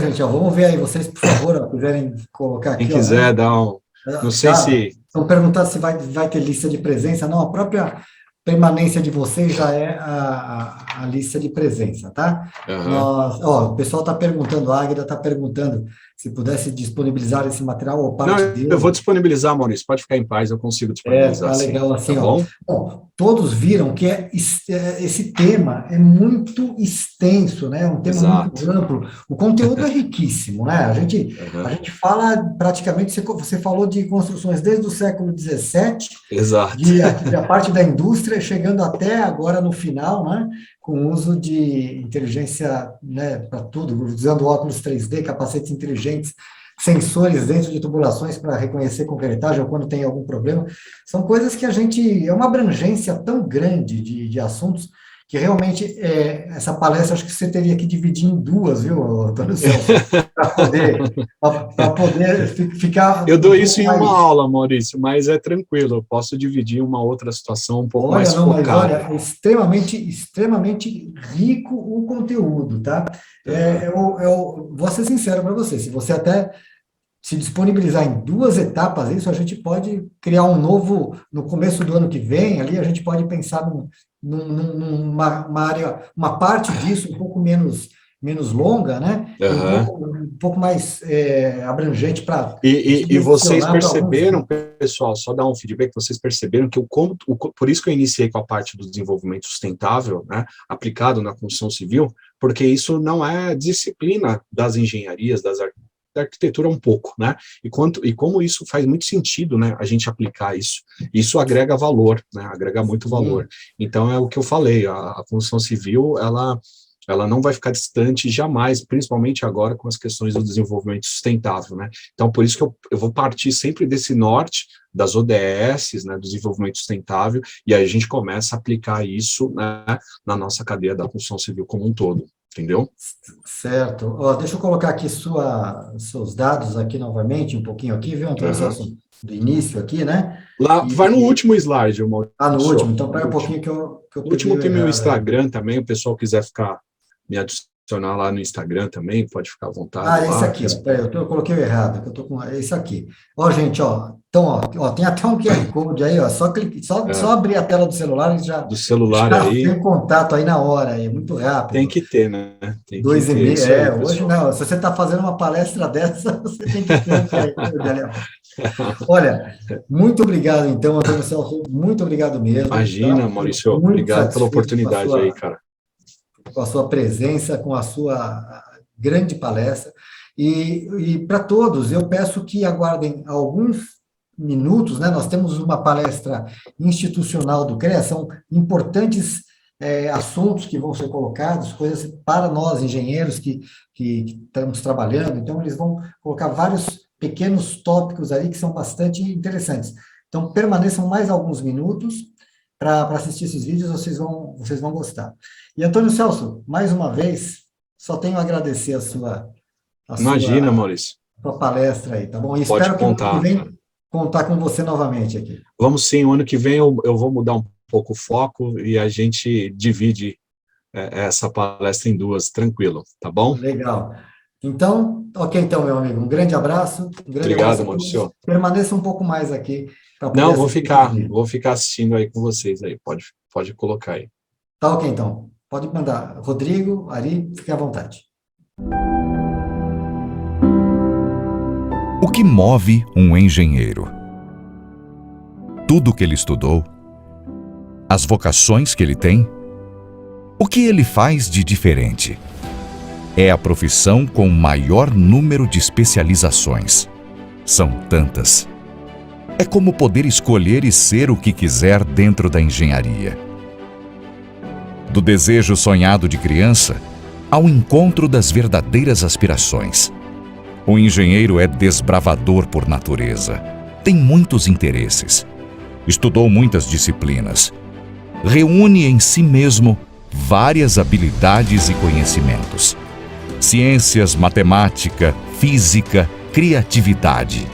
gente, vamos ver aí, vocês, por favor, quiserem colocar aqui... Quem quiser dar um... Não sei se... Estão perguntando se vai ter lista de presença. Não, a própria permanência de vocês já é a lista de presença, tá? O pessoal está perguntando, a Águida está perguntando se pudesse disponibilizar esse material ou parte dele. Eu vou disponibilizar, Maurício, pode ficar em paz, eu consigo disponibilizar. Tá legal assim, tá bom? Bom, todos viram que esse tema é muito extenso, né? É um tema muito amplo. O conteúdo é riquíssimo, né? A gente fala praticamente, você falou de construções desde o século XVII, de a parte da indústria, chegando até agora no final, né? Com o uso de inteligência, né, para tudo, usando óculos 3D, capacetes inteligentes, sensores dentro de tubulações para reconhecer concretagem ou quando tem algum problema. São coisas que é uma abrangência tão grande de assuntos que realmente essa palestra acho que você teria que dividir em duas, viu, Antônio Celso, para poder ficar... Eu dou isso em uma aula, Maurício, mas é tranquilo, eu posso dividir uma outra situação um pouco mais focada. Mas olha, é extremamente rico o conteúdo, tá? Eu vou ser sincero para você, se você até se disponibilizar em 2 etapas, isso a gente pode criar um novo, no começo do ano que vem, ali a gente pode pensar numa área, uma parte disso um pouco menos longa, né? Um pouco mais abrangente para... E vocês perceberam, pessoal, só dar um feedback, vocês perceberam que por isso que eu iniciei com a parte do desenvolvimento sustentável, né, aplicado na construção civil, porque isso não é disciplina das engenharias, da arquitetura um pouco, né? E como isso faz muito sentido, né? A gente aplicar isso agrega valor, né? Agrega muito valor. Então é o que eu falei, a construção civil, ela não vai ficar distante jamais, principalmente agora com as questões do desenvolvimento sustentável, né? Então, por isso que eu vou partir sempre desse norte, das ODS, né, do desenvolvimento sustentável, e aí a gente começa a aplicar isso, né, na nossa cadeia da construção civil como um todo, entendeu? Certo. Ó, deixa eu colocar aqui seus dados aqui novamente, um pouquinho aqui, viu, Antônio Celso? Do início aqui, né? Lá, vai no último slide, Maurício. No último, então pera um pouquinho que eu no último tem meu Instagram também, o pessoal quiser ficar me adicionar lá no Instagram também, pode ficar à vontade. Esse aqui, peraí, eu coloquei o errado, que eu tô com esse aqui. Ó, gente, então, tem até um QR Code aí, ó, só abrir a tela do celular e já... Do celular já aí. Tem contato aí na hora, aí, muito rápido. Tem que ter, né? Tem 2,5, hoje não, se você está fazendo uma palestra dessa, você tem que ter um QR Code ali, ó. Olha, muito obrigado, então, Antônio Celso, muito obrigado mesmo. Imagina, tá? Maurício, obrigado pela oportunidade aí, cara. Com a sua presença, com a sua grande palestra. E para todos, eu peço que aguardem alguns minutos, né? Nós temos uma palestra institucional do CREA, são importantes assuntos que vão ser colocados, coisas para nós, engenheiros que estamos trabalhando, então eles vão colocar vários pequenos tópicos aí que são bastante interessantes. Então, permaneçam mais alguns minutos para assistir esses vídeos, vocês vão gostar. E, Antônio Celso, mais uma vez, só tenho a agradecer a sua Maurício. Sua palestra aí, tá bom? E pode espero contar. Que vem contar com você novamente aqui. Vamos sim, o ano que vem eu vou mudar um pouco o foco e a gente divide essa palestra em duas, tranquilo, tá bom? Legal. Então, ok, então, meu amigo, um grande abraço. Obrigado, Maurício. Permaneça um pouco mais aqui. Não, vou ficar assistindo aí com vocês aí, pode colocar aí. Tá ok, então. Pode mandar. Rodrigo, Ari, fique à vontade. O que move um engenheiro? Tudo que ele estudou? As vocações que ele tem? O que ele faz de diferente? É a profissão com maior número de especializações. São tantas. É como poder escolher e ser o que quiser dentro da engenharia. Do desejo sonhado de criança ao encontro das verdadeiras aspirações. O engenheiro é desbravador por natureza. Tem muitos interesses. Estudou muitas disciplinas. Reúne em si mesmo várias habilidades e conhecimentos. Ciências, matemática, física, criatividade.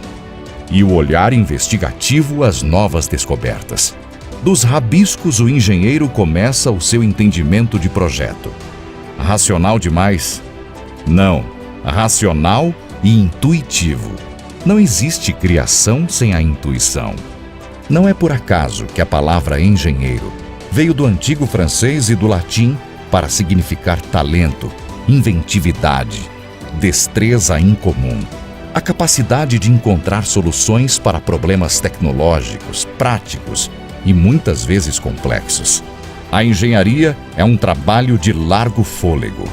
E o olhar investigativo às novas descobertas. Dos rabiscos, o engenheiro começa o seu entendimento de projeto. Racional demais? Não. Racional e intuitivo. Não existe criação sem a intuição. Não é por acaso que a palavra engenheiro veio do antigo francês e do latim para significar talento, inventividade, destreza incomum, a capacidade de encontrar soluções para problemas tecnológicos, práticos e muitas vezes complexos. A engenharia é um trabalho de largo fôlego.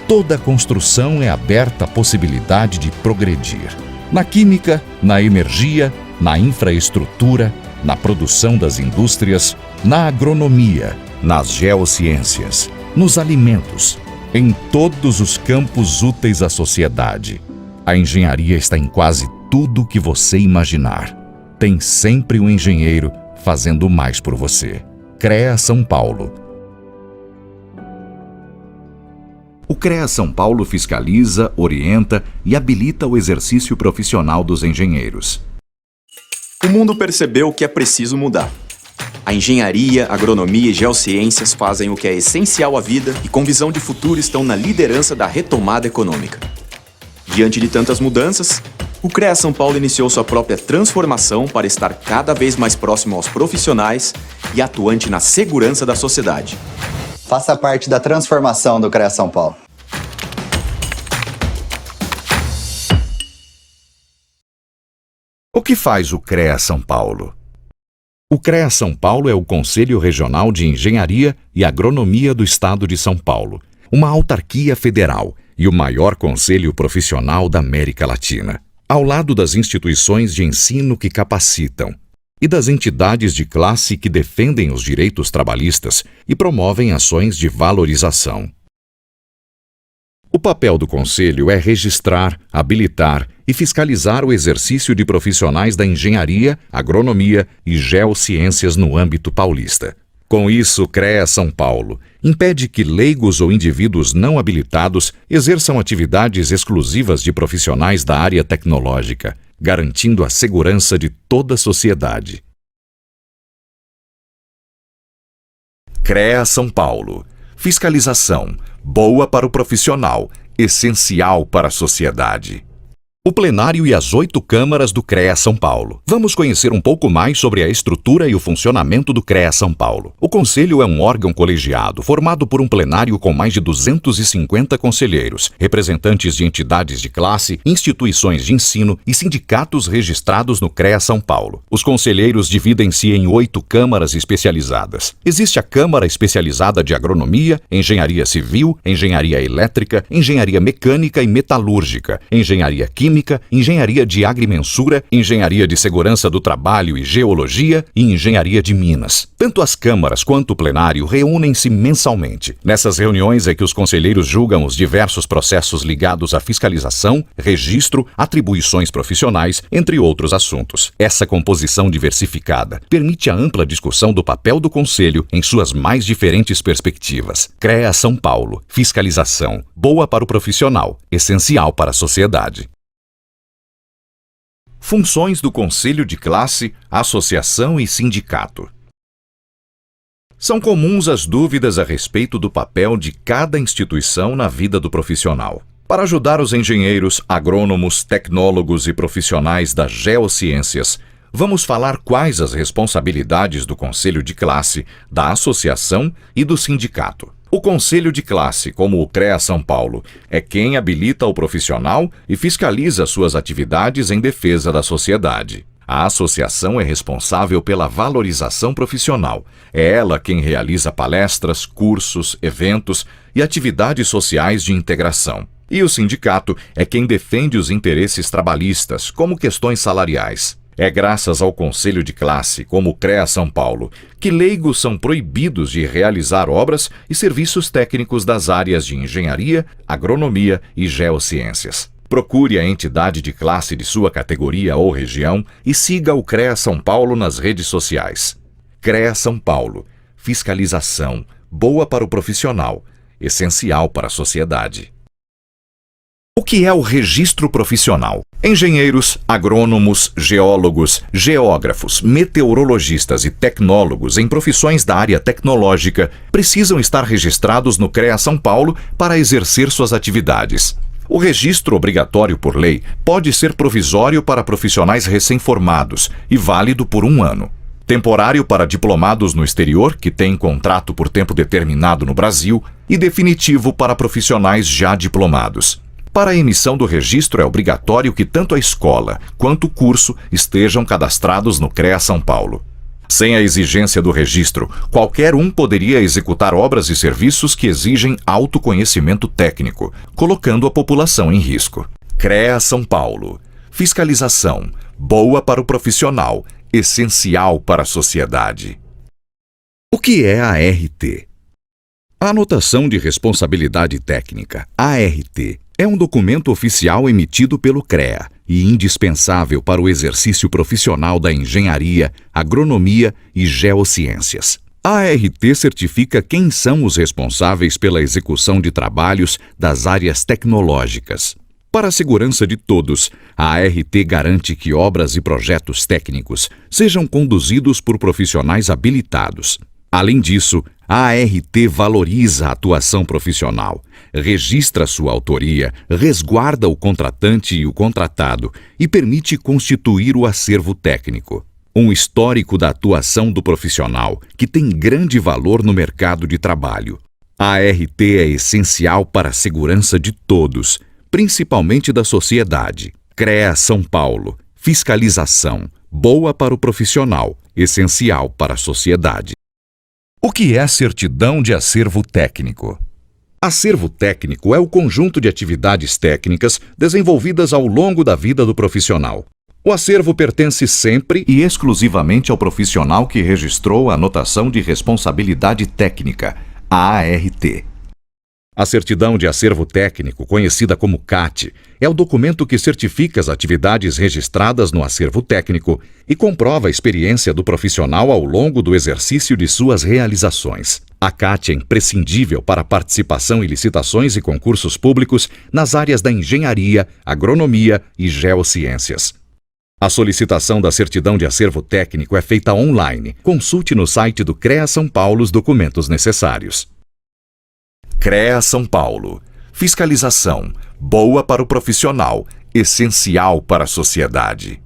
Toda construção é aberta à possibilidade de progredir. Na química, na energia, na infraestrutura, na produção das indústrias, na agronomia, nas geociências, nos alimentos, em todos os campos úteis à sociedade. A engenharia está em quase tudo que você imaginar. Tem sempre um engenheiro fazendo mais por você. CREA São Paulo. O CREA São Paulo fiscaliza, orienta e habilita o exercício profissional dos engenheiros. O mundo percebeu que é preciso mudar. A engenharia, agronomia e geociências fazem o que é essencial à vida e, com visão de futuro, estão na liderança da retomada econômica. Diante de tantas mudanças, o CREA São Paulo iniciou sua própria transformação para estar cada vez mais próximo aos profissionais e atuante na segurança da sociedade. Faça parte da transformação do CREA São Paulo. O que faz o CREA São Paulo? O CREA São Paulo é o Conselho Regional de Engenharia e Agronomia do Estado de São Paulo uma autarquia federal e o maior conselho profissional da América Latina, ao lado das instituições de ensino que capacitam e das entidades de classe que defendem os direitos trabalhistas e promovem ações de valorização. O papel do Conselho é registrar, habilitar e fiscalizar o exercício de profissionais da engenharia, agronomia e geociências no âmbito paulista. Com isso, o CREA São Paulo impede que leigos ou indivíduos não habilitados exerçam atividades exclusivas de profissionais da área tecnológica, garantindo a segurança de toda a sociedade. CREA São Paulo. Fiscalização, boa para o profissional, essencial para a sociedade. O plenário e as 8 câmaras do CREA São Paulo. Vamos conhecer um pouco mais sobre a estrutura e o funcionamento do CREA São Paulo. O Conselho é um órgão colegiado formado por um plenário com mais de 250 conselheiros, representantes de entidades de classe, instituições de ensino e sindicatos registrados no CREA São Paulo. Os conselheiros dividem-se em 8 câmaras especializadas. Existe a Câmara Especializada de Agronomia, Engenharia Civil, Engenharia Elétrica, Engenharia Mecânica e Metalúrgica, Engenharia Química, Engenharia de Agrimensura, Engenharia de Segurança do Trabalho e Geologia e Engenharia de Minas. Tanto as câmaras quanto o plenário reúnem-se mensalmente. Nessas reuniões é que os conselheiros julgam os diversos processos ligados à fiscalização, registro, atribuições profissionais, entre outros assuntos. Essa composição diversificada permite a ampla discussão do papel do Conselho em suas mais diferentes perspectivas. CREA São Paulo. Fiscalização. Boa para o profissional, essencial para a sociedade. Funções do Conselho de Classe, Associação e Sindicato. São comuns as dúvidas a respeito do papel de cada instituição na vida do profissional. Para ajudar os engenheiros, agrônomos, tecnólogos e profissionais das geociências, vamos falar quais as responsabilidades do Conselho de Classe, da Associação e do Sindicato. O Conselho de Classe, como o CREA São Paulo, é quem habilita o profissional e fiscaliza suas atividades em defesa da sociedade. A associação é responsável pela valorização profissional. É ela quem realiza palestras, cursos, eventos e atividades sociais de integração. E o sindicato é quem defende os interesses trabalhistas, como questões salariais. É graças ao Conselho de Classe, como o CREA São Paulo, que leigos são proibidos de realizar obras e serviços técnicos das áreas de engenharia, agronomia e geociências. Procure a entidade de classe de sua categoria ou região e siga o CREA São Paulo nas redes sociais. CREA São Paulo. Fiscalização. Boa para o profissional. Essencial para a sociedade. O que é o registro profissional? Engenheiros, agrônomos, geólogos, geógrafos, meteorologistas e tecnólogos em profissões da área tecnológica precisam estar registrados no CREA São Paulo para exercer suas atividades. O registro obrigatório por lei pode ser provisório para profissionais recém-formados e válido por 1 ano. Temporário para diplomados no exterior, que têm contrato por tempo determinado no Brasil, e definitivo para profissionais já diplomados. Para a emissão do registro é obrigatório que tanto a escola quanto o curso estejam cadastrados no CREA São Paulo. Sem a exigência do registro, qualquer um poderia executar obras e serviços que exigem autoconhecimento técnico, colocando a população em risco. CREA São Paulo. Fiscalização. Boa para o profissional, essencial para a sociedade. O que é a ART? A Anotação de Responsabilidade Técnica, ART, é um documento oficial emitido pelo CREA e indispensável para o exercício profissional da engenharia, agronomia e geociências. A ART certifica quem são os responsáveis pela execução de trabalhos das áreas tecnológicas. Para a segurança de todos, a ART garante que obras e projetos técnicos sejam conduzidos por profissionais habilitados. Além disso, a ART valoriza a atuação profissional, registra sua autoria, resguarda o contratante e o contratado e permite constituir o acervo técnico. Um histórico da atuação do profissional que tem grande valor no mercado de trabalho. A ART é essencial para a segurança de todos, principalmente da sociedade. CREA São Paulo. Fiscalização. Boa para o profissional, essencial para a sociedade. O que é certidão de acervo técnico? Acervo técnico é o conjunto de atividades técnicas desenvolvidas ao longo da vida do profissional. O acervo pertence sempre e exclusivamente ao profissional que registrou a anotação de responsabilidade técnica, a ART. A certidão de acervo técnico, conhecida como CAT, é o documento que certifica as atividades registradas no acervo técnico e comprova a experiência do profissional ao longo do exercício de suas realizações. A CAT é imprescindível para a participação em licitações e concursos públicos nas áreas da engenharia, agronomia e geociências. A solicitação da certidão de acervo técnico é feita online. Consulte no site do CREA São Paulo os documentos necessários. CREA São Paulo. Fiscalização. Boa para o profissional, essencial para a sociedade.